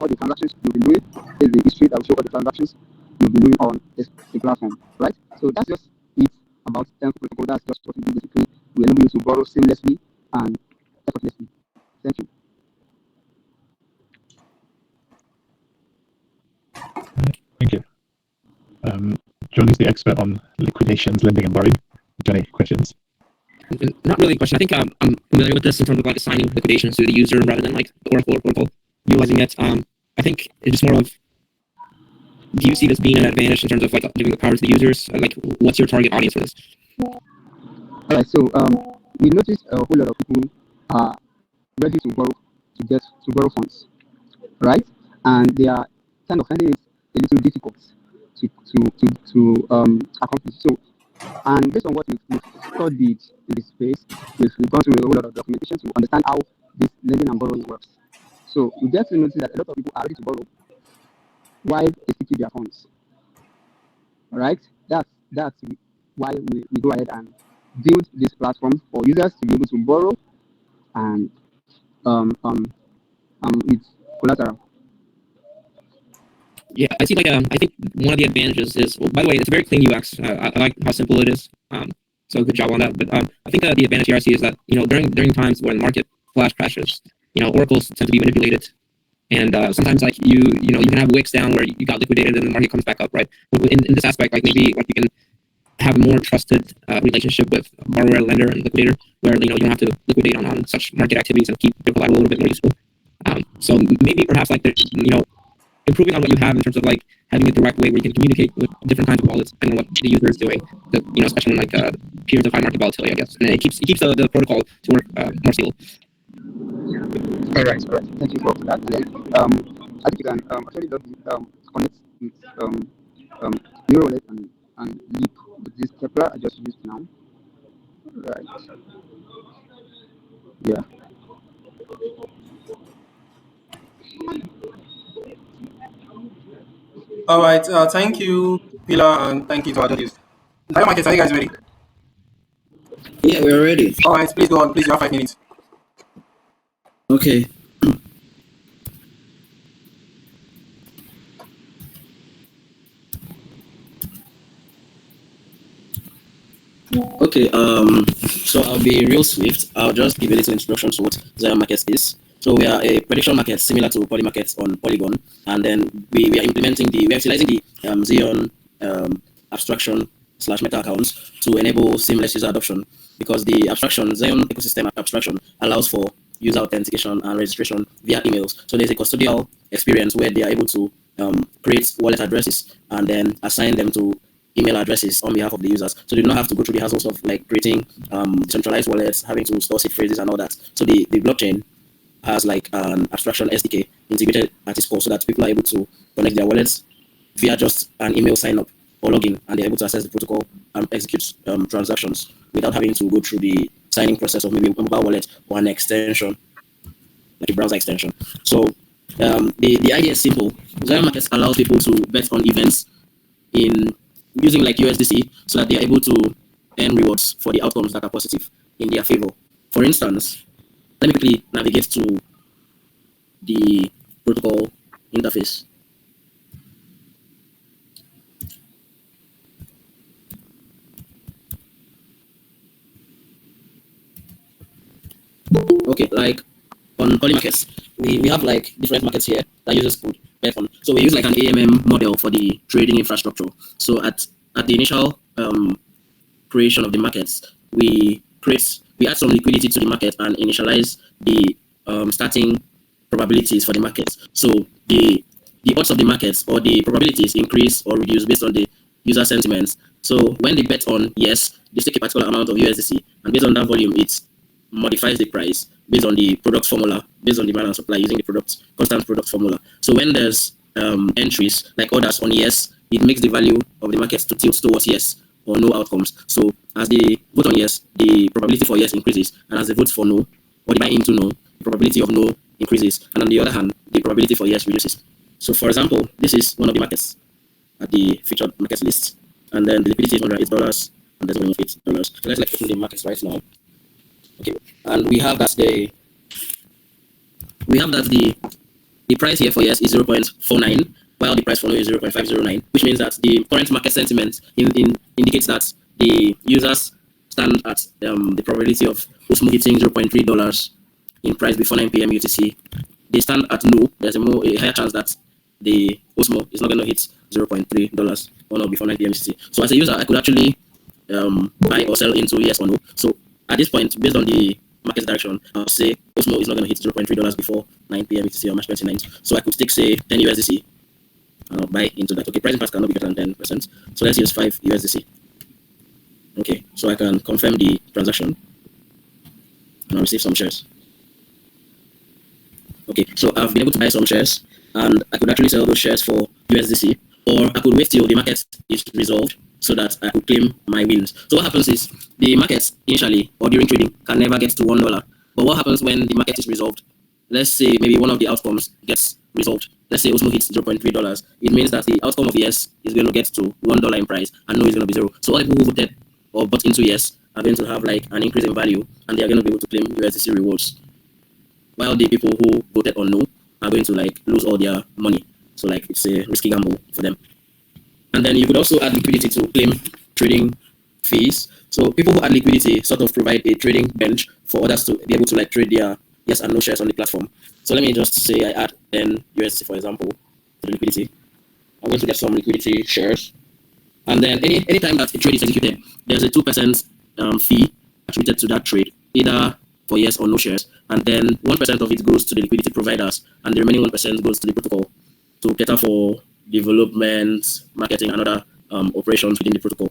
the transactions you've been doing. There's the history that will show all the transactions you've been doing on the platform, right? So that's just it about Tenfold Protocol. That's just what we do basically. We enable you to borrow seamlessly and effortlessly. Thank you. Thank you. John is the expert on liquidations, lending, and borrowing. Do you have any questions? Not really a question. I think I'm familiar with this in terms of like assigning liquidations to the user rather than like the Oracle or protocol utilizing it. I think it's just more of, do you see this being an advantage in terms of like giving the power to the users? Like, what's your target audience for this? All right. So we noticed a whole lot of people are ready to borrow funds, right? And they are kind of finding it a little difficult to accomplish. So, and based on what we've studied in this space, we've gone through a whole lot of documentation to understand how this lending and borrowing works. So we get to notice that a lot of people are ready to borrow while they still keep their funds. All right, that's why we go ahead and build this platform for users to be able to borrow and with collateral. Yeah, I see. Like, I think one of the advantages is, well, by the way, it's a very clean UX. I like how simple it is. So good job on that. But I think the advantage here I see is that during times when the market flash crashes, oracles tend to be manipulated, and sometimes like you can have wicks down where you got liquidated and the market comes back up, right? In this aspect, like maybe like you can have a more trusted relationship with borrower, lender, and liquidator, where you don't have to liquidate on such market activities and keep your collateral a little bit more useful. So maybe perhaps like improving on what you have in terms of like having a direct way where you can communicate with different kinds of wallets and what the user is doing, especially in like periods of high market volatility, I guess. And it keeps the protocol to work more stable. All right. Thank you for that. And then I think you can actually connect with Euro wallet and Leap with this Kepler I just used now. Right. Yeah. All right. Thank you, Pilar, and thank you to our judges. Naija Markets, are you guys ready? Yeah, we're ready. All right. Please go on. Please, you have 5 minutes. Okay. Okay, so I'll be real swift. I'll just give a little introduction to what Naija Markets is. So we are a prediction market similar to Poly Markets on Polygon, and then we are implementing we are utilizing the Xeon abstraction Meta accounts to enable seamless user adoption, because the abstraction, Zion ecosystem abstraction, allows for user authentication and registration via emails. So there's a custodial experience where they are able to create wallet addresses and then assign them to email addresses on behalf of the users. So they do not have to go through the hassles of like creating decentralized wallets, having to store seed phrases and all that. So the blockchain has like an abstraction SDK integrated at its core, so that people are able to connect their wallets via just an email sign up or login, and they're able to access the protocol and execute transactions without having to go through the signing process of maybe a mobile wallet or an extension, like a browser extension. So the idea is simple. Zion Markets allows people to bet on events in using like USDC, so that they are able to earn rewards for the outcomes that are positive in their favor. For instance, let me quickly navigate to the protocol interface. Okay, like on Poly Markets, we have like different markets here that users could bet on. So we use like an AMM model for the trading infrastructure. So at the initial creation of the markets, we add some liquidity to the market and initialize the starting probabilities for the markets. So the odds of the markets or the probabilities increase or reduce based on the user sentiments. So when they bet on yes, they take a particular amount of USDC, and based on that volume, it modifies the price based on the product formula, based on demand and supply, using the constant product formula. So when there's entries like orders on yes, it makes the value of the markets to tilt towards yes or no outcomes. So as they vote on yes, the probability for yes increases, and as they vote for no or they buy into no, the probability of no increases, and on the other hand, the probability for yes reduces. So for example, this is one of the markets at the featured markets list, and then the liquidity is $108 and there's only $8. So let's like open the markets right now. Okay, and we have that the price here for yes is 0.49, while the price for no is 0.509, which means that the current market sentiment indicates that the users stand at the probability of Osmo hitting $0.3 in price before 9 p.m. UTC. They stand at no. There's a higher chance that the Osmo is not going to hit $0.3 or not before 9 p.m. UTC. So as a user, I could actually buy or sell into yes or no. So at this point, based on the market direction, I'll say Osmo is not going to hit $0.3 before 9 p.m. UTC on March 29th. So I could take, say, 10 USDC and I'll buy into that. Okay, price impact cannot be greater than 10%. So let's use 5 USDC. Okay, so I can confirm the transaction and I'll receive some shares. Okay, so I've been able to buy some shares, and I could actually sell those shares for USDC, or I could wait till the market is resolved so that I could claim my wins. So what happens is the market initially or during trading can never get to $1. But what happens when the market is resolved? Let's say maybe one of the outcomes gets resolved. Let's say Osmo hits $0.3. It means that the outcome of yes is going to get to $1 in price, and no is going to be 0. So all people who voted or bought into yes are going to have like an increase in value, and they are going to be able to claim USDC rewards, while the people who voted on no are going to like lose all their money. So like it's a risky gamble for them. And then you could also add liquidity to claim trading fees. So people who add liquidity sort of provide a trading bench for others to be able to like trade their yes and no shares on the platform. So let me just say I add 10 USDC, for example, to the liquidity. I'm going to get some liquidity shares. And then anytime that a trade is executed, there's a 2% fee attributed to that trade, either for yes or no shares, and then 1% of it goes to the liquidity providers, and the remaining 1% goes to the protocol to cater for development, marketing, and other operations within the protocol.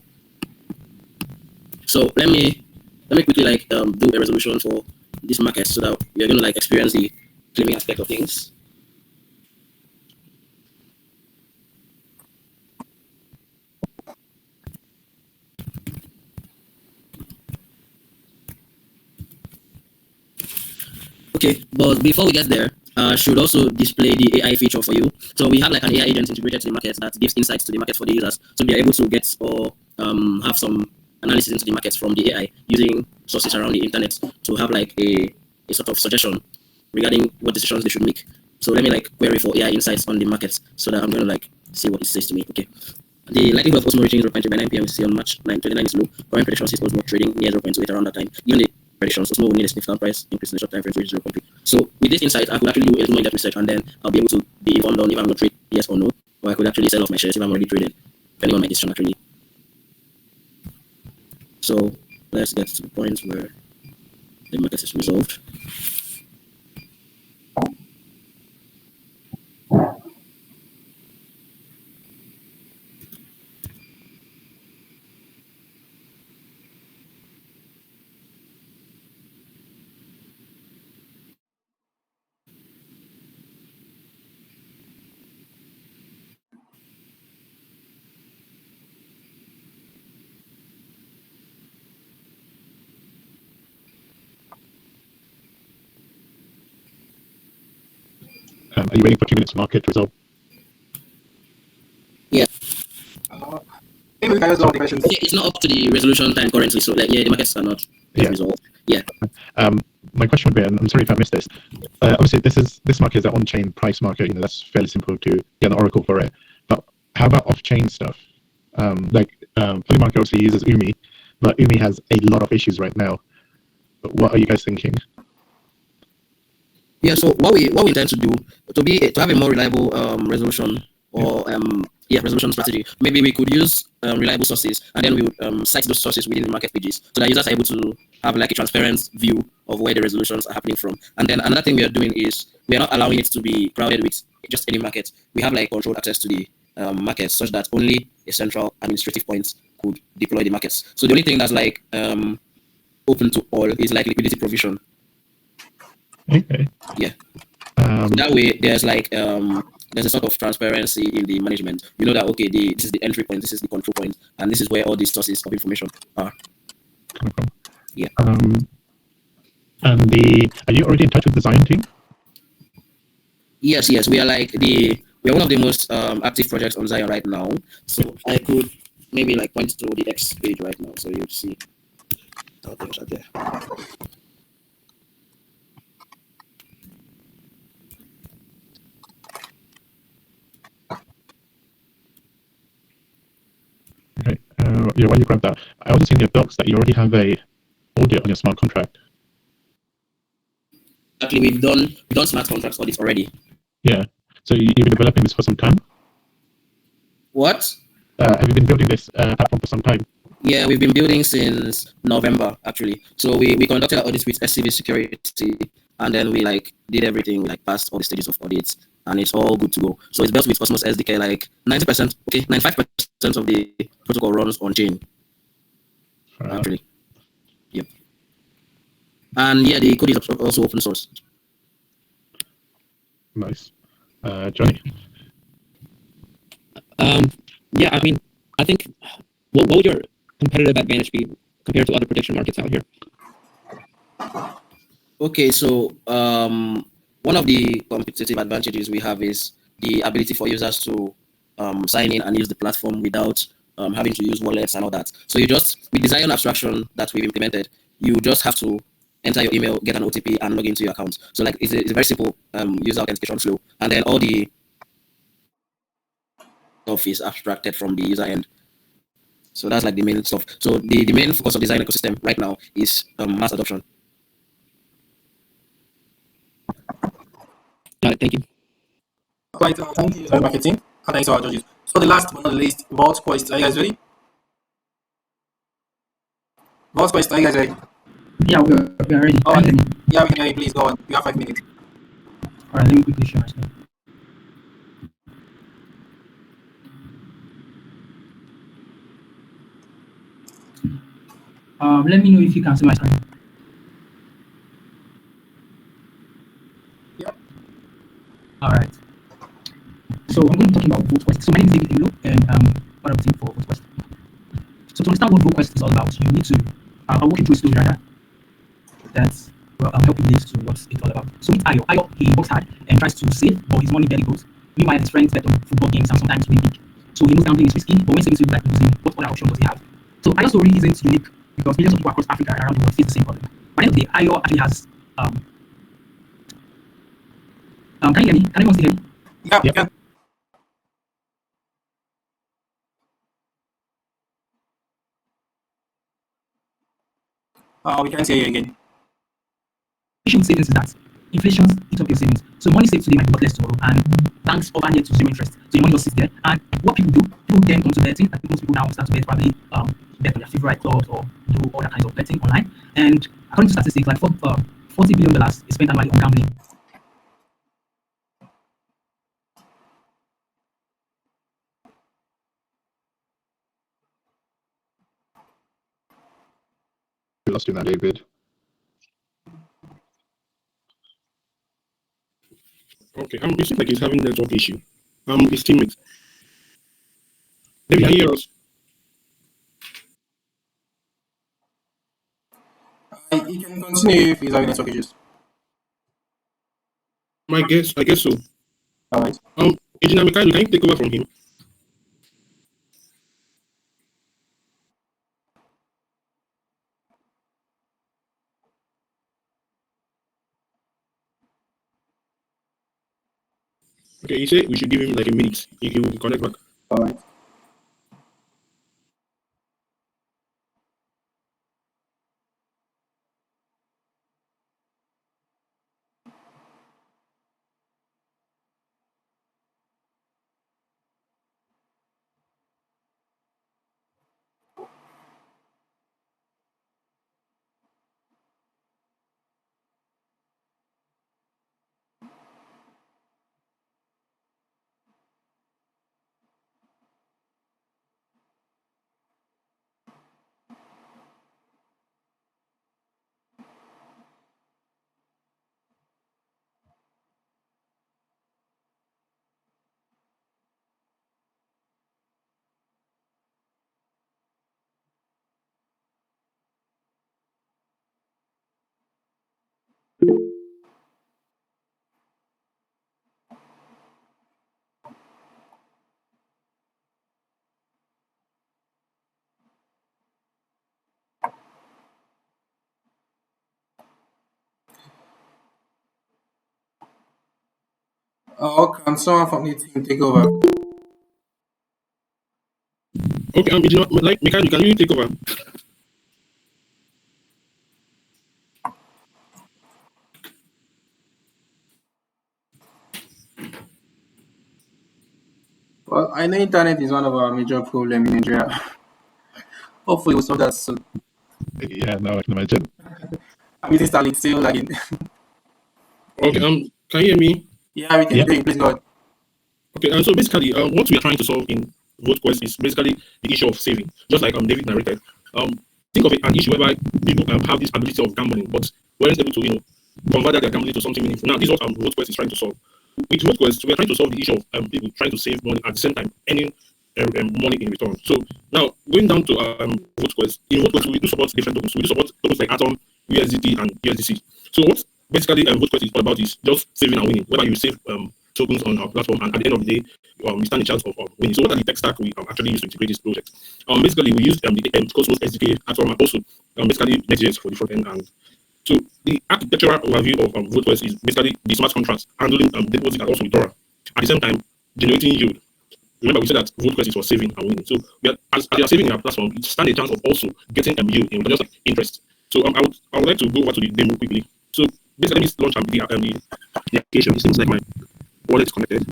So let me quickly like do a resolution for this market so that we are going to like experience the claiming aspect of things. Okay, but before we get there, should also display the AI feature for you. So we have like an AI agent integrated to the market that gives insights to the market for the users. So they're able to get or have some analysis into the markets from the AI using sources around the internet to have like a sort of suggestion regarding what decisions they should make. So let me like query for AI insights on the markets so that I'm going to like see what it says to me. Okay. The likelihood of Osmo reaching 0.3 by 9 p.m. on March 29 is low. Current prediction sees Osmo trading near 0.28 around that time. Given the predictions, Osmo will need a significant price increase in the short time frame to reach 0.3. So with this insight, I could actually do a more in-depth research, and then I'll be able to be informed on if I'm going to trade yes or no, or I could actually sell off my shares if I'm already traded, depending on my decision actually. So let's get to the point where the market is resolved. Are you waiting for 2 minutes market result? Yeah. Maybe we can answer all the questions. Yeah, it's not up to the resolution time currently, so like, yeah, the markets are not resolved. Yeah. My question would be, and I'm sorry if I missed this. Obviously, this market is an on-chain price market. You know, that's fairly simple to get an oracle for it. But how about off-chain stuff? Polymarket obviously uses Umi, but Umi has a lot of issues right now. What are you guys thinking? Yeah. So what we intend to do to have a more reliable resolution or resolution strategy. Maybe we could use reliable sources, and then we would cite those sources within the market pages, so that users are able to have like a transparent view of where the resolutions are happening from. And then another thing we are doing is we are not allowing it to be crowded with just any market. We have like controlled access to the market, such that only a central administrative point could deploy the markets. So the only thing that's like open to all is like liquidity provision. Okay. Yeah. So that way, there's like there's a sort of transparency in the management. You know that okay, this is the entry point, this is the control point, and this is where all these sources of information are. Yeah. Are you already in touch with the design team? Yes, we are one of the most active projects on Zion right now. So I could maybe like point to the X page right now, so you'll see how things are there. Okay. While you grab that, I also see in your docs that you already have a audit on your smart contract. Actually, we've done smart contracts audits already. Yeah. So you've been developing this for some time? What? Have you been building this platform for some time? Yeah, we've been building since November, actually. So we conducted our audits with SCV Security, and then we like did everything, like passed all the stages of audits, and it's all good to go. So it's built with Cosmos SDK, like 90%, 95% of the protocol runs on chain. Actually. Yep. And yeah, the code is also open source. Nice. Johnny? Yeah, I mean, I think, what would your competitive advantage be compared to other prediction markets out here? Okay, so one of the competitive advantages we have is the ability for users to sign in and use the platform without having to use wallets and all that. So with the Zion abstraction that we've implemented, you just have to enter your email, get an OTP, and log into your account. So like it's a very simple user authentication flow, and then all the stuff is abstracted from the user end. So that's like the main stuff. So the main focus of the Zion ecosystem right now is mass adoption. Thank you. Right, thank you, marketing, and thanks to our judges. So the last but not least, Vault Quest. Are you guys ready? Vault Quest, are you guys ready? Yeah, we're ready. All right. Yeah, we can hear you. Please go on. You have 5 minutes. All right, let me quickly share my screen. Let me know if you can see my screen. Yep. All right. So I'm going to be talking about VoteQuest. So my name is David Imlo, and what I'm doing for VoteQuest. So to understand what VoteQuest is all about, you need to I'll walk you through a story rather that will help you relate to what it's all about. So meet Ayo. He works hard and tries to save, but his money barely goes. Meanwhile, his friends bet on football games and sometimes win big. So he knows gambling is risky, but when saving feels like losing, what other option does he have? So Ayo's story isn't unique because millions of people across Africa and around the world face the same problem. By the end of the day, Ayo actually has can you hear me? Can anyone still hear me? Yeah. We can't hear you again. Issue with savings is that inflation eats up your savings. So money saved today might be worth less tomorrow, and banks offer to zero interest. So your money just sits there. And what people do, people then come to betting, and most people now start to bet probably bet on their favorite clubs or do other kinds of betting online. And according to statistics, like $40 billion is spent annually on gambling. We lost you now, David. Okay, it seems like he's having network issue. His teammate. David, can you hear us? You can continue if he's having network issues. I guess so. All right. Engineer Mikhail, can you take over from him? Okay, he said we should give him like a minute. He will connect back. All right. Can someone from the team take over? Okay, like Mikhail, can you take over? Well, I know internet is one of our major problems in Nigeria. Hopefully, we'll solve that soon. Yeah, no, I can imagine. I mean, it's still lagging. Okay, can you hear me? Yeah, we can hear you. Please go ahead. Okay, so basically, what we are trying to solve in VoteQuest is basically the issue of saving, just like David narrated. Think of it an issue whereby people have this ability of gambling, but weren't able to, convert their gambling to something meaningful. Now, this is what VoteQuest is trying to solve. With VoteQuest, we are trying to solve the issue of people trying to save money at the same time earning money in return. So now, going down to VoteQuest, in VoteQuest, we do support different tokens. We do support tokens like Atom, USDT, and USDC. So what basically VoteQuest is all about is just saving and winning. Whether you save tokens on our platform, and at the end of the day, we stand a chance of winning. So what are the tech stack we actually use to integrate this project? Basically, we use the Cosmos SDK platform, and also basically Next.js for the front end. And so the architectural overview of VoteQuest is basically the smart contracts handling deposit and also withdrawal. At the same time, generating yield. Remember, we said that VoteQuest is for saving and winning. So as you are saving in our platform, you stand a chance of also getting yield in just like interest. So I would like to go over to the demo quickly. So basically, let me launch the application. It seems like my wallet is connected.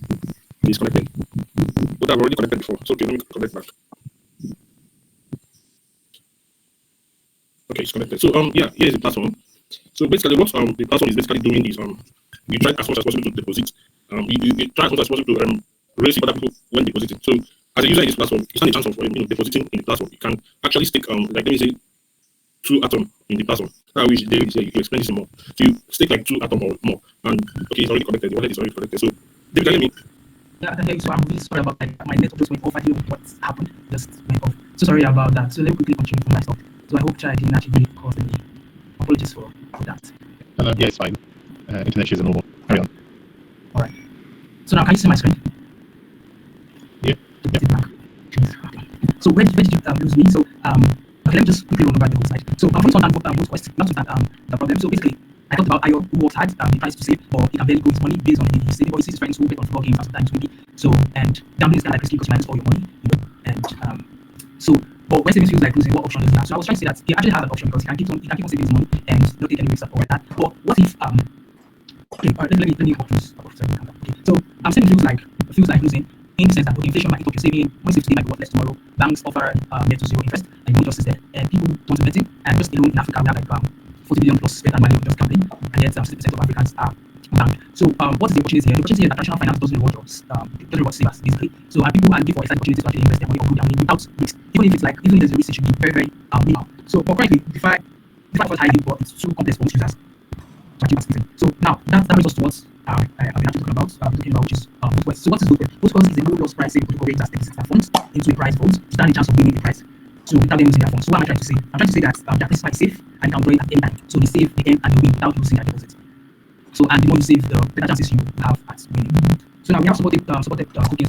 It is connected. But I've already connected before. So okay, let me connect back. Okay, it's connected. So yeah, here is the platform. So basically, what the platform is basically doing is you try as much as possible to deposit. You try as much as possible to raise other people when depositing. So as a user in this platform, you stand a chance of depositing in the platform. You can actually stake like let me say 2 Atom in the platform. I wish David is here. You can explain this more. So you stake like 2 Atom or more, and okay, it's already connected. The wallet is already connected. So David, can you hear me? Yeah, I can hear you. So I'm really sorry about that. My network just went off. I don't know what happened. Just went off. So sorry about that. So let me quickly continue from my stuff. So I hope I didn't actually cause any apologies for that. Yeah, it's fine. Internet issues are normal. Carry on. All right. So now can you see my screen? Yeah. So where did you lose me? So okay, let me just quickly run over the whole side. So I'm going to understand VoteQuest, not to that the problem. So basically, I talked about Ayo who works hard, he tries to save, or he can barely grow his money based on his saving policies. He's trying to bet on football games and sometimes maybe. So and gambling is kind of like risky because you might lose all your money, and so. But when savings feels like losing, what option is that? So I was trying to say that he actually has an option because he can keep on saving his money and not take any risks or like that. But what if okay, let me walk through. Okay, so saving feels like losing, in the sense that inflation might eat up your saving, when safety might be worth less tomorrow. Banks offer net to zero interest, and you just sit there. And people want to bet in, and just alone in Africa, we have like 40 billion plus spent annually on just gambling, and yet 60% of Africans are banked. So what is the opportunity here? The opportunity is that traditional finance doesn't reward jobs, doesn't reward savers, basically. So people are looking for exciting opportunities to actually invest their money or put their money without risk. Even if there's a risk, it should be very, very minimal. So currently, DeFi was highly, but it's too complex for most users to achieve participation. So now that brings us to what I've been actually talking about, which is Postquest. So what is Postquest? Postquest is a low loss pricing protocol where users take funds into a price vault to stand a chance of winning the price. So without them losing their funds. So what am I trying to say? I'm trying to say that their principal is safe and you can withdraw it at any time. So they save, they earn, and they win without losing their deposit. So and the more you save, the better chances you have at winning. So now we have supported tokens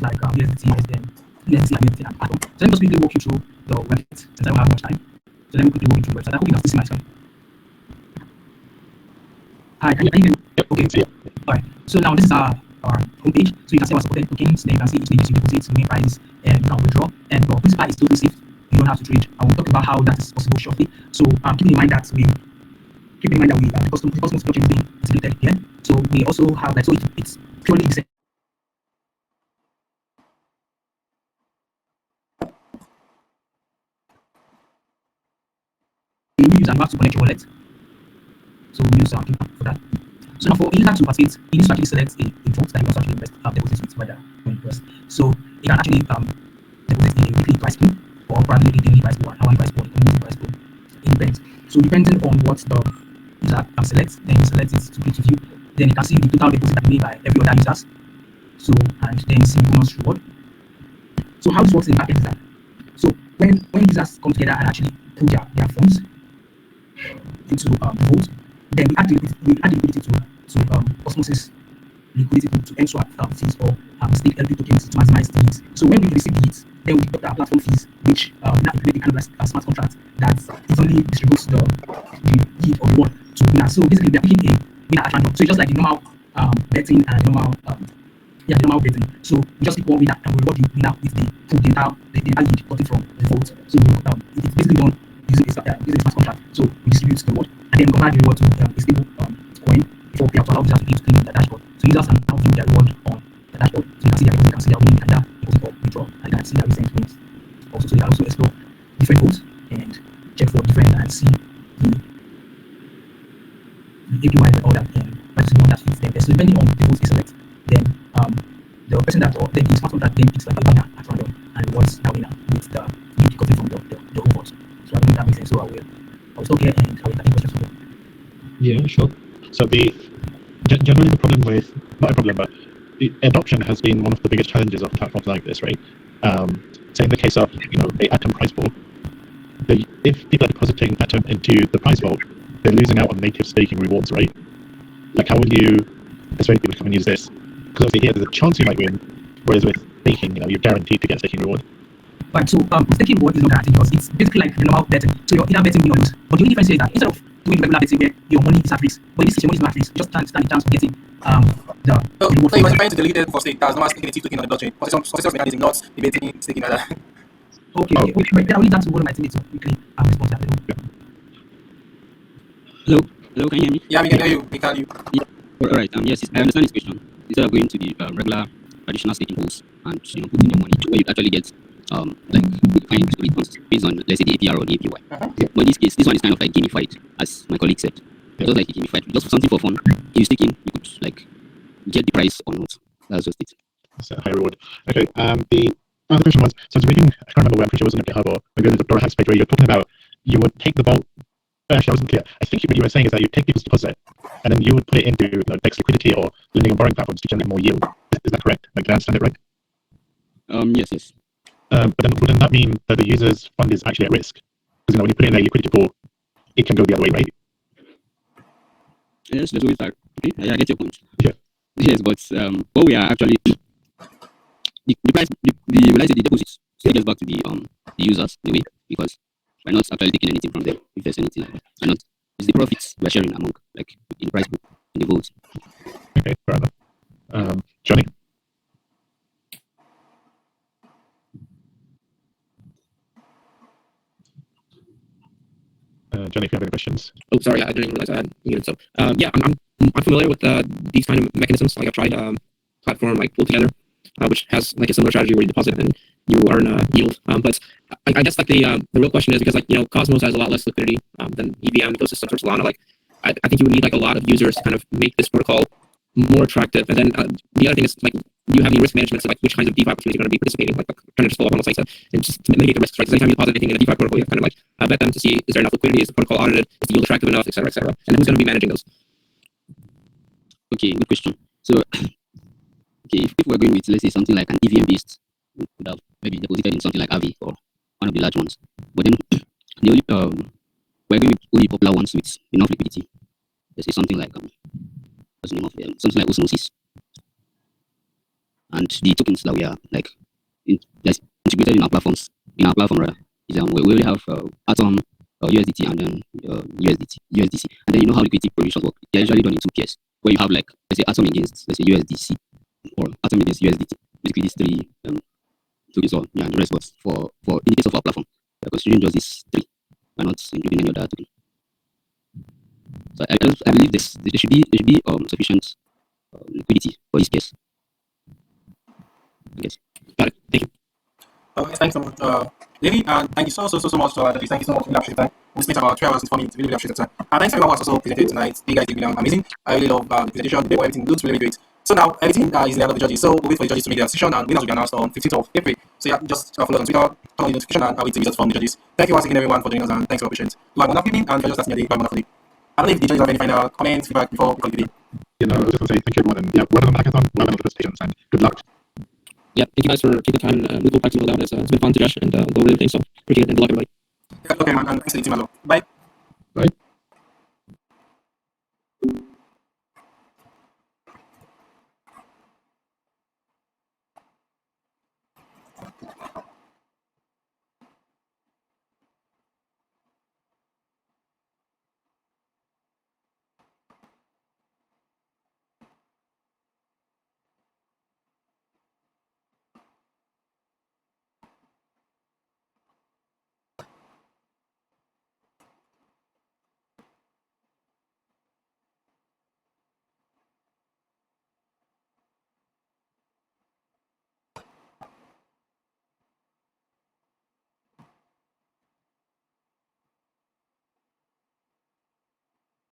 like USDT, USDM, USDT, and Atom. So let me just quickly walk you through the website since I don't have much time. So let me quickly walk you through the website. I hope you can still see my screen. Hi, can you hear me? Okay. Alright. So now this is our homepage. So you can see our supported tokens. Then you can see each day you deposit, win price, and you can withdraw. And the principal is totally safe. You don't have to trade. I will talk about how that is possible shortly. So keep in mind that the custom blockchain is being integrated here. So we also have it's purely decentralized. You use and you have to connect your wallet. So we use for that. So now for a user to participate, he needs to actually select a vault that he wants to actually invest deposits with whether when it was. So he can actually deposit in a weekly price pool or probably a daily price pool, an hourly price pool, a monthly price pool. It depends. So depending on what the user can select, then you select it to click to view. Then you can see the total deposit that made by every other users. So and then see bonus reward. So how this works in market is that so when users come together and actually put their funds into the vault, then we add liquidity to Osmosis liquidity pool to ensure fees or stake LP tokens to maximize the yields. So when we receive the yields, then we deduct our platform fees, which now implement the kind of smart contract that evenly distributes the yield or reward to winners. So basically, we are picking a winner at random. So it's just like the normal betting and the normal betting. So we just pick one winner and we reward the winner with the entire yield gotten from the vote. So it's basically done using a smart contract. So we distribute the reward and then we convert the reward to a stable coin for payout to allow users to be able to claim the dashboard. So users can now view their reward on the dashboard. So you can see their deposit, you can see their winning, either deposit or withdraw, and you can see their recent wins. Also, so you can also explore different votes and check for different and see the APY and all that and what is the one that fits them best. So depending on the votes they select, then the person that or then the smart contract then picks like a winner at random and rewards that winner with the yield gotten from the whole vote. So I don't know if that makes sense. So I'll stop here and I will take questions from you. Yeah, sure. So generally the problem with, not a problem, but the adoption has been one of the biggest challenges of platforms like this, right? So in the case of, the Atom price vault, if people are depositing Atom into the price vault, they're losing out on native staking rewards, right? Like how will you persuade people to come and use this? Because obviously here there's a chance you might win, whereas with staking, you're guaranteed to get staking reward. Right, so staking reward is not guaranteed because it's basically like the normal betting. So you're either betting win or lose. But the only difference is that instead of doing regular betting where your money is at risk, but in this case your money is not at risk, you just stand a chance of getting the reward. So you must be trying to delete it for stake. That's normal staking token on the blockchain. Consensus mechanism, not debating staking like that. Okay, right. Then I'll leave that to one of my teammates to quickly respond to that. Hello, can you hear me? Yeah, we can hear you. We can hear you. Yeah. All right. Yes, I understand this question. Instead of going to the regular traditional staking pools and putting your money where you actually get like kind of returns based on, let's say, the APR or the APY. But in this case, this one is kind of like gamified, as my colleague said. Just like gamified, just something for fun. If you stake in, you could like get the price or not. That's just it. It's a high reward. Okay. The other question was, so I was reading, I can't remember where, I'm pretty sure it was on GitHub or maybe on the Dora Hacks page where you're talking about you would take the vault. Actually, I wasn't clear. I think what you were saying is that you take people's deposit and then you would put it into DEX liquidity or lending and borrowing platforms to generate more yield. Is that correct? Like, did I understand it right? Yes. But then wouldn't that mean that the user's fund is actually at risk? Because when you put it in a liquidity pool, it can go the other way, right? Yes, that's always that. Okay, I get your point. Yeah. Yes, but what we are actually the price, the deposits still gets back to the users in a way, because we're not actually taking anything from them if there's anything like that. We're not. It's the profits we're sharing among, like in the price pool, in the votes. Okay, fair enough. Johnny. Johnny, if you have any questions. Oh, sorry, I didn't realize I had muted. So, yeah, I'm familiar with these kind of mechanisms. Like I've tried platform like Pull Together, which has like a similar strategy where you deposit and you earn a yield. But I guess like the real question is because like Cosmos has a lot less liquidity than EVM ecosystems or Solana. Like I think you would need like a lot of users to kind of make this protocol more attractive. And then the other thing is like, do you have any risk management? So like which kinds of DeFi opportunities you're going to be participating? Like kind of just follow up on what I said and just to mitigate the risks, right? Because anytime you deposit anything in a DeFi protocol, you have to kind of like bet them to see is there enough liquidity, is the protocol audited, is the yield attractive enough, et cetera, et cetera. And then who's going to be managing those? Okay, good question. So, okay, if we're going with, let's say, something like an EVM based, we could have maybe deposited in something like Aave or one of the large ones. But then the only we're going with only popular ones with enough liquidity. Let's say something like what's the name of them? Something like Osmosis. And the tokens that we are like that's integrated in our platforms, in our platform rather, is we already have Atom, USDT, and then USDC. And then you know how liquidity provisions work. They're usually done in 2 tiers, where you have like let's say Atom against let's say USDC or Atom against USDT. Basically these 3 tokens or the rest. But for in the case of our platform, we're considering just these 3. We're not including any other token. So I believe there should be sufficient liquidity for this case. Yes. Got it. Thank you. Okay, thanks so much, Lily, and thank you so much, Thank you so much. Really appreciate the time. We spent about 3 hours and 4 minutes. Really appreciate the time. And thanks everyone who has also presented tonight. You guys did really amazing. I really love the presentation. They were everything looks really great. So now everything is in the hand of the judges. So we'll wait for the judges to make their decision, and winners will be announced on 15th of April. So yeah, just follow us on Twitter, turn on the notification, and I'll wait to results from the judges. Thank you once again, everyone, for joining us, and thanks for your patience. You have a wonderful evening, and if you're just starting your day, have a wonderful day. I don't know if the judges have any final comments, feedback before we call it a day. You know, I was just going to say thank you everyone, and yeah, well done on the hackathon, well done on the presentations, and good luck. Yeah, thank you guys for taking the time. We will practice all down. It's been fun to Josh and go over everything. So appreciate it and good luck everybody. Okay, man, and thanks to the team as well. Bye. Bye.